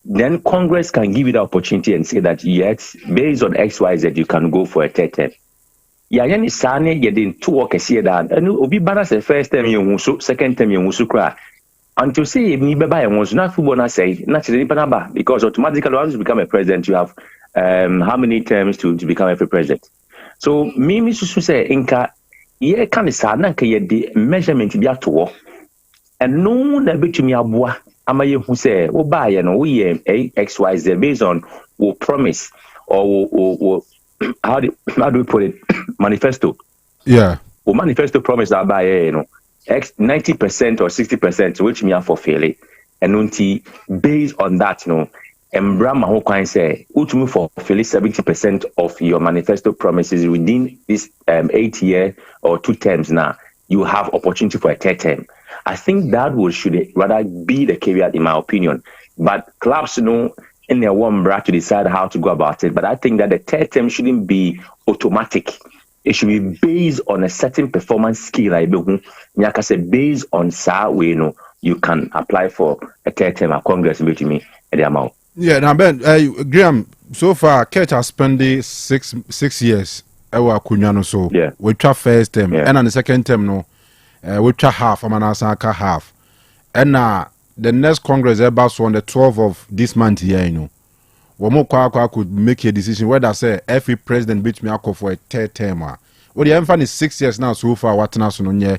then Congress can give you the opportunity and say that yes, based on XYZ, you can go for a 3rd term. Yani Sane, you didn't 2 work that, and Obi Bana say 1st term, you 2nd term, you cry. Until say, me baba was not football, say, naturally, because automatically, once you become a president, you have how many terms to become a president. So me say inka ye can sa na nka ye the measurement be ato and no na betumi aboa amaye hu say wo ba ye no we XYZ based on we promise or how do we put it manifesto. Yeah, we manifesto promise that by you know 90% or 60% which me for fail and unti based on that Embrama who can say, ultimately for 70% of your manifesto promises within this 8 year or 2 terms now, you have opportunity for a 3rd term. I think that should rather be the caveat in my opinion. But clubs in their one bracket to decide how to go about it. But I think that the 3rd term shouldn't be automatic. It should be based on a certain performance skill. Based on you can apply for a 3rd term at Congress with me at the amount. Yeah, now Ben, Graham, so far Kurt has spent 6 years. So yeah, we try 1st term, and on the 2nd term we try half. Half, and the next Congress about on the 12th of this month here. One more could make a decision whether say every president beat me out for a 3rd term. Well, the emphasis is 6 years now so far. What national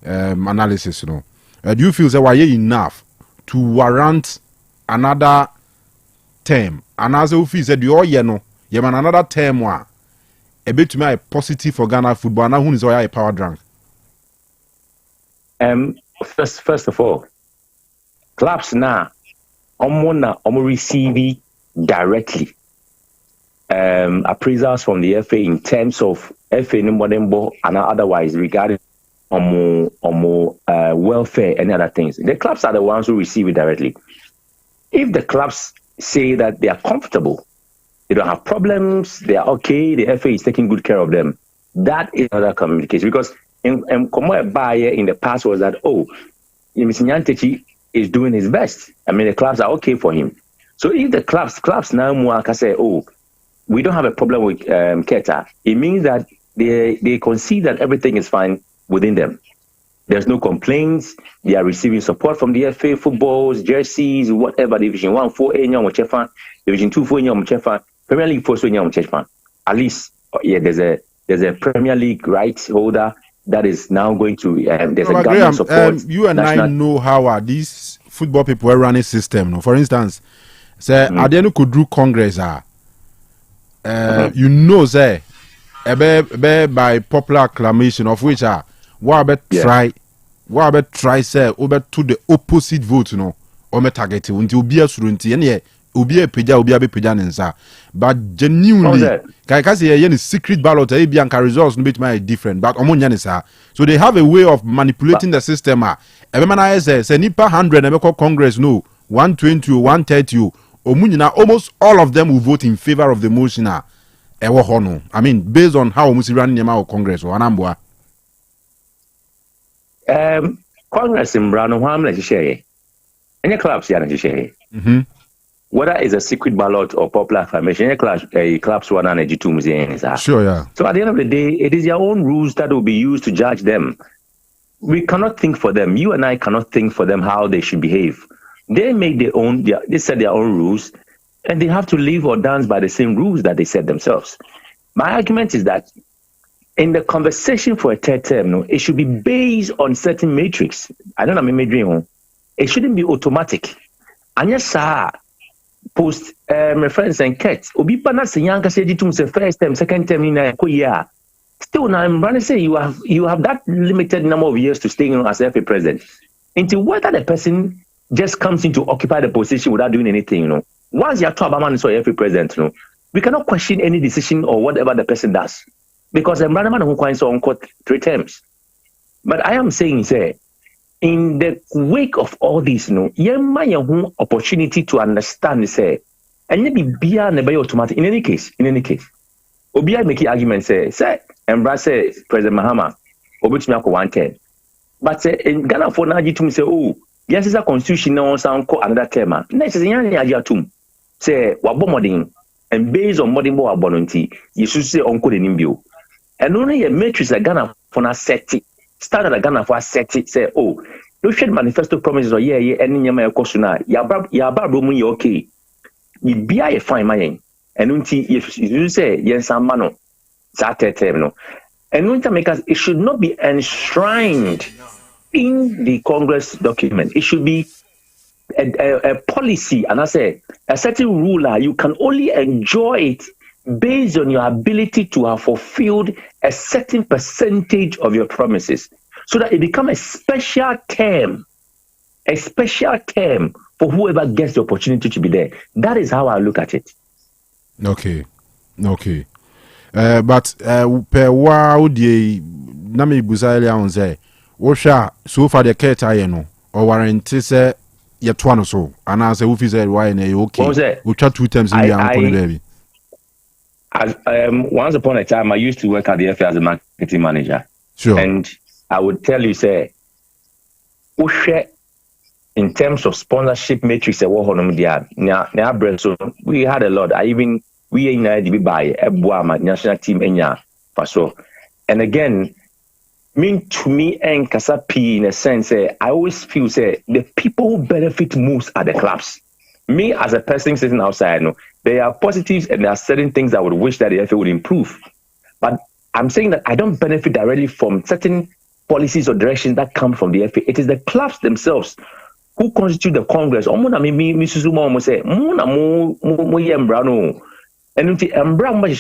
analysis, do you feel that why enough to warrant another term? And as you feel said, you man another term a bit to me positive for Ghana football. Now who is a power drunk? First of all, clubs now receive directly appraisals from the FA in terms of FA and otherwise regarding welfare and other things. The clubs are the ones who receive it directly. If the clubs say that they are comfortable, they don't have problems, they are okay, the FA is taking good care of them, that is another communication. Because in the past was that, Mr. Nyantechi is doing his best. The clubs are okay for him. So if the clubs now more can say, oh, we don't have a problem with Keta, it means that they concede that everything is fine within them. There's no complaints. They are receiving support from the FA, footballs, jerseys, whatever. Division 1, 4, Division 2, 4, Premier League 4, at least, yeah, there's a Premier League rights holder that is now going to, there's a government support. You and I know how these football people are running system. No? For instance, say, Adenu could do Congress. You know, say, by popular acclamation, of which try say over to the opposite vote, or target until be a surunty and be a peja nsa. But genuinely, I say any secret ballot, Bianca results bit my different, but omonyanisa. So they have a way of manipulating the system. Everyone says, say nipa 100 and Congress no 120 or 130. Omunina, almost all of them will vote in favor of the motion. I mean, based on how we run the Congress or Anambwa. Congress in Brown Hamlet share. Any clubs here share. Whether it's a secret ballot or popular affirmation, any clubs one and two museums. Sure, yeah. So at the end of the day, it is their own rules that will be used to judge them. We cannot think for them. You and I cannot think for them how they should behave. They make their own. They set their own rules, and they have to live or dance by the same rules that they set themselves. My argument is that in the conversation for a third term, it should be based on certain matrix. I don't know, maybe it shouldn't be automatic. And yes, post reference and cat. Obi pana se yanka se ditum se first term, second term in a year. Still, now I'm running say you have that limited number of years to stay as FA president. Until whether the person just comes in to occupy the position without doing anything, Once you're top man so FA president, we cannot question any decision or whatever the person does. Because I'm running man who coins on 3 terms. But I am saying, say, in the wake of all this, you might have opportunity to understand, say, and maybe be automatic. In any case, Obi make argument say, embrace President Mahama, Obichimako 110. But say in Ghana for Najitum say, oh, yes, it's a constitution now sound call another term. Next is Yan Yajatum. Say Wabomoding, and based on modern board abonanty, you should say Uncle Nimbio. And only a matrix a Ghana for a set it. Started a Ghana for a set it, say, oh, no shade manifesto promises or any Yama Kosuna, Yaba Roman, you okay. You be a fine man. And if you say, yes, I'm mano, Saturday, and winter makers, it should not be enshrined in the Congress document. It should be a policy, and I say a certain ruler. You can only enjoy it based on your ability to have fulfilled a certain percentage of your promises, so that it becomes a special term for whoever gets the opportunity to be there. That is how I look at it. Okay. But per wow the name Buzaili on say, Osha so far the Keta or warranty say yet one or so, and I say if is why okay. We chat 2 times in the baby. Once upon a time, I used to work at the FA as a marketing manager. Sure. And I would tell you, say, in terms of sponsorship matrix, so we had a lot. We in IDB by Ebuama national team and again, to me and Kasapi in a sense, I always feel say the people who benefit most are the clubs. Me as a person sitting outside, there are positives and there are certain things I would wish that the FA would improve. But I'm saying that I don't benefit directly from certain policies or directions that come from the FA. It is the clubs themselves who constitute the Congress. And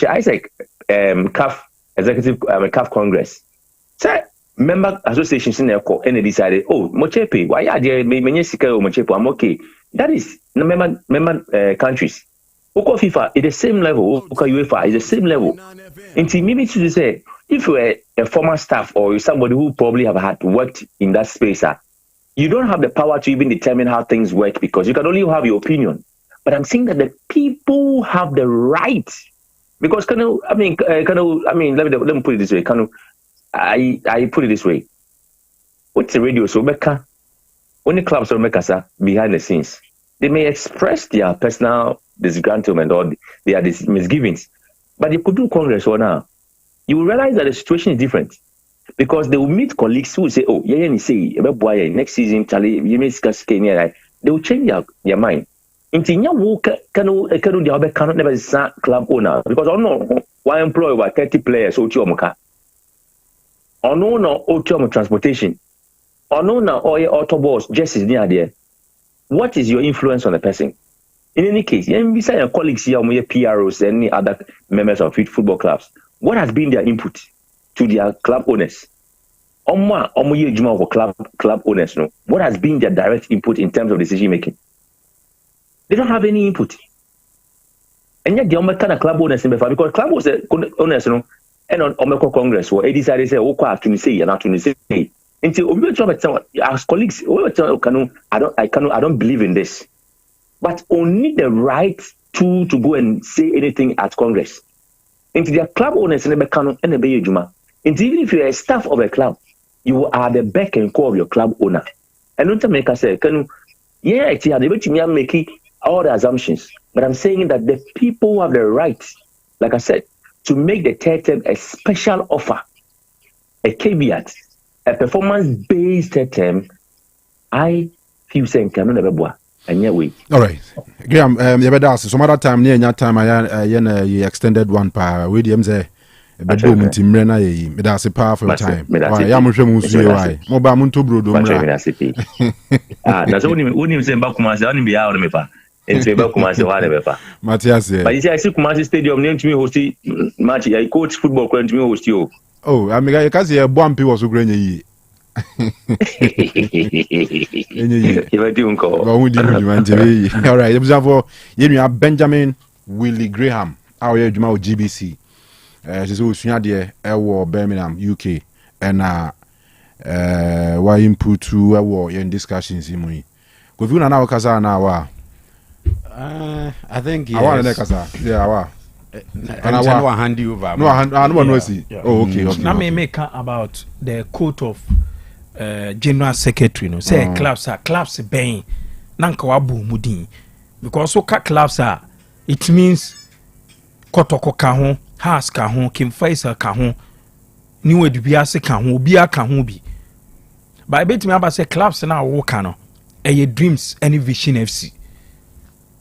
Isaac CAF Executive CAF Congress. Say member associations in there and they decided, oh, Mochepe, why are there Mochepe? I'm okay. That is the member countries. Oko FIFA is the same level. Oko UEFA is the same level. And maybe to say, if you're a former staff or somebody who probably have had worked in that space, you don't have the power to even determine how things work because you can only have your opinion. But I'm saying that the people have the right, because let me put it this way. I put it this way. What's the radio? So Becca, only clubs are behind the scenes. They may express their personal disgruntlement or their misgivings, but they could do Congress or now. You will realize that the situation is different because they will meet colleagues who will say, "Oh, yeah, say next season, Charlie, you may discuss Kenya." They will change their mind. Intinya wo Kanu the cannot never say club owner because one employ over 30 players ochomuka. No ochomu transportation. No autobus just is near there. What is your influence on the person? In any case, beside your colleagues here, PROs, any other members of football clubs, what has been their input to their club owners? Club owners, no. What has been their direct input in terms of decision making? They don't have any input. And yet, the kind of club owners in because club owners, no, and on Congress, or decided say, "Oh, I can say, and I can say." Until as colleagues, I don't believe in this, but only the right to go and say anything at Congress. Into their club owners and the Kanu and the Bayejuma. Into even if you are a staff of a club, you are the beck and call of your club owner. And don't make us say, Kanu, yeah, it's here. They will make all the assumptions, but I'm saying that the people have the right, like I said, to make the third term a special offer, a caveat, a performance-based term. I feel saying Kanu never boy. And yeah, we. All right, Graham. You better ask some other time. Near that time, I extended one pa. We dem say, but boom, timrena ye. Me that's a powerful time. Why? I'm sure musu why. Mo ba muntu bro do mra. Na so uni say ba kuma say uni be out me pa. Enti ba kuma say wale be pa. Matthias. But you see, I see Kumasi Stadium name to me host match. I coach football club to me host you. Oh, I mean, I can see a bumpy was so great. All right, observe you Benjamin Willie Graham, our GBC. She's also there at Birmingham, UK, and why input to in discussions in me. If you know Kaza now, I think yes. I want to Kaza. Yeah, and I will hand you over. No, I don't want to see. Oh, okay. Now me make about the quote of general secretary no say clubs ben nanka wabu mudin because so clubs are it means kotoko ka ho has ka ho Kim Faisal ka ho ni wedubia se ka ho obi aka ho bi by bet me aba say clubs na wo ka no dreams any vision FC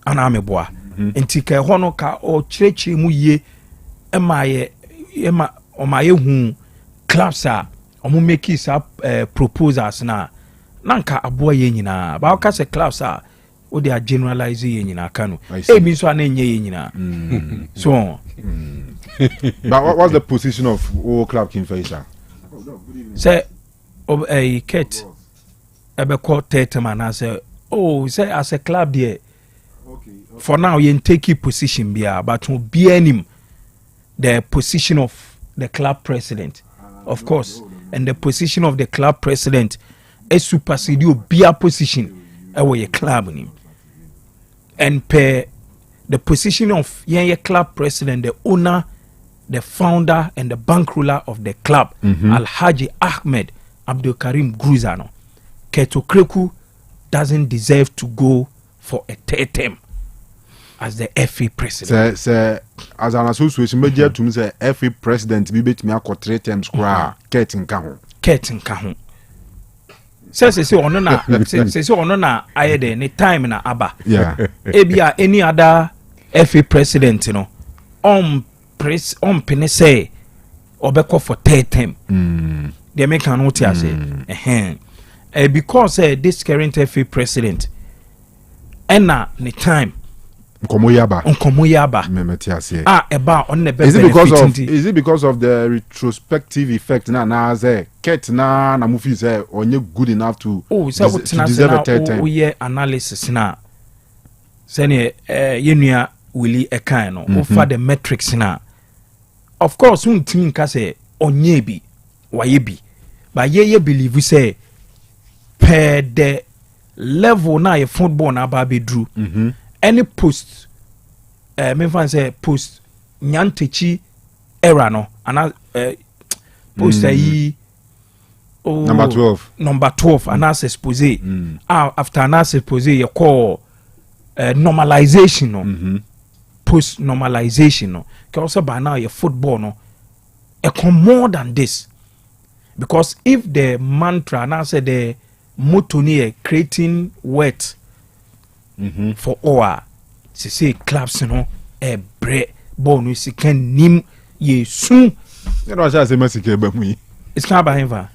ana ameboa enti ka ho no ka o chirechire mu ye ema hu clubs are omo make is proposals na nanka aboa ye nyina ba ka se clubs a o dey generalize ye nyina Kanu e so na enye ye nyina so but what's the position of all club King Faisal say Kate ebeko tetema na say say as a club there for now you take a position bia but to be him the position of the club president of course. And the position of the club president is supersede your position at your club. And per the position of your club president, the owner, the founder, and the bankroller of the club, Alhaji Ahmed Abdul Karim Gruzano, Keto Kreku doesn't deserve to go for a third term as the FA president. Sir, as an association, major to me, say FA president, we bet me a 3 terms. Ketin Kahun. Say ono na ayede ni time na aba. Yeah. Ebia any other FA president, you know, pene say obeko for third term. They make an notice say, because this current FA president, ena ni time. Nkomoyaba. Is it because of the retrospective effect na say Ket na mufi say onye good enough to deserve a third time? We analysis na say yenua Willie Ekan no for the metrics na of course untimi nka say onye bi waye bi but ye believe say per the level na your football na ba be drew any post me fan say post nyantechi era no ana post yi number 12 and as expose after an expose you call normalization no post normalization no because by now your football no more than this, because if the mantra now say the motto near creating wet for all say clubs no a bread bonus can nim ye soon it's not by him.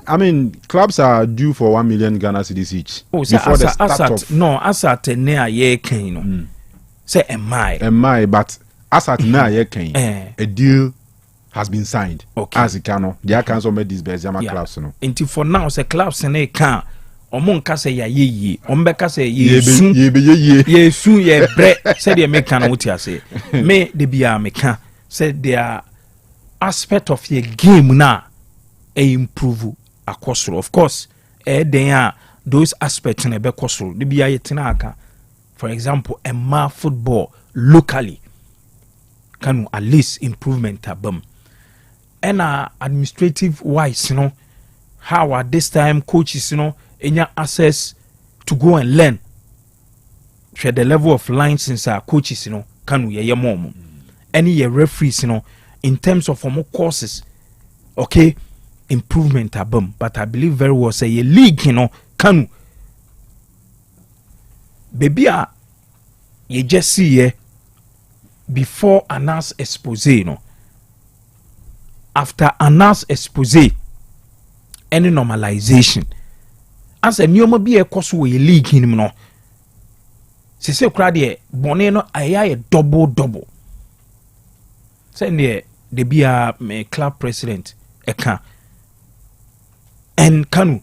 I mean, clubs are due for 1 million Ghana cedis each. Oh, before the start of no, as at near ye can say am I, but as at now ye can a deal has been signed. Okay, as it can they can so make this Bezama clubs no. Until for now, say clubs and they can. Omon ka say ye, ombeka say ye soon ye bread. Say they make can what you say. Me they be a make say their aspect of your game now. Improve across, of course, there are those aspects in a becosol. The BIA for example, a ma football locally can at least improvement abum. And administrative wise, how at this time coaches, any access to go and learn. Share the level of license our coaches, can we ye mom. Any referees, in terms of more courses, okay. Improvement abum, but I believe very well say a league Kanu baby you just see before announce expose after announce expose any normalization as a new be a course with a league in no say crowd bonne no a double say there be a club president eka and Kanu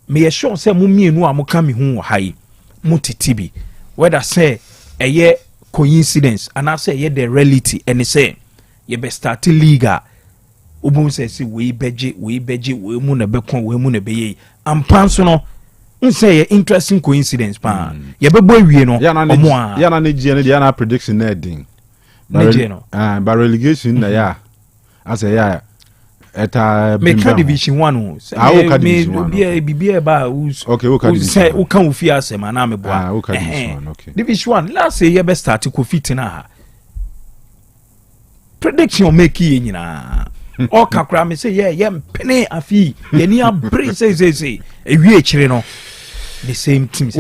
me sure say mu mienu a mo ka me hu hai mo titibi whether say a ye coincidence and I say ye the reality and say ye be start league ubun say we beje we mu na be kon we mu na be ye ampan so no say ye interesting coincidence pa ye be boy wie no omo a ya na ne gie ne dia na prediction na din by relegation na ya as a eta Meka division 1 me ba okay okay say u kan ofi asema na me boa okay division 1 last say ye be start ko fit na prediction make ye nyina o kakra me say ye mpene afi ye ni abre say ewie ekire no the same teams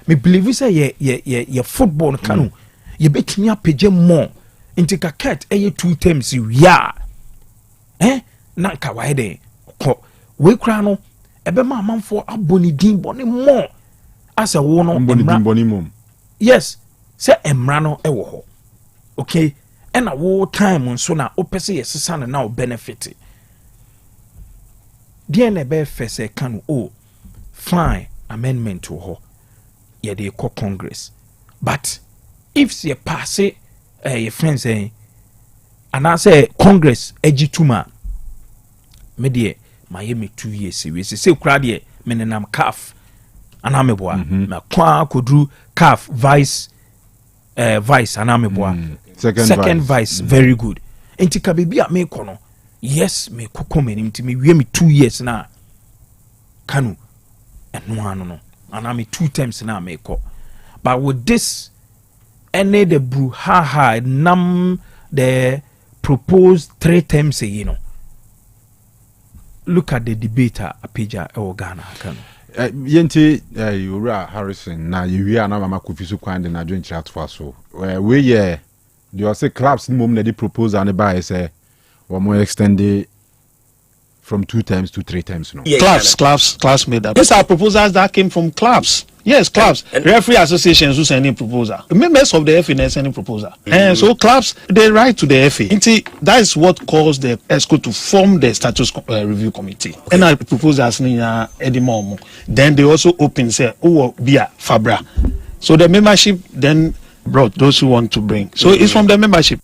me believe say ye football Kanu ye betimi apage more into kaket 2 terms ya na nka wae de ko we kra no ebe ma amanfo aboni din boni mo asa wo no boni mom yes se emra no e wo ho okay na wo time nso na opese yesesa na o benefit die na be fese Kanu fine amendment wo ho ye de ko congress but if ye pass your friends and I say congress ejituma me de Miami 2 years we say kura de menenam CAF anameboa na kwa kodru CAF vice anameboa second vice very good enti ka bebi a me kono yes me kokoma nim ti me wie me 2 years na Kanu eno ano no aname 2 times na me ko but with this any the brouhaha nam the proposed 3 times look at the debater apeja Ghana Kanu yenti Ura Harrison na yewia na mama kofisu kwande na dwen chat so we ye they say clubs mom na the proposal ne buy say we more extend from 2 times to 3 times no. Yes, clubs made that. These are proposals that came from clubs. Yes, clubs. Referee associations who send in proposal. Members of the FA send in proposal. And so clubs, they write to the FA. That is what caused the ESCO to form the status review committee. And I propose as Eddie Momo. Then they also open say, Bia Fabra. So the membership then brought those who want to bring. So it's from the membership.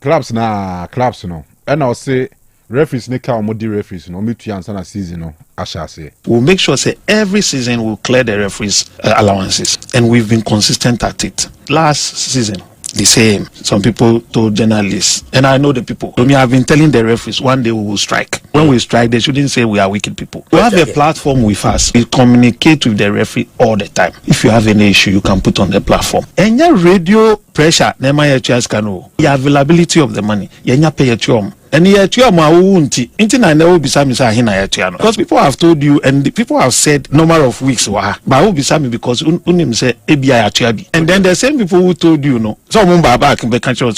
Clubs no. And I'll say referees ne ka omodi referees no metu answer na season no ashase. We'll make sure say every season we'll clear the referees allowances, and we've been consistent at it. Last season the same. Some people told journalists, and I know the people. I mean, I've been telling the referees one day we will strike. When we strike, they shouldn't say we are wicked people. We have a platform with us. We communicate with the referee all the time. If you have any issue, you can put on the platform. And your radio pressure, Kanu, the availability of the money, pay a chum. And because people have told you and the people have said number of weeks but because say and then the same people who told you no some back in the country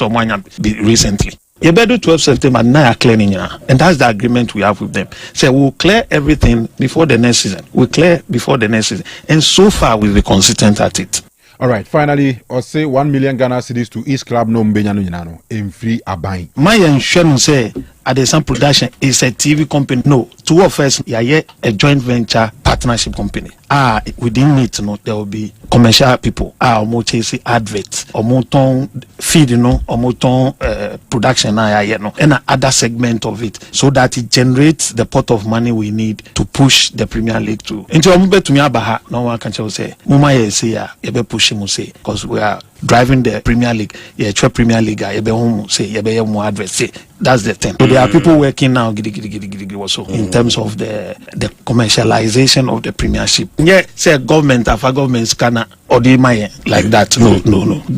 recently. You better do 12 September now clearing and that's the agreement we have with them. So we'll clear everything before the next season. We'll clear before the next season. And so far we'll be consistent at it. All right, finally, I'll say 1 million Ghana cedis to East Club no Mbenyano in free Abain. My insurance say Adesan Production is a TV company. No, two of us are a joint venture partnership company. Within it, there will be commercial people. Chasing adverts, feed, production, and other segment of it, so that it generates the pot of money we need to push the Premier League to. No one can say, push him say, because we are driving the Premier League. Premier League, more adverts. That's the thing. So there are people working now also in terms of the commercialization of the Premiership. Say government, after government scanner or the like that. No.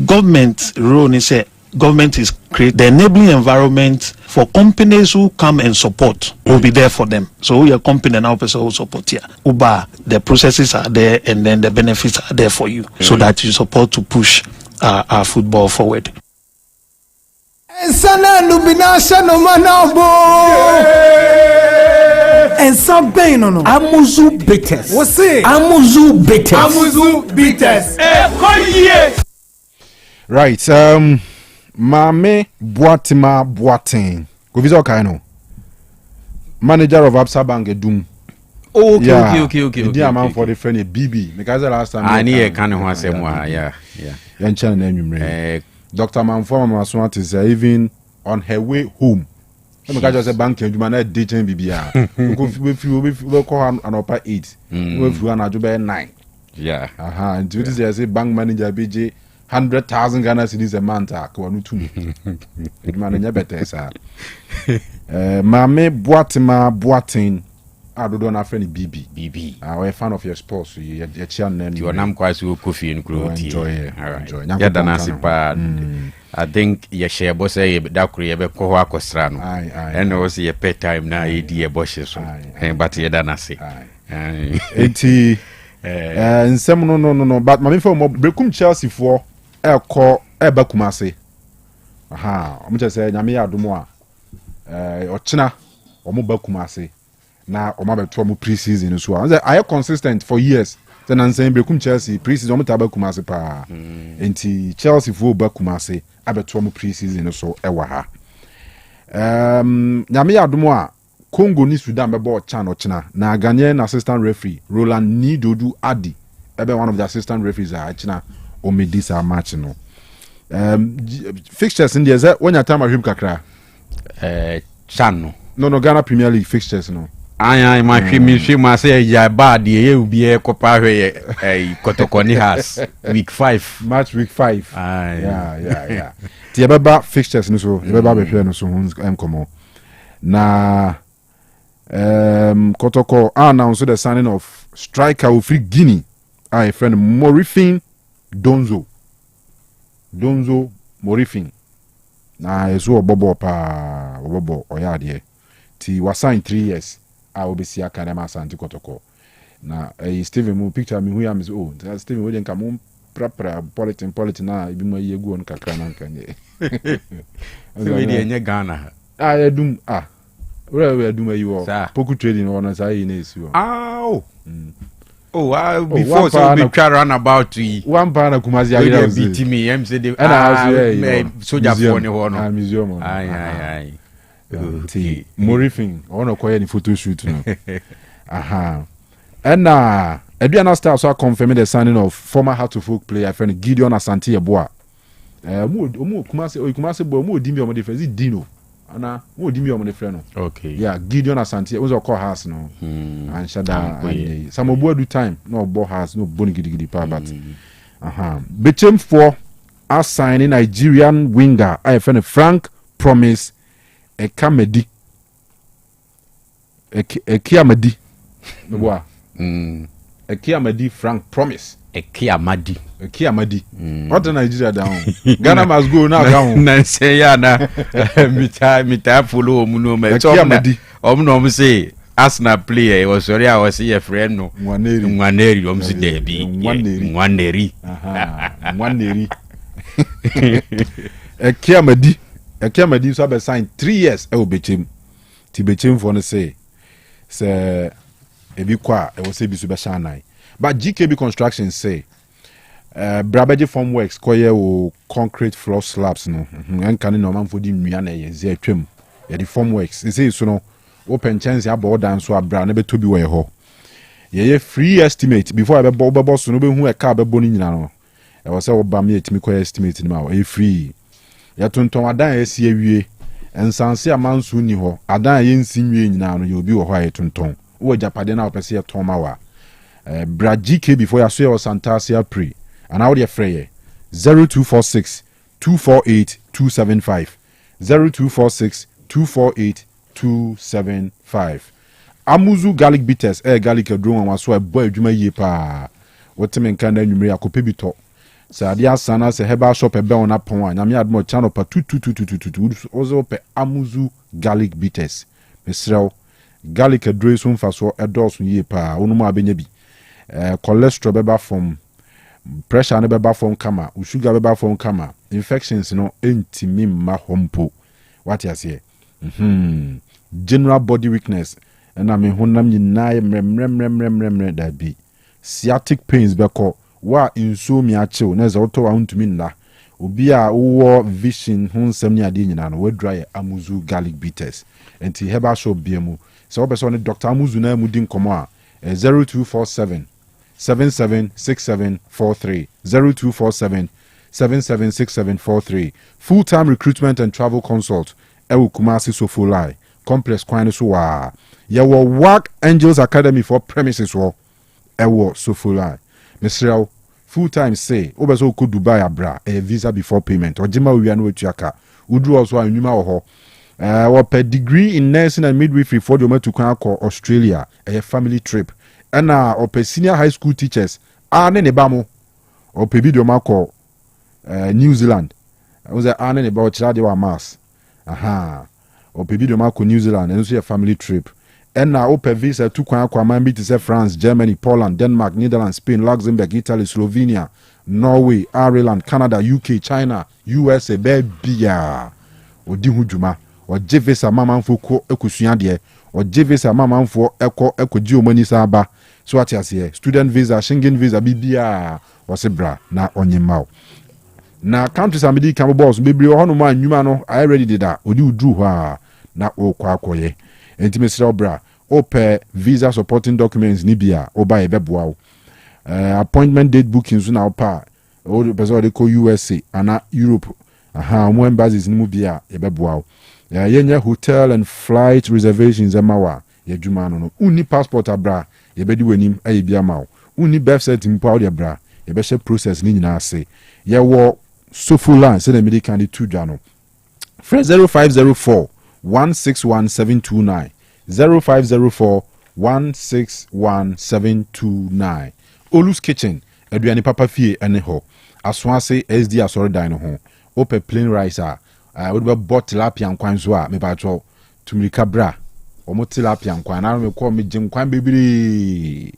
Government role is government is create the enabling environment for companies who come and support will be there for them. So your company now person who support here. The processes are there and then the benefits are there for you so that you support to push our football forward. Sana lubinasha no manabo. And some pain no. Amuzu bitters. What's it? Amuzu bitters. Amuzu bitters. Right. Mame Boatima Boatin. Govizo Kanu. Manager of Absa Bank Edum. Okay. The amount for the friend BB. Because the last time I need Kanu was yeah. Dr. Manfoma Maswat is even on her way home. I'm going to bank and you might dating BBR. We call an upper 8. We've run a job 9. Yeah. And to this, I say bank manager BJ 100,000 Ghana cedis a month. Manager better, sir. Mame Boatin. I don't have any BB. I'm a fan of your sports. Your channel. You are quite so coffee and grow. Enjoy. Yeah, I think you share boss a that create a coa costrano. And also your pet time now, dear bushes. But you done say. 80 and some no. But my info Brekum Chelsea for a call a Bakumase. I'm just saying, Yamia Dumoa. Or China or Mubakumase. Na omaba to mu pre-season so I am consistent for years. Then I'm saying Brekum Chelsea pre-season omo taba Kumase pa. Enti Chelsea fo ba Kumase abeto mu pre-season so ewa ha. Nyame yadomo a Congo ni Sudan bebo chan ochina na Ghanaian assistant referee Roland Nidodu Adi ebe one of the assistant referees a china o medisa match no. Fixtures in there when your time ahwim kakra. Chan no Ghana Premier League fixtures no. I my film say ya bad ye will be a copa Kotokoni has week 5 match week 5 yeah the baba fixtures no so the baba be no so enkomo na Kotoko announced the signing of striker of free Guinea a friend Morifin Donzo Morifin na ezo bobo oya de ti was signed 3 years I will be see Academy Santi Kotoko. Na Steven mu picture me who am is Steven we den come prapra politin na ibi mo yegu on kakra na nkanye. So we dey nye Ghana. Edum we edum ayi wo. Poku trading on say yi na esi wo. Before so we try run about to one pound Kumasi agida was beat me am say soldier for ne ho no. Museum. Aye. Okay. Morifin, I want to call any photo shoot now. And Adriana Stars are confirming the signing of former Heart-to-Folk player friend Gideon Asante Yeboah. Kumase boy mo dimi omo defense Dino. Ana mo dimi omo defense no. Okay. Yeah, Gideon Asante was call house no. And Shada and some obo do time no bo house no boni gidi pa but. Between for us signing Nigerian winger I friend Frank Promise a comedy Ekiamadi. Boa. Ekiamadi Frank Promise. Ekiamadi. What the Nigeria down? Ghana must go now down. Na say ya na mita follow omuno me. Ekiamadi. Omuno say Arsenal player was sorry I was your friend no. Nwaneri omsi debi. Nwaneri. Nwaneri. Ekiamadi so be sign 3 years e obechem. Ti bechem for no say ebi kwa e was be so be shanai. But GKB Construction say Brabeji Form Works koye o concrete floor slabs no. Enka ni no man for di nwia na ye ze atwam. Ye di Form Works. Say so no open chance about dan so abra na beto bi we ho. Ye free estimate before I be boss no be hu e car be boni nyina no. E was say oba me etimi koye estimate ni ma e free. Ya tonton adan esi awie. Ensanse amansu ni ho. Adan ye nsi nwie nyina no ye obi wo ho aye tonton. Wo japade na opese ye ton ma wa. Bra GK before you say or Santasia pre and how the frey 0246 248 275 0246 248 275 Amuzu garlic bitters garlic adron was so a boy adwuma ye pa wotem nkanda nwumre akope bito sa dia sana se heba shop e be on apon anyame admo channel pa 2222 ozo pe Amuzu garlic bitters mesrew garlic adron so mfa so edos ye pa onum abenye bi cholesterol beba from pressure ne beba from kama sugar beba from kama infections no entimi ma hompo what you say general body weakness and me honam nyinae mrem da bi sciatic pains beko wa insomnia chill na za oto wa huntumi nla obi a wo vision hunsam ni ade nyina no we dry Amuzu garlic bitters enti heba shop biemu so obeso ne Dr. Amuzu na mu din komo a 0247 776743 0247 776743 full-time recruitment and travel consult ewu Kumasi Sofolai complex kwani so wa yewo work Angels Academy for premises wo ewo Sofolai Mr. full-time say obeso ko Dubai abra visa before payment ojima wi anu etuaka udru also anwuma wo ho wo per degree in nursing and midwifery for the to kwan akọ Australia a family trip and ope senior high school teachers ne bamo ope video mako New Zealand was ne about chade wa mass ope video mako New Zealand and so a family trip and ope visa to kwan akwa man to say France, Germany, Poland, Denmark, Netherlands, Spain, Luxembourg, Italy, Slovenia, Norway, Ireland, Canada, UK, China, USA bebia odi hujuma o jevesa mamanfo ko ekusua de o jevesa mamanfo eko ji omani saba so ati ase student visa Schengen visa bibia wose bra na onyemao na countries amedi kan boss bibiri ho no ma nwuma no I already did that odi udru ho a na o kwa akoye enti bra ope visa supporting documents ni bia oba ebeboa appointment date bookings na opa o bezo de ko USA ana Europe mo embassies ni mu bia ebeboa yenye hotel and flight reservations amawa yedwuma no uni passport abra yebedi wanim ayebia mawo uni birth certificate mpo awde bra yebehye process ni nyina ase yewo Sofulan se na medical two dwano 0504 161729 0504 161729 Olus Kitchen aduane papa fie ene ho asoase SD asore dan no ho ope plain rice would be bought tilapia nkwan so a me ba to tumrika bra omo tilapia nkwan na me ko me gye nkwan bebiri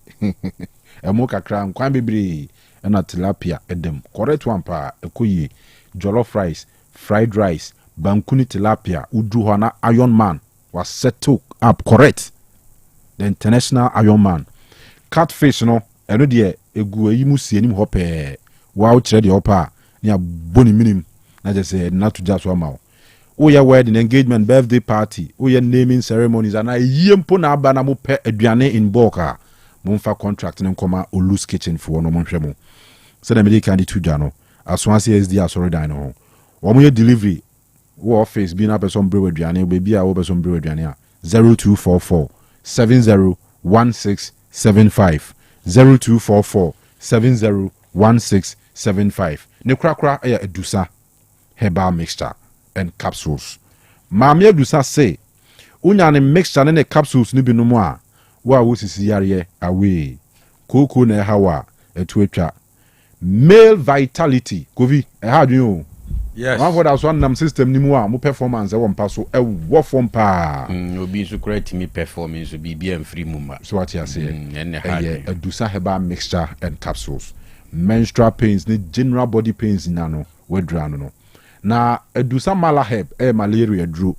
emo kakra nkwan bebiri na tilapia edem correct one pa ekoyi jollof rice fried rice bankuni tilapia udu ho na Iron Man was settled up correct the international Iron Man catfish no eno de egu ayi musie nim ho pe wa kire de hopa ni aboni minim na just say not to just one your wedding engagement birthday party your naming ceremonies and yempo na aba na mo pe aduane in bulk a mo mfa contract ne nkoma Olus Kitchen for no mo hwɛ mo so na me dey kan two no aswanse SD asori dan no wo mo delivery wo office bi na person brew aduane baby a wo person brew aduane a 0244 701675 0244 701675 ne krakra ya edusa herbal mixture and capsules. Mami Adusa say, unya ne mixture ne capsules ni bi no mu a wa wo sisi yare away koko na hawa etu atwa male vitality kovi ha adwen o yes one for that one nam system ni mu a mo performance e wo mpa so wo form pa obi so correct me performance obi bi am free muma so what you say yeah adusa herbal mixture and capsules menstrual pains ni general body pains na no wedra no na adusa mala herb malaria dro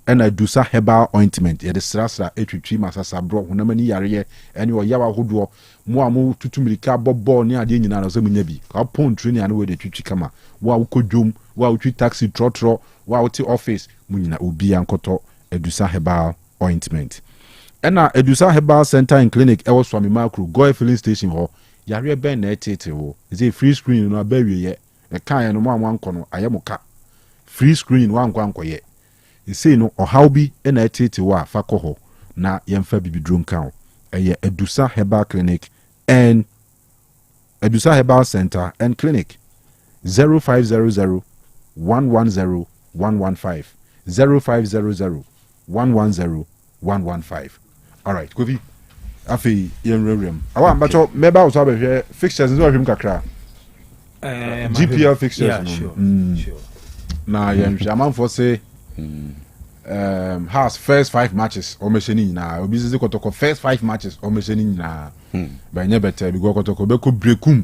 and adusa herbal ointment ye de srasra etwitwi masasa bro honamani yare ene oyawa hodo mo amu tutumilika bobo ni ade nyina no so munya bi ka pon training ane we de twitwi kama wa ukodwom wa utwi taxi trotro wa uti office munyina obi ankoto adusa herbal ointment ena adusa herbal center and clinic ewo swami macro go filling station ho yare ben na etete ho is a free screen no abawie ye e kan no mo anko no ayemuka free screen wa anko ye e say no ohaw bi na etete wa fa kɔ ho na yemfa bibidro nkan eye adusa herbal clinic and adusa herbal center and clinic 0500 110 115 0500 110 115. All right, Kofi. Afi yenrem. Awa mbacho meba usa be fixtures nzo hwem kakra. GPL fixtures. Yeah, sure. Sure. Na yenhwe amanfo say has first 5 matches o mecheni na obi sisi kotoko first 5 matches o mecheni na ba nye better bi go kotoko be ko brekum.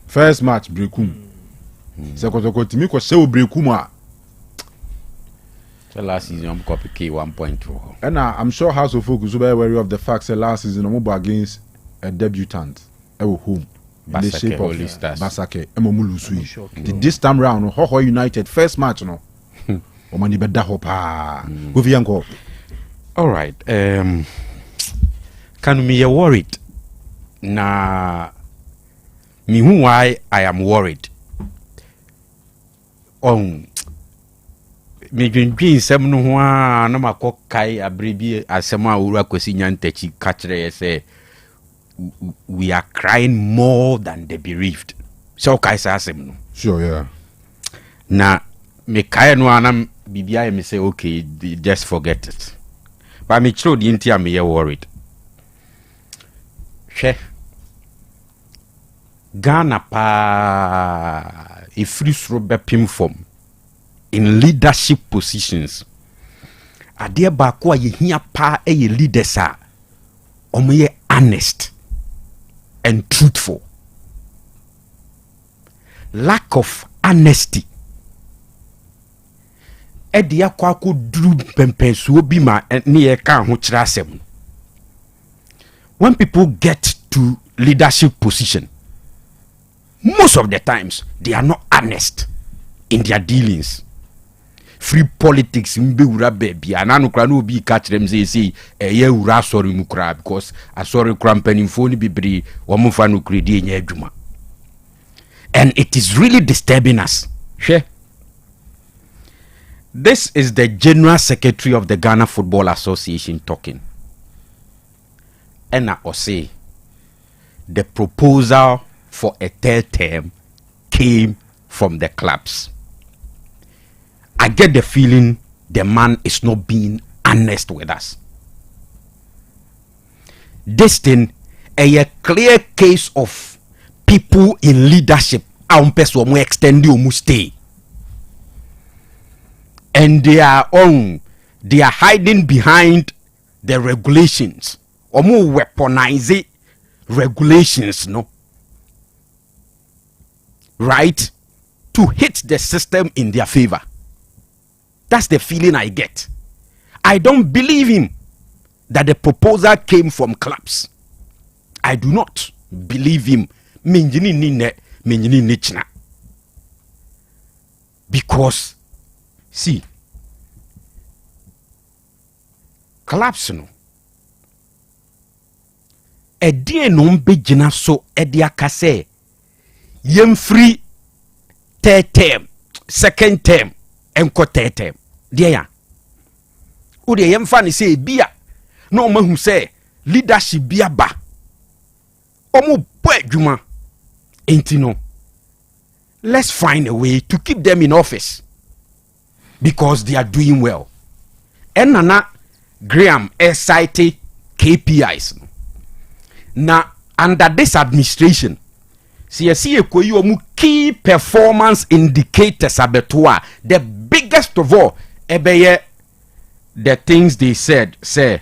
First match brekum. Se kotoko timi ko se o brekum a last season I'm copy K 1.2. And I'm sure House of Folk is very wary of the fact that last season I'm against a debutant at home in the shape of Basake Emomulu. This time round, Hoho United first match no. Omani beda hopa. Go viango. All right. Can me worried? Na me who why I am worried. Me dwendwen sem no ho a na makɔ kai abrebi asem a owura kwasi nyantachi ka kyerɛ sɛ we are crying more than the bereaved. So kai sa asem no. Sure, yeah. Na me kai no anam bibia me say okay, just forget it. But me chiro di ntia me worried. Hwɛ Ghana pa ifri soro bepim form in leadership positions. Adeɛ baako a yehia pa ye leaders a omoye honest and truthful. Lack of honesty ɛde akɔ akɔduru pɛmpɛnsuo bi ma ne yɛ ka ho kyerɛ asɛm. When people get to leadership position, most of the times they are not honest in their dealings. Free politics mbe wura baby anano kra no obi ka kyerem say ye wura asori mu kra because asori kra mpanimfo ni bibiri wo mfa no kredi enya adwuma. And it is really disturbing us. Hwɛ. This is the General Secretary of the Ghana Football Association talking. And Osei, the proposal for a third term came from the clubs. I get the feeling the man is not being honest with us. This thing a clear case of people in leadership extend the stay. And they are hiding behind the regulations. Omo weaponize regulations, no? Right? To hit the system in their favor. That's the feeling I get. I don't believe him that the proposal came from clubs. I do not believe him. Because, see, clubs no. Edie no mbegina so edia kase yem free third term, second term, enko third term. Dia ya. O de yem fa ni say bia na o mahu say leadership bia ba. Omo bo adwuma. Enti no. Let's find a way to keep them in office because they are doing well. Nana Graham cited KPIs. Now, under this administration, CSE ekoyi key performance indicators abetoa. The biggest of all, the things they said, say,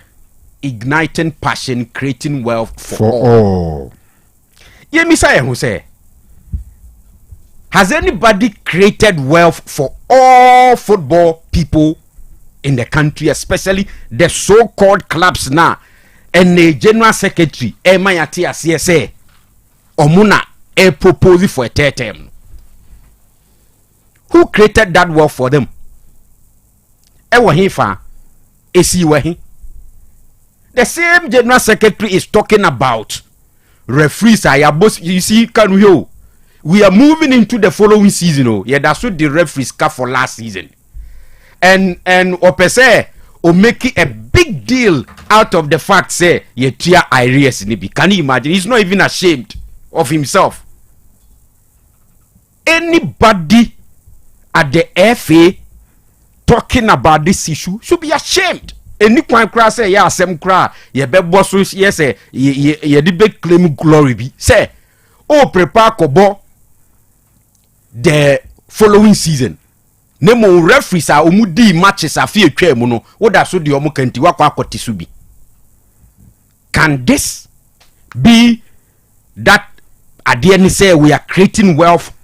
igniting passion, creating wealth for all. Yemisa who say, has anybody created wealth for all football people in the country, especially the so-called clubs now? And the general secretary, Emayati CSA, Omuna, propose for a third term. Who created that wealth for them? Ewahifa, Esiwahi. The same general secretary is talking about referees. You see, Kanu, we are moving into the following season. Oh, yeah, that's what the referees cut for last season. And Opese or make a big deal out of the fact, say, Yetia Iris Nibi. Can you imagine? He's not even ashamed of himself. Anybody at the FA talking about this issue should be ashamed. Any kwan kra say ya asem kra ye bebo so ye say ye di be claim glory be say prepare kobo the following season. Nemo referees a omudi matches afi etwa mu no wo da so de omo kanti wakwa akoti so bi. Can this be that at the end say we are creating wealth,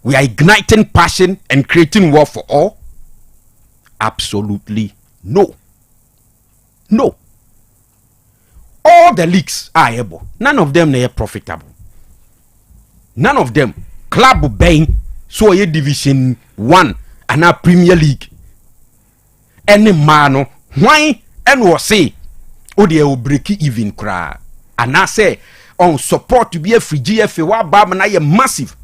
we are igniting passion and creating wealth for all? Absolutely no. No. All the leagues are able. None of them are profitable. None of them. Club bang so a Division 1 and a Premier League. Any man why and was say oh they will break even cry. And I say on support to be a free GFA wa bam na massive.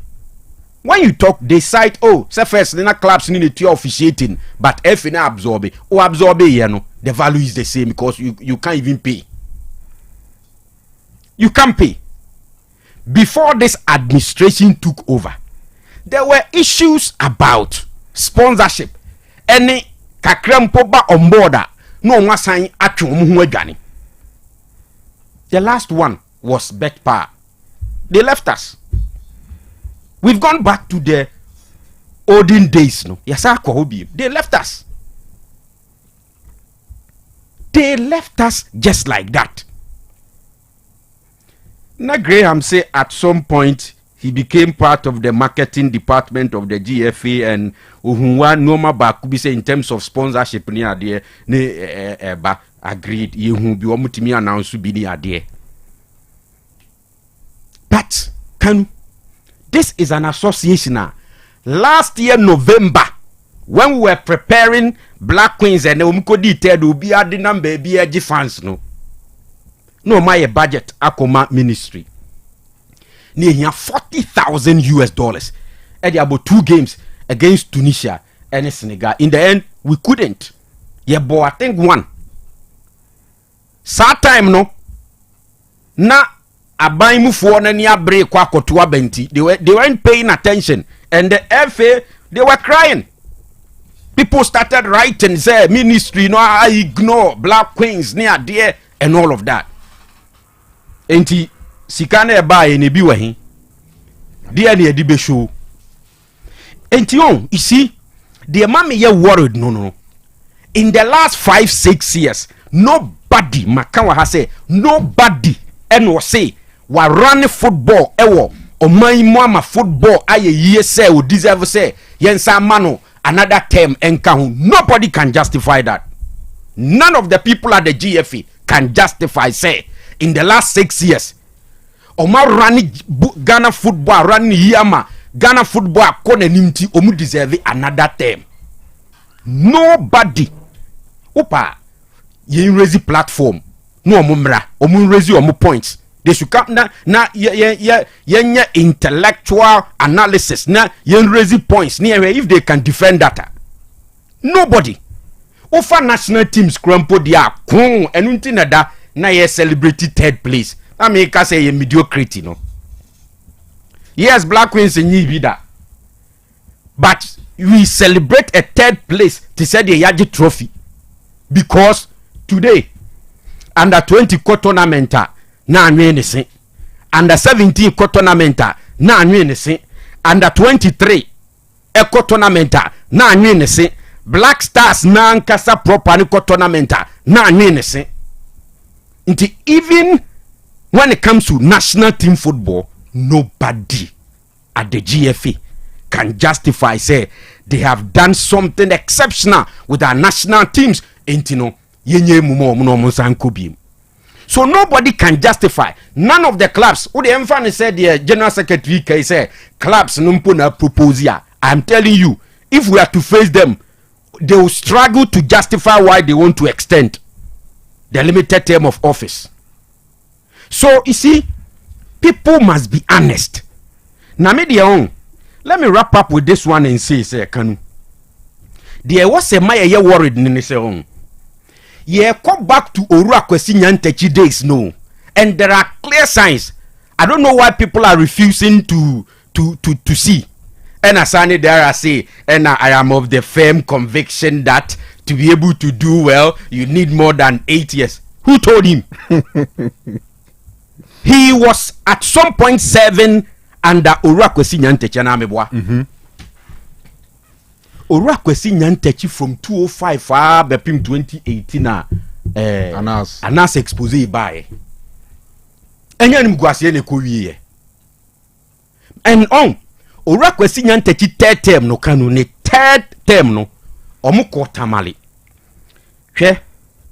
When you talk, they cite, say first, then clubs need to officiating, but if you absorb it, the value is the same because you can't even pay. You can't pay. Before this administration took over, there were issues about sponsorship. Any kakrempoba on board, no one sign at the last one was Betpa. They left us. We've gone back to the olden days, no? Yes, they left us. They left us just like that. Now Graham say at some point he became part of the marketing department of the GFA and uhunwa normal back could be say in terms of sponsorship near there ne agreed you be omutimi announce be near there. But can this is an association now. Last year November, when we were preparing Black Queens and Umkodi Ted will be adding number baby fans no my budget Akoma ministry near $40,000 at about 2 games against Tunisia and Senegal. In the end, we couldn't. Yeah, but I think one. Sad time no. Na abaimu for na niya break kwa kotua benti. They weren't paying attention, and the FA they were crying. People started writing, say ministry no I ignore Black Queens near there and all of that. Enti sikane eba e nebi wahi. There near the show. Enti you see, the mommy ye worried no. In the last 5-6 years, nobody Makawa has say nobody and was say wa run football ewo o man mama football aye ye say o deserve say yensa mano another term enka. Nobody can justify that. None of the people at the GFA can justify say in the last 6 years Oma running Ghana football running Yama Ghana football kona nimti omu deserve another term. Nobody. Opa ye raise platform no omumra omu raise omu points. They should come na ye intellectual analysis na ye raise points near if they can defend that. Nobody. Ofa national teams crumple dia kun enunti nada na ye celebrated third place. I mean ka say ye mediocrity no. Yes, Black Queens in Yibida. But we celebrate a third place to say the Yaji trophy. because today under 20 tournament na anwe ne se, under 17 tournament na anwe ne se, under 23 tournament na anwe ne se, Black Stars na nkasa proper ni tournament na anwe ne se. Nti even when it comes to national team football, nobody at the GFA can justify say they have done something exceptional with our national teams. So nobody can justify. None of the clubs. Who the emphasis said the general secretary can say clubs numpuna propose ya. I'm telling you, if we are to face them, they will struggle to justify why they want to extend the limited term of office. So you see, people must be honest. Now let me wrap up with this one and say, Kanu. There was a my worried in say on. Yeah, come back to Orua Kwesi Nyantakyi days, no. And there are clear signs. I don't know why people are refusing to see. And as I there I say, and I am of the firm conviction that to be able to do well, you need more than 8 years. Who told him? He was at some point 7 under Orua Kwesi Nyantakyi na ameboa. Orua Kwesi Nyantakyi from 2005 far bepim 2018 Anas expose by. Enya nim guase ne ko wie. And on Orua Kwesi Nyantakyi third term no Kanu ne third term no omuko tamale. Hwe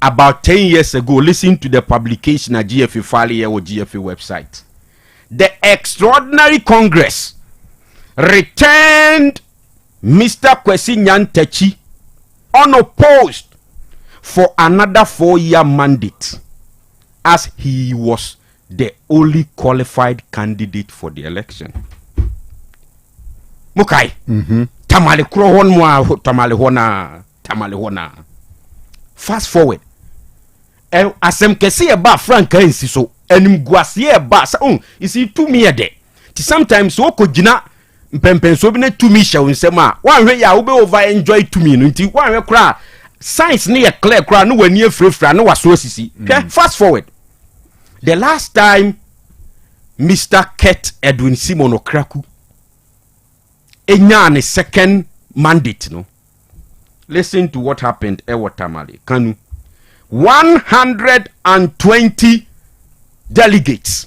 about 10 years ago, listen to the publication at GFA file or GFA website. The Extraordinary Congress returned Mr. Kwesi Nyantakyi unopposed for another 4-year mandate as he was the only qualified candidate for the election. Mukai. Tamale kro hon mo tamale hona. Fast forward. Asem kese ba franka ensi so enim guase ba sa isi tumi ede. Ti sometimes so ko gina mpempen so bi na tumi hye nsem a wan hwe ya wo be over enjoy tumi no nti wan hwe kra science ne ye clear kra no wani afrefra no waso asisi. Fast forward. The last time Mr. Ket Edwin Simon Okraku enya ne second mandate no. Listen to what happened Ewotamale Kanu. 120 delegates.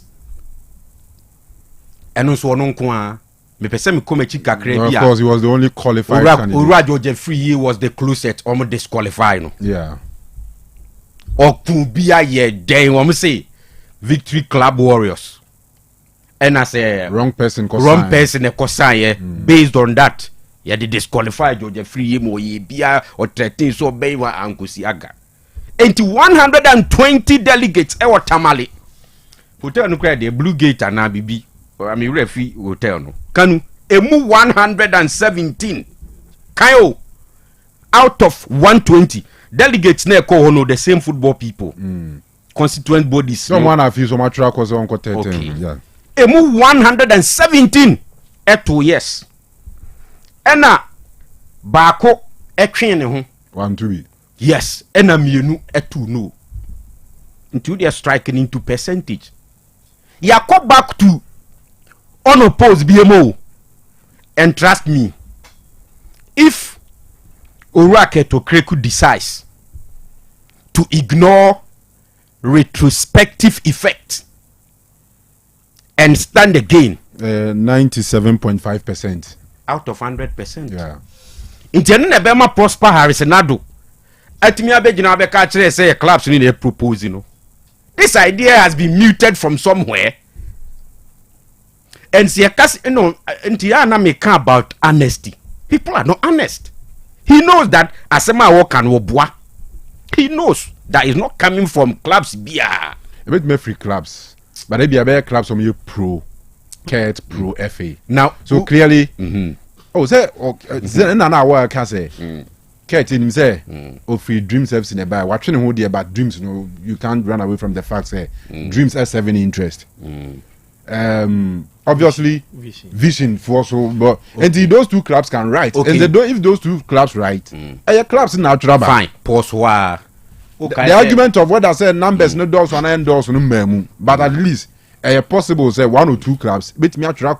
And also no kwa me pese me come chika krebia. Of course he was the only qualified candidate. Ura George Free was the closest almost disqualified no. Yeah. Okubia ye den wo say Victory Club Warriors. And I say wrong person based on that. Ya de disqualify George Free mo ye bia or 13 so be wa ankosi aga. 120 delegates e Tamale hotel no cry the Blue Gate and Bibi I mean refi hotel no Kanu emu 117 kayo out of 120 delegates na call no the same football people constituent bodies someone have you so much track was on yeah emu 117 eto yes ena baako etwen ne ho 1-2 yes, and mienu etu no. Until they are striking into percentage. Ya go back to unopposed BMO. And trust me, if Orua Akoto decides to ignore retrospective effect and stand again 97.5% out of 100%. Yeah. Intenu na bema Prosper Harrisonado. Atimi abegina abeka kire say clubs need to propose, you know. This idea has been muted from somewhere. And see, you know, Ntiana make about honesty. People are not honest. He knows that Asema Wokan Wobwa. He knows that is not coming from clubs. Bia. A bit more free clubs, but they be a better clubs from you pro, Ket, pro FA. Now, so clearly, oh, say, no, what I can say. Ket in say, oh, free dreams have seen a buy. Watching who they about dreams, no, you can't run away from the fact say dreams has 7 interest. Obviously, vision for so, but and those two clubs can write. Okay. And they don't, if those two clubs write, your clubs in our trouble. Fine. Pause. the argument of whether say numbers no doors and endorse no memu, but at least possible say 1 or 2 clubs bit me track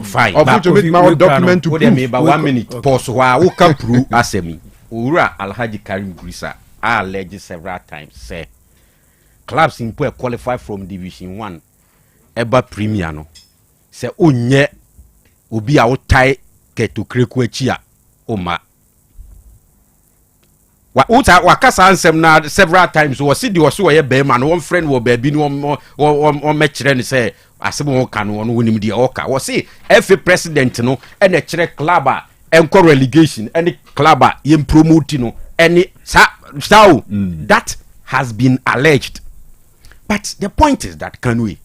fine of which bit my document to prove. But 1 minute pause wa wo ka prove asemi owura Alhaji Karim Grisa alleged several times say clubs in qualify from division 1 eba premier no say onye obi a wo tai keto kreku achi a oma wa kasa ansem na several times wo see the so ye be man one friend wo ba bi no on me kire ni say asem wo Kanu no wonim de oka wo see FA president no e na kire club a enko relegation any club a ye promote no any so that has been alleged. But the point is that Kanu,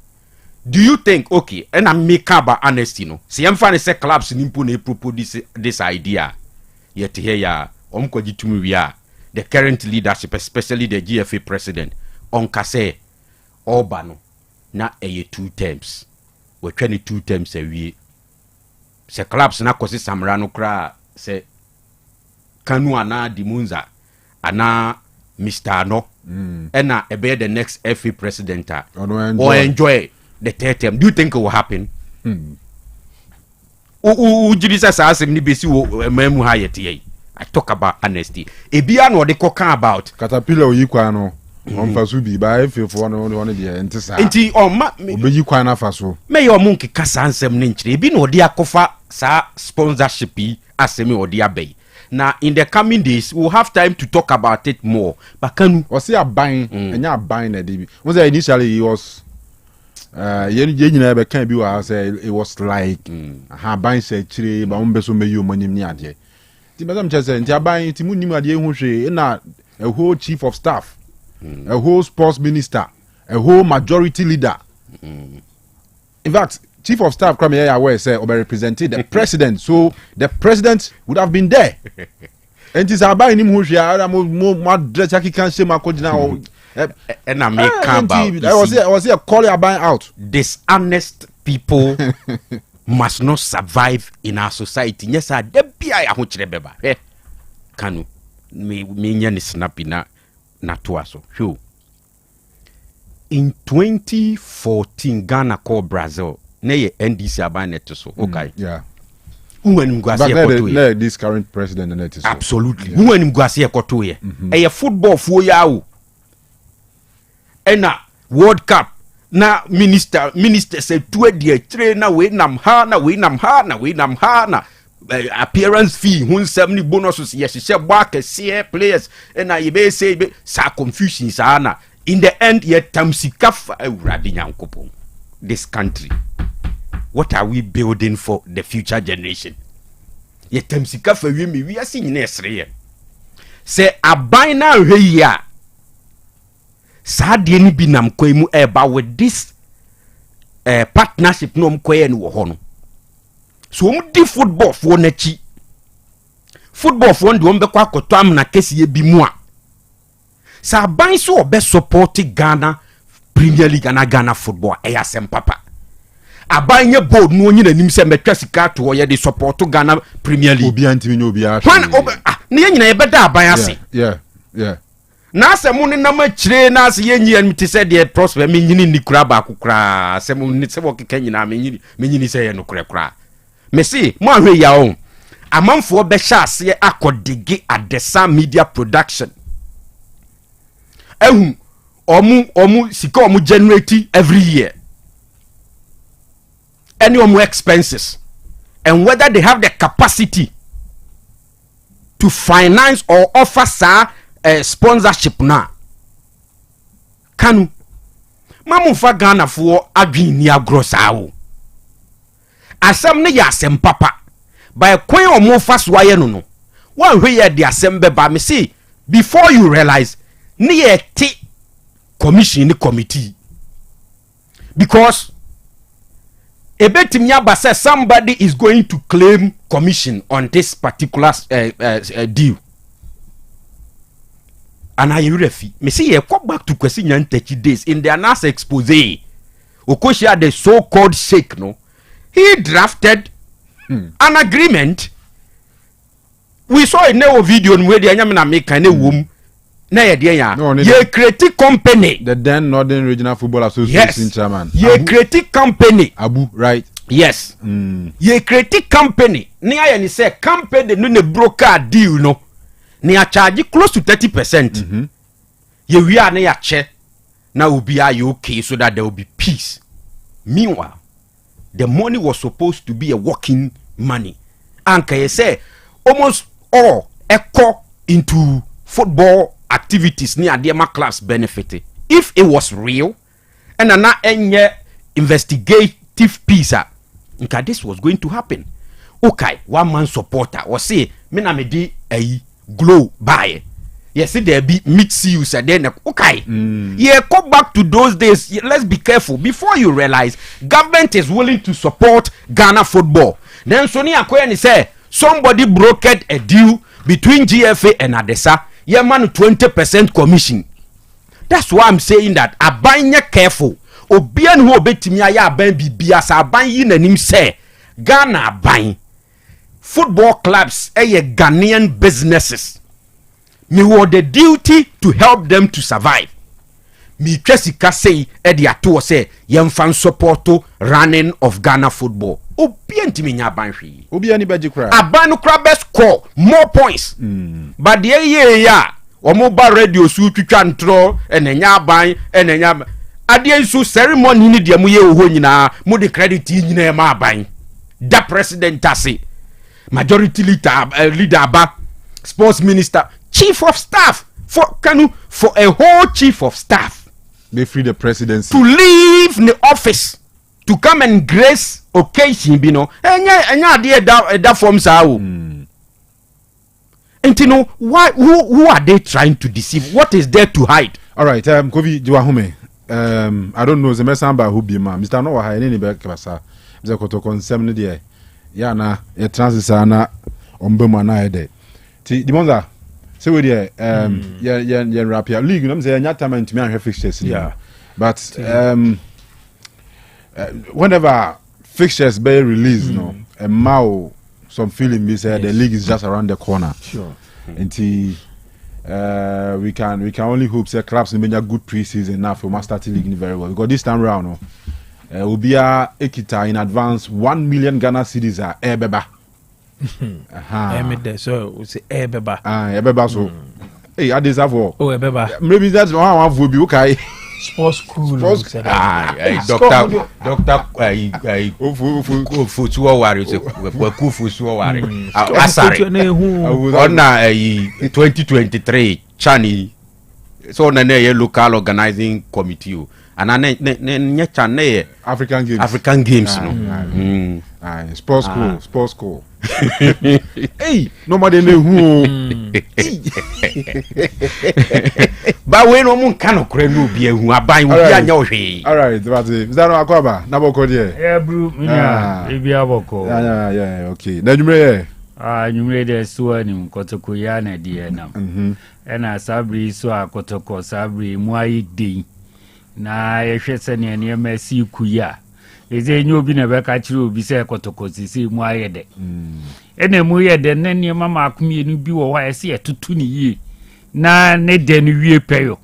do you think okay and I make about honesty no see em fan say clubs nimpo na propose this idea yet here ya omkogitumi wi a the current leadership especially the GFA president on kase oba no na 2 terms we twa ni 2 terms awie se clubs na kosi samra no kra se Kanu ana Dimunza ana Mr. No ena ebe the next FA president or enjoy the 3rd term. Do you think it will happen? Ujirisa sa asem ni besi wo memu ha yete. I talk about honesty. Ebia no de koka about Caterpillar oyikwa no onfaso bi ba FA no de entisa. Enti ma obeyikwa na faso. Me yo monki kasa ansem ne nchire. Ebi no de akofa sa sponsorship yi asem o de abey. Now in the coming days we'll have time to talk about it more. But Kanu was he buying and you buying a DB? Was initially he was it was like buying say chiri ba umbeso me you money ni ade. Ti madam chese nti buying ti munnim ade hu hwe na a whole chief of staff, a whole sports minister, a whole majority leader. In fact, chief of staff come here where say or represented the president, so the president would have been there. And it's about him who more dress can say my now. And I make about I was here calling about out. Dishonest people must not survive in our society. Yes, I be I want to beba. Kanu me nyane snappy na to aso. In 2014 Ghana called Brazil. Neye NDC abanet so okay yeah uwenim gwase ekoto this current president and so absolutely uwenim gwase ekoto ye eye football fo ya o ena World Cup na minister say to de train na we nam ha na appearance fee hun 70 bonuses yes she back see players ena ye be say be sa confusion sa na in the end ye tamsika awurade nyankopon this country. What are we building for the future generation? Ye temsika fa wi we asi nyina esre se abina hweya saade ni binam kwemu eba with this partnership no mkoye ni wo ho no so di football fo na chi football fo ndi won be kwa akoto am na kesi bi mu a sa ban so obe support Ghana Premier League and Ghana football ayasem papa abanye board no nyina nim se metwa sika to ye de support Ghana Premier League obi antimi no obi a ne nyina ye beda aban ase yeah na asemu ne na machire na ase ye nyia mti se de prosper me nyini ni kura ba kokura asemu ne se wo keka nyina me nyini se ye no kura me si mo ahwe ya o amanfo be sha ase akodege Adesa Media Production omu sika omu generate every year any omu expenses and whether they have the capacity to finance or offer sponsorship na Kanu mamu fa Ghana for adwin ni agro sawo asem ne ya asem papa by kwen omu fa so aye no wan hwe ye de asem be ba me see before you realize ne ye ti commission committee because a betim yaba says somebody is going to claim commission on this particular deal and I refi me see ye come back to question 30 days in the announced expose Okoshia the so-called sheikh no he drafted an agreement we saw a new video where the anyam na make an womb na ye de ya ye create company the then Northern Regional Football Association chairman ye create company Abu right yes ye create company ni aye ni say company no ne broker deal no ni a charge close to 30%. Ye we are na ya che na obi are okay so that there will be peace. Meanwhile, the money was supposed to be a working money. And can you say almost all echo into football activities near the class benefited. If it was real and not any investigative piece, okay, this was going to happen. Okay, one man supporter or say, me na me di a glow by. Yes, there be mixed use and then okay. Yeah, come back to those days. Let's be careful before you realize government is willing to support Ghana football. Then Sonny Akweni say somebody brokered a deal between GFA and Adesa. Yeah, man, 20% commission. That's why I'm saying that abanye careful. Obian who obetimi aya aban bibia sa aban yi nanim say Ghana aban football clubs Ghanaian businesses. Me were the duty to help them to survive. Me twesika say the ato say yemfan support to running of Ghana football. Obi ntimi nya ban hwe. Obi ani beji kra. Aban no kra best score more points. But the year ya omo ba radio su twitwa ntro enenya aban enenya ade so ceremony ni de mu ye ho nyina mu de credit nyina ma aban. Da president ase majority leader aba sports minister chief of staff for Kanu for a whole chief of staff they free the presidency to leave the office to come and grace occasion you know enya dey that form sa o and you know why who are they trying to deceive? What is there to hide? All right, Kovi Jiwahume, I don't know the mesamba who be ma Mr. No ha any be kasa Mr. Koto consem there ya na e transisa na ombema na ede ti di monza say we there ya rapia league no say nya time to me and fixtures yeah but whenever fixtures be released no a mao some feeling me say the league is just around the corner sure until we can only hope say clubs may a good pre-season now for start the league very well because this time round no will be a Ekita in advance 1 million Ghana cedis are ebeba. So we say ebeba. Ebeba so. Hey, I deserve all. Oh ebeba. Maybe that's one I will be okay. Sports school. Doctor Ofu tuwa wari se Kufu tuwa wari. Asare. Ona 2023 chani so na ne local organizing committee and ne chane African Games no. Sports school. Hey, nobody know who. But we no mun kan okre no bi ehu aban wo bi anya ohwe. All right, that's it. Is that no akwaba? Na boko there. Yeah, bro. E bi aboko. Yeah, okay. Na numere numere de so ani kotoko ya na de nam. Na sabri so akotoko sabri mu ayi den. Na yehwe se ne ne ma si kuya. Eze nyo bi na be ka kire obi se kotoko sisi mu ayede. Ene mu yede ne ne mama akomienu bi wo wa ese etutu ni yie. Na ne de no wie peyo.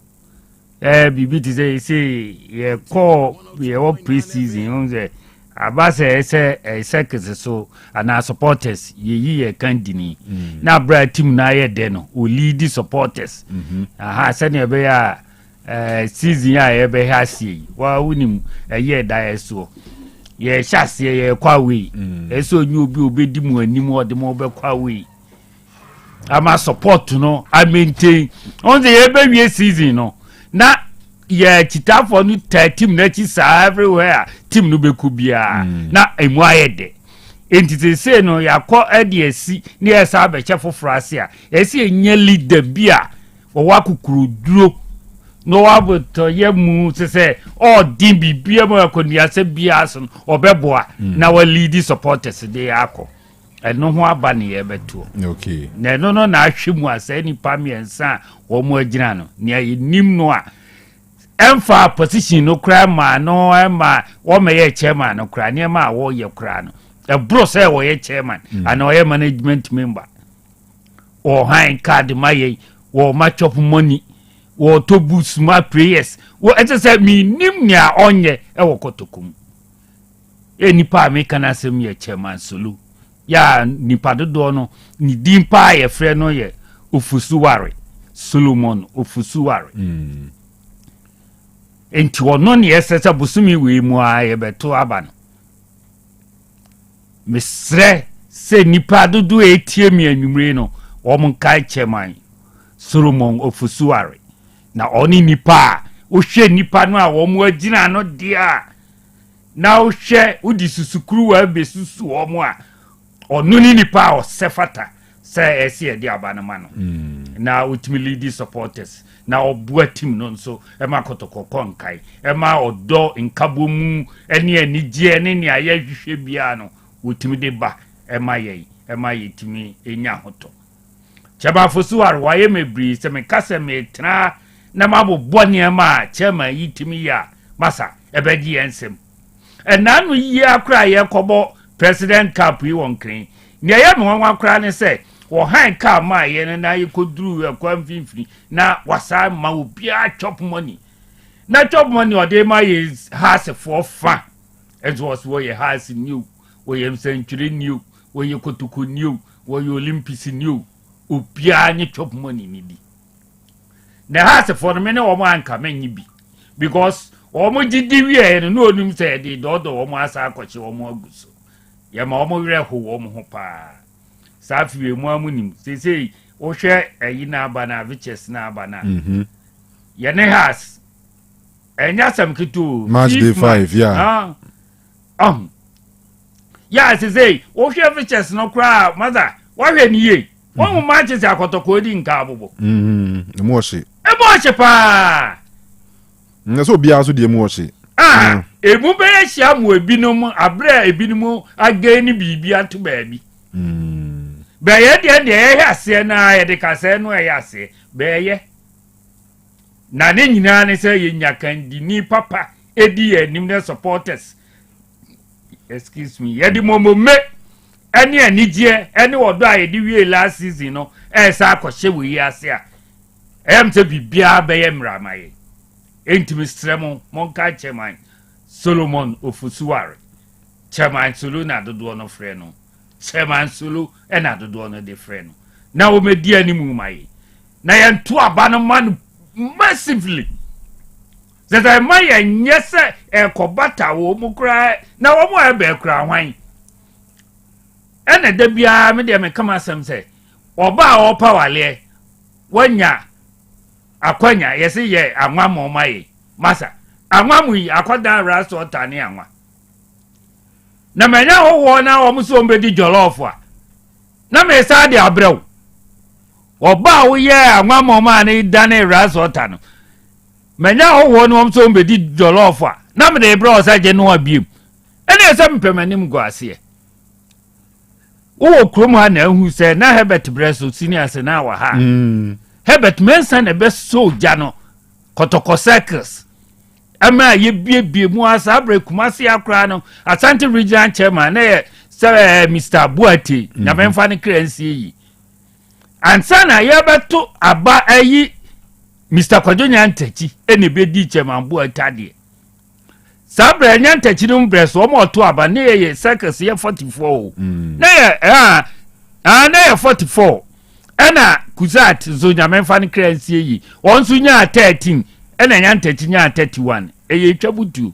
Bibi ti say ye call ye wo pre-season on say abase ese kese so ana supporters ye kandini. Na bra team na ye de no o lead supporters. Aha se ne be ya season ya ye be ha sie. Wa wunim ye da so. Ye hyase ye kwa we eso nyu obi obedi mu anim ode mo be kwa we ama support no I maintain on the ebe season no na ye chita for no team na chi sa everywhere team no be ku bia na emu ayede entity say no yakọ ede ni esa be che fofrase a esi enye leader bia wo wakukuru duro no wabuto ye mu se all din bibia mo akonia se bia so obeboa na wa lead supporters dey akọ eno ho aba ne ye beto okay na no na ahwemu asa ni pamiensa wo mo agina no ne ayinim no a emfa position no kra ma no ema wo me ye chairman no kra ne ma wo ye kra no e bro say wo ye chairman and wo ye management member o high card ma ye wo match up money autobus ma prayers wo ete say mi nim nya onye e wo kotokum nipa me kana asem ye chairman solo ya nipa dodo no ni dimpa ye frɛ no ye Ofusuware Solomon Ofusuware enti wono ne yesesa busumi we mu a ye beto aba no mesrɛ se nipa dodo etie mi anwumre no wo monkai chairman Solomon Ofusuware na oni nipa o hwe nipa no a wo mo agina no dia na o hwe udi susukuru wa besusu wo mo a onu ni nipa o sefata say esi e dia abanama no na ultimate lead supporters na obua team no so e ma kotokoko nkai e ma odo nkabomu ene anije ne ne ayahwehwe bia no ultimate de ba e ma ye timi enya hoto chaba Ofusuware waye mebri se me kase me tra na mabo bone ma chema yitimi ya masa ebedi ensem enanu yi akra ye kobo president cap yi wonkren ne ye me won akra ne se wo han ka ma ye na ye koduru akwa mfimfini na wasa ma obi a chop money na chop money o de ma ye has for fa it was wo ye has new wo ye century new wo ye kotuku new wo ye olympics new obi a nye chop money ni di na has for me ne wo mo anka menyi bi because wo mo gidi wie no onum say de dodo wo mo asa akwachi wo mo aguso ye ma wo mo were ho wo mo ho pa safi mu amunim sei wo hwe ayi na aba na viches na aba na ye ne has enya sam kitu match day 5 yeah yeah sei wo hwe viches no kra mother wo hwe ni ye wo mo matches akotoko di nka abobo mo hye pa so bia so de mu hye emu be hia mu ebinom abra ebinom agani bibi ato baabi beye de ye ase na ye de kase no ye ase beye na ne nyina ne se ye nyakan di ni papa edi anim ne supporters excuse me ye di momomme eni anije eni wodo a ye di wie last season no sa akɔhye we ase a te bibia beye mramaye entimi stremo monka chairman Solomon Ofusuware chairman Solo na dodo no frɛ no chairman Solo na dodo no de frɛ no na wo medi animu mai na yentu aba no man massively that I may nyese ekobata wo mu kra na wo mu ebe kra hwan ene da bia me de me kama sam se oba o pawale wanya akwanya yesi ye anwa mo mai masa anwa mu yi akoda raso tani anwa na menya wo na wo muso mbedi jollof a na me sa de abrew oba wo ye anwa mo ma ni dane raso tano menya wo na wo muso mbedi jollof a na me de bro sa je no abiem ene se mpemanim go ase wo krom ha na hu se na Herbert Breso senior se na wa ha Herbert Mensan ebe so jano kotoko circles ama ye bie mu asa abre kumasi akra no Asante regional chairman na ye Mr. Buati na memfa ne currency yi ansana ye beto aba ayi Mr. Kwajonya Ntachi ene be di chairman Buati ade sabre Nyantachi no Breso o mo to aba na ye circles ye 44 na ye na ye 44 ena Kuzat zonya memfa ne currency yi wonso nya 13 ena Nyantachi nya 31 eye twabutu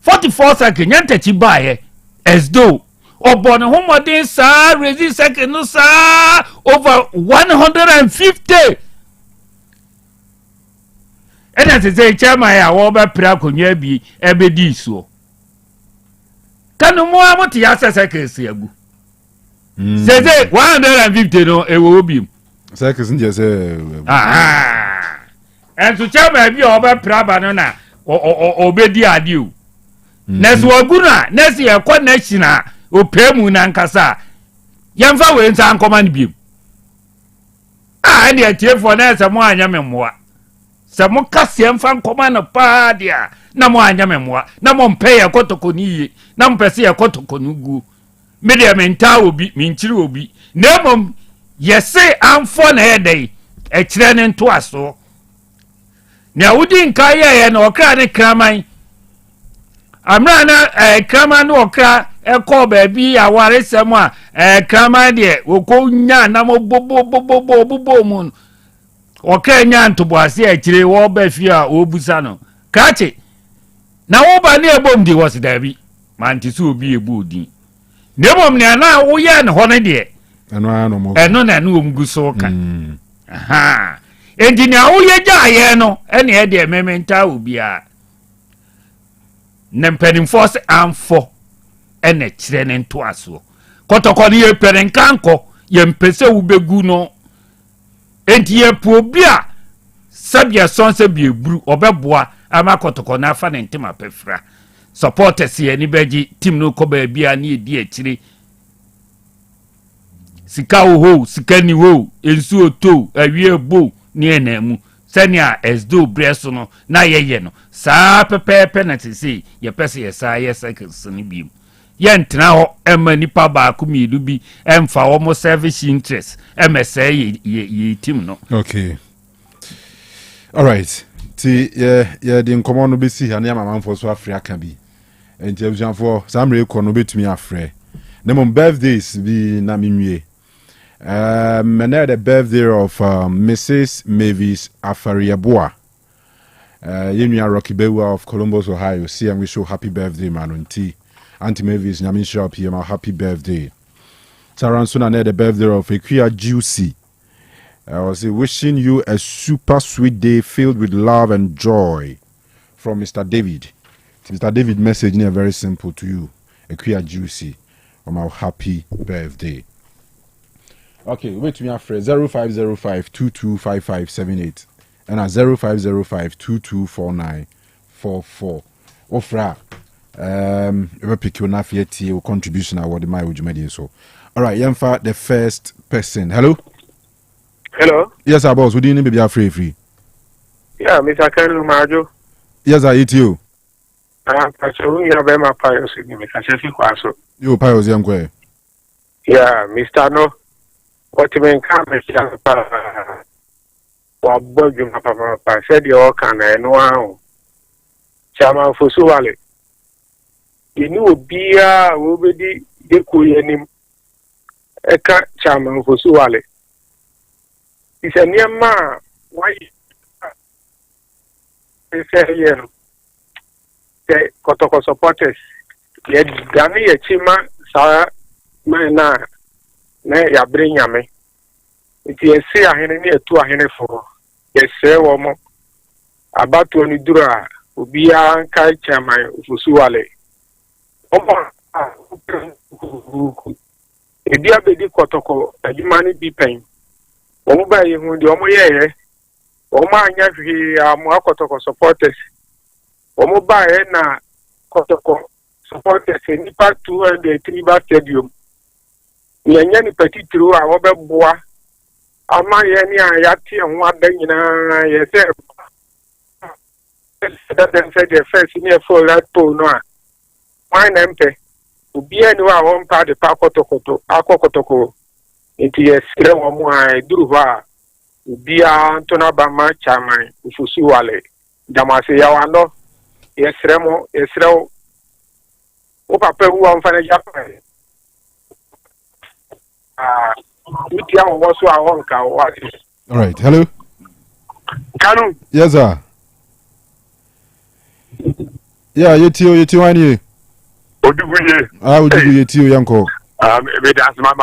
44 second Nyantachi bae esdo obone homodin sa rezi second no sa over 150 ena se chama ya wo ba pra konwa bi ebedi so Kanu mo amoti ya second se agu se 150 no ewo obi second nje se enso chama bi o ba pra ba no na obedi ade o nesu oguna nesu e connection a opemu na nkasa yemfa we nsa nkoma ne biem ene atiefo na se mo anya memmoa se mo kase yemfa nkoma na pa dia na mo anya memmoa na mo mpe ye kotokoni na mpese ye kotokoni gu me de menta obi minchiri obi na mom yese amfo na yedai e kire ne nto aso na wodi nka ye na okra ne kraman amra na kraman no okra ekọ baabi aware sem a kraman de wokonya na bobo mu okra nya ntoboase akire wo ba fi a obusa no kache na wo ba ne ebom di was dabi manti so obi ebu odin nebom ne na wo ye ne ho ne de eno na no omguso kan aha engineer wo ye ja ye no ene e de mementa obi a ne mpanimfo se amfo ene kire ne nto aso kotoko ne ye perenkanko ye mpese wo begu no enti ye obi a sabia sonse bi eburu obeboa ama kotoko na afa ne ntema pefra supporters ye ni beji team no ko ba bia na edi akire sika ho sika ni ho ensu oto awie bo ni enamu sania esdo breso no na yeye no saa pepepe na tisi ye pese ye saa ye seconds ni bi ye ntena ho ema nipa ba ku midu bi emfa wo mo service interest emese ye team no. Okay, all right, ti ye di nkomo no be si ha na mamanfo so afre aka bi enti abujanfo samre ko no betumi afre na mom birthdays bi na minwie. And the birthday of Mrs. Mavis Afariabua. Yenya Rocky Bewa of Columbus, Ohio. See, and we show happy birthday, man. Auntie Mavis, Namin Shop here, my happy birthday. Saran soon the birthday of Equia Juicy. I was wishing you a super sweet day filled with love and joy from Mr. David. Mr. David message here very simple to you. Equia Juicy on our happy birthday. Okay, wait to me after 0505-225578 and at 0505-224944. Ofra, we pick your nafieti contribution award my ujumedi so. All right, Yemfa, the first person. Hello. Hello. Yes, our boss. We didn't be free. Yeah, Mr. Kanu Majo. Yes, I eat you. You Pius Young. Yeah, Mr. No. What you mean, come, Mr. Papa, said you all can, and wow. Chama Fusuale. You knew beer will be the Kuyanim. Eka Chama Fusuale. It's a near ma. Why? They say, yeah. The Kotoko supporters. Yet, Gani, a chima, Sarah, na ya bring yame. It is say a henny to a henny for. Yes, sir, woman. About to any dura, be a kai chama, Fusuale. A dear baby Kotoko, a human be pain. Oba who the Omoye, Oma Yafi, more Kotoko supporters. Omoba na Kotoko supporters in Nipa 203 bar stadium. Yanyan petit true, I over bois. Ama yani ayati and one day in a that then said the first near for that pole no. Mine empty. To be anywhere one part the Pakotoko, Akotoko. It is slow more do va. Be a Tonabama Chaman, Fusuale. Damase Yawano. Yes, Remo, yes, Remo. O Papa who on Japan. All right, hello. Kanu. Yes, sir. Yeah, you too, Odubuye. Odubuye too, Yanko. That's my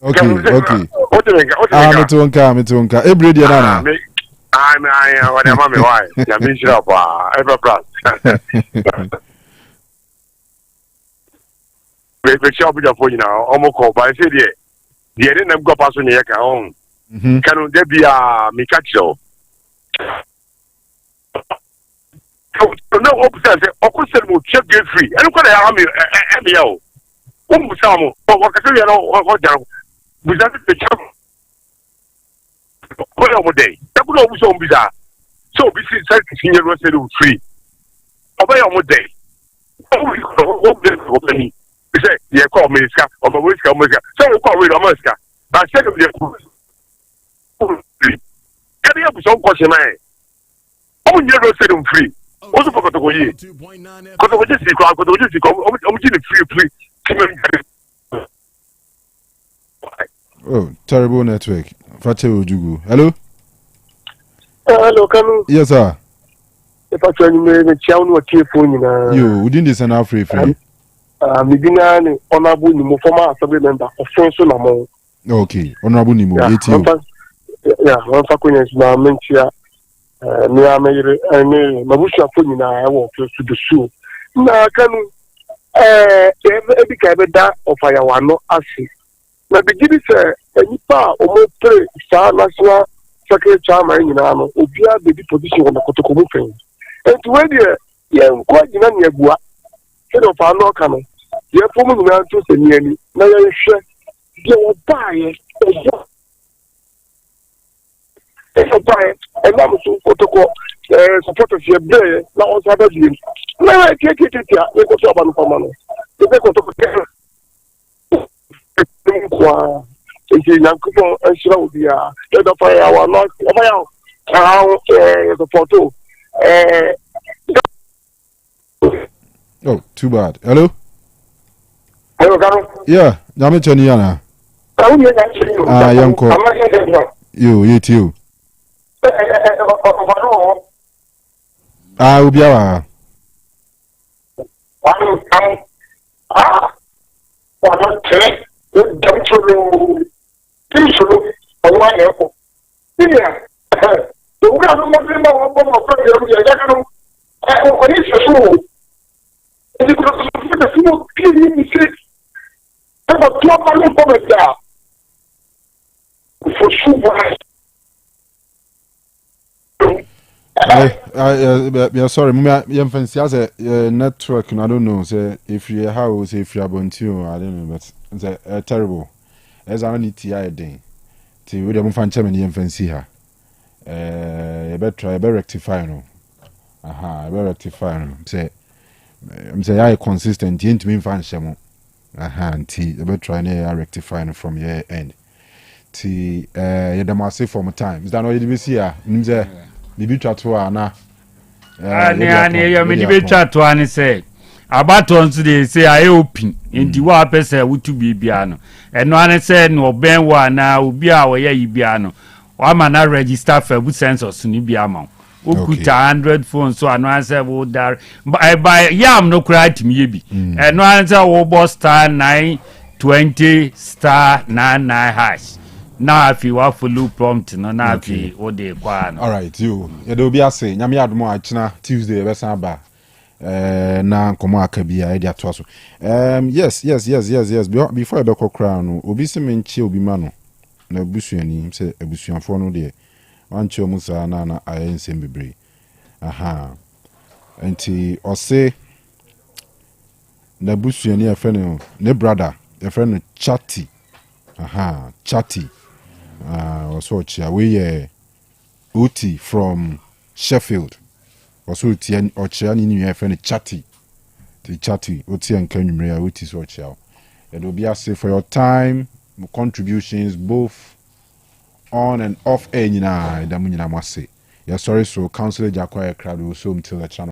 Kanu. Okay. Metunka. Every day, Nana. I'm whatever me why. Ya me shop ever plus. We shop with the phone now. Almost call by say the didn't go pass on your account. Can there be a Mikacho? No, opposite. Opposite will check get free. I don't want to have me. Samo. What can you know? What down? We got the chop. What over day? That would always be bizarre. So we see that senior was free. Obey on what day? Open. We say, yeah, call me, or my whisker, so we call it a musker. I said, Can you have some question? Oh, you don't say them free. Also for Kotokoye. Kotokoye is free. Oh, terrible network. Fache Ojugu. Hello? Hello, Kanu. Yes, sir. If I tell you, the child will keep phone. You didn't listen now free. Midina, honorable Nimo, former assembly member of Fonso Namo. Okay, honorable Nimo, 18. Yeah, one Fakunas, now Mentia, near Mayor, and Mabusha Funina, I walk close to the shoe. Now, Kanu, every cabin of Ayawano, Asi. Na beginning say enipa omo pray sa national secretary chairman nyina no obia be di position on Kotoko mu fen enti we dey ye nko nyina ne agua se do fa no ka no ye fom nyina to se ni ani na ye hwe de o baaye e baaye e na mo so Kotoko support of ye be na o sa ba di na e ke e ko so ba no fama no e be Kotoko kwa ese nyankopon ansira obia e do fa ya wa no e fa ya the photo Oh, too bad. Hello? Hello, Kanu. Yeah, Jame Chani yana. Yanko. You too. Ubiawa. Yeah, sorry, I'm fancy as a network, and I don't know. Say if you house, if you're born to, I don't know, but it's terrible. As I need to day. To we don't find chairman, you fancy her. You better try, better rectify no. Aha, better rectify no. Say, I'm say I consistent. You ain't me find shamo. Aha, and you better try and rectify no from your end. You don't must say for my time. Is that all you be see here? Bibi twa na ya me bibi twa ani say abato nso dey say aye open enti wa pese wutu bibia no eno ani say no ben wa na obi a wo ya yibia no wa ma na register for bu census ni bia ma okuta 100 phones so ano say wo dar by yam no kra timi ye bi eno ani say wo bo star 920 star 99 hash na afi wa follow prompt no na afi o de kwa no. All right, you do be ase nyame adomo achina Tuesday be san ba na nkomo akabia e dia to so. Yes. Before I be crown no obi se menchi obi ma no na busuani se abusuanfo no de wanche omu sa na ayensem bebre. Aha. Enti ose na busuani e fene ne brother e fene Chatty. Aha, Chatty. Also we Oti from Sheffield. Also Ochiani new friend Chatty. The Chatty Oti and Kenumria Oti so chow. It will be a say for your time, contributions both on and off air. Damunina must say. Yeah, sorry, so Councillor Jacquire crowd will so until the channel.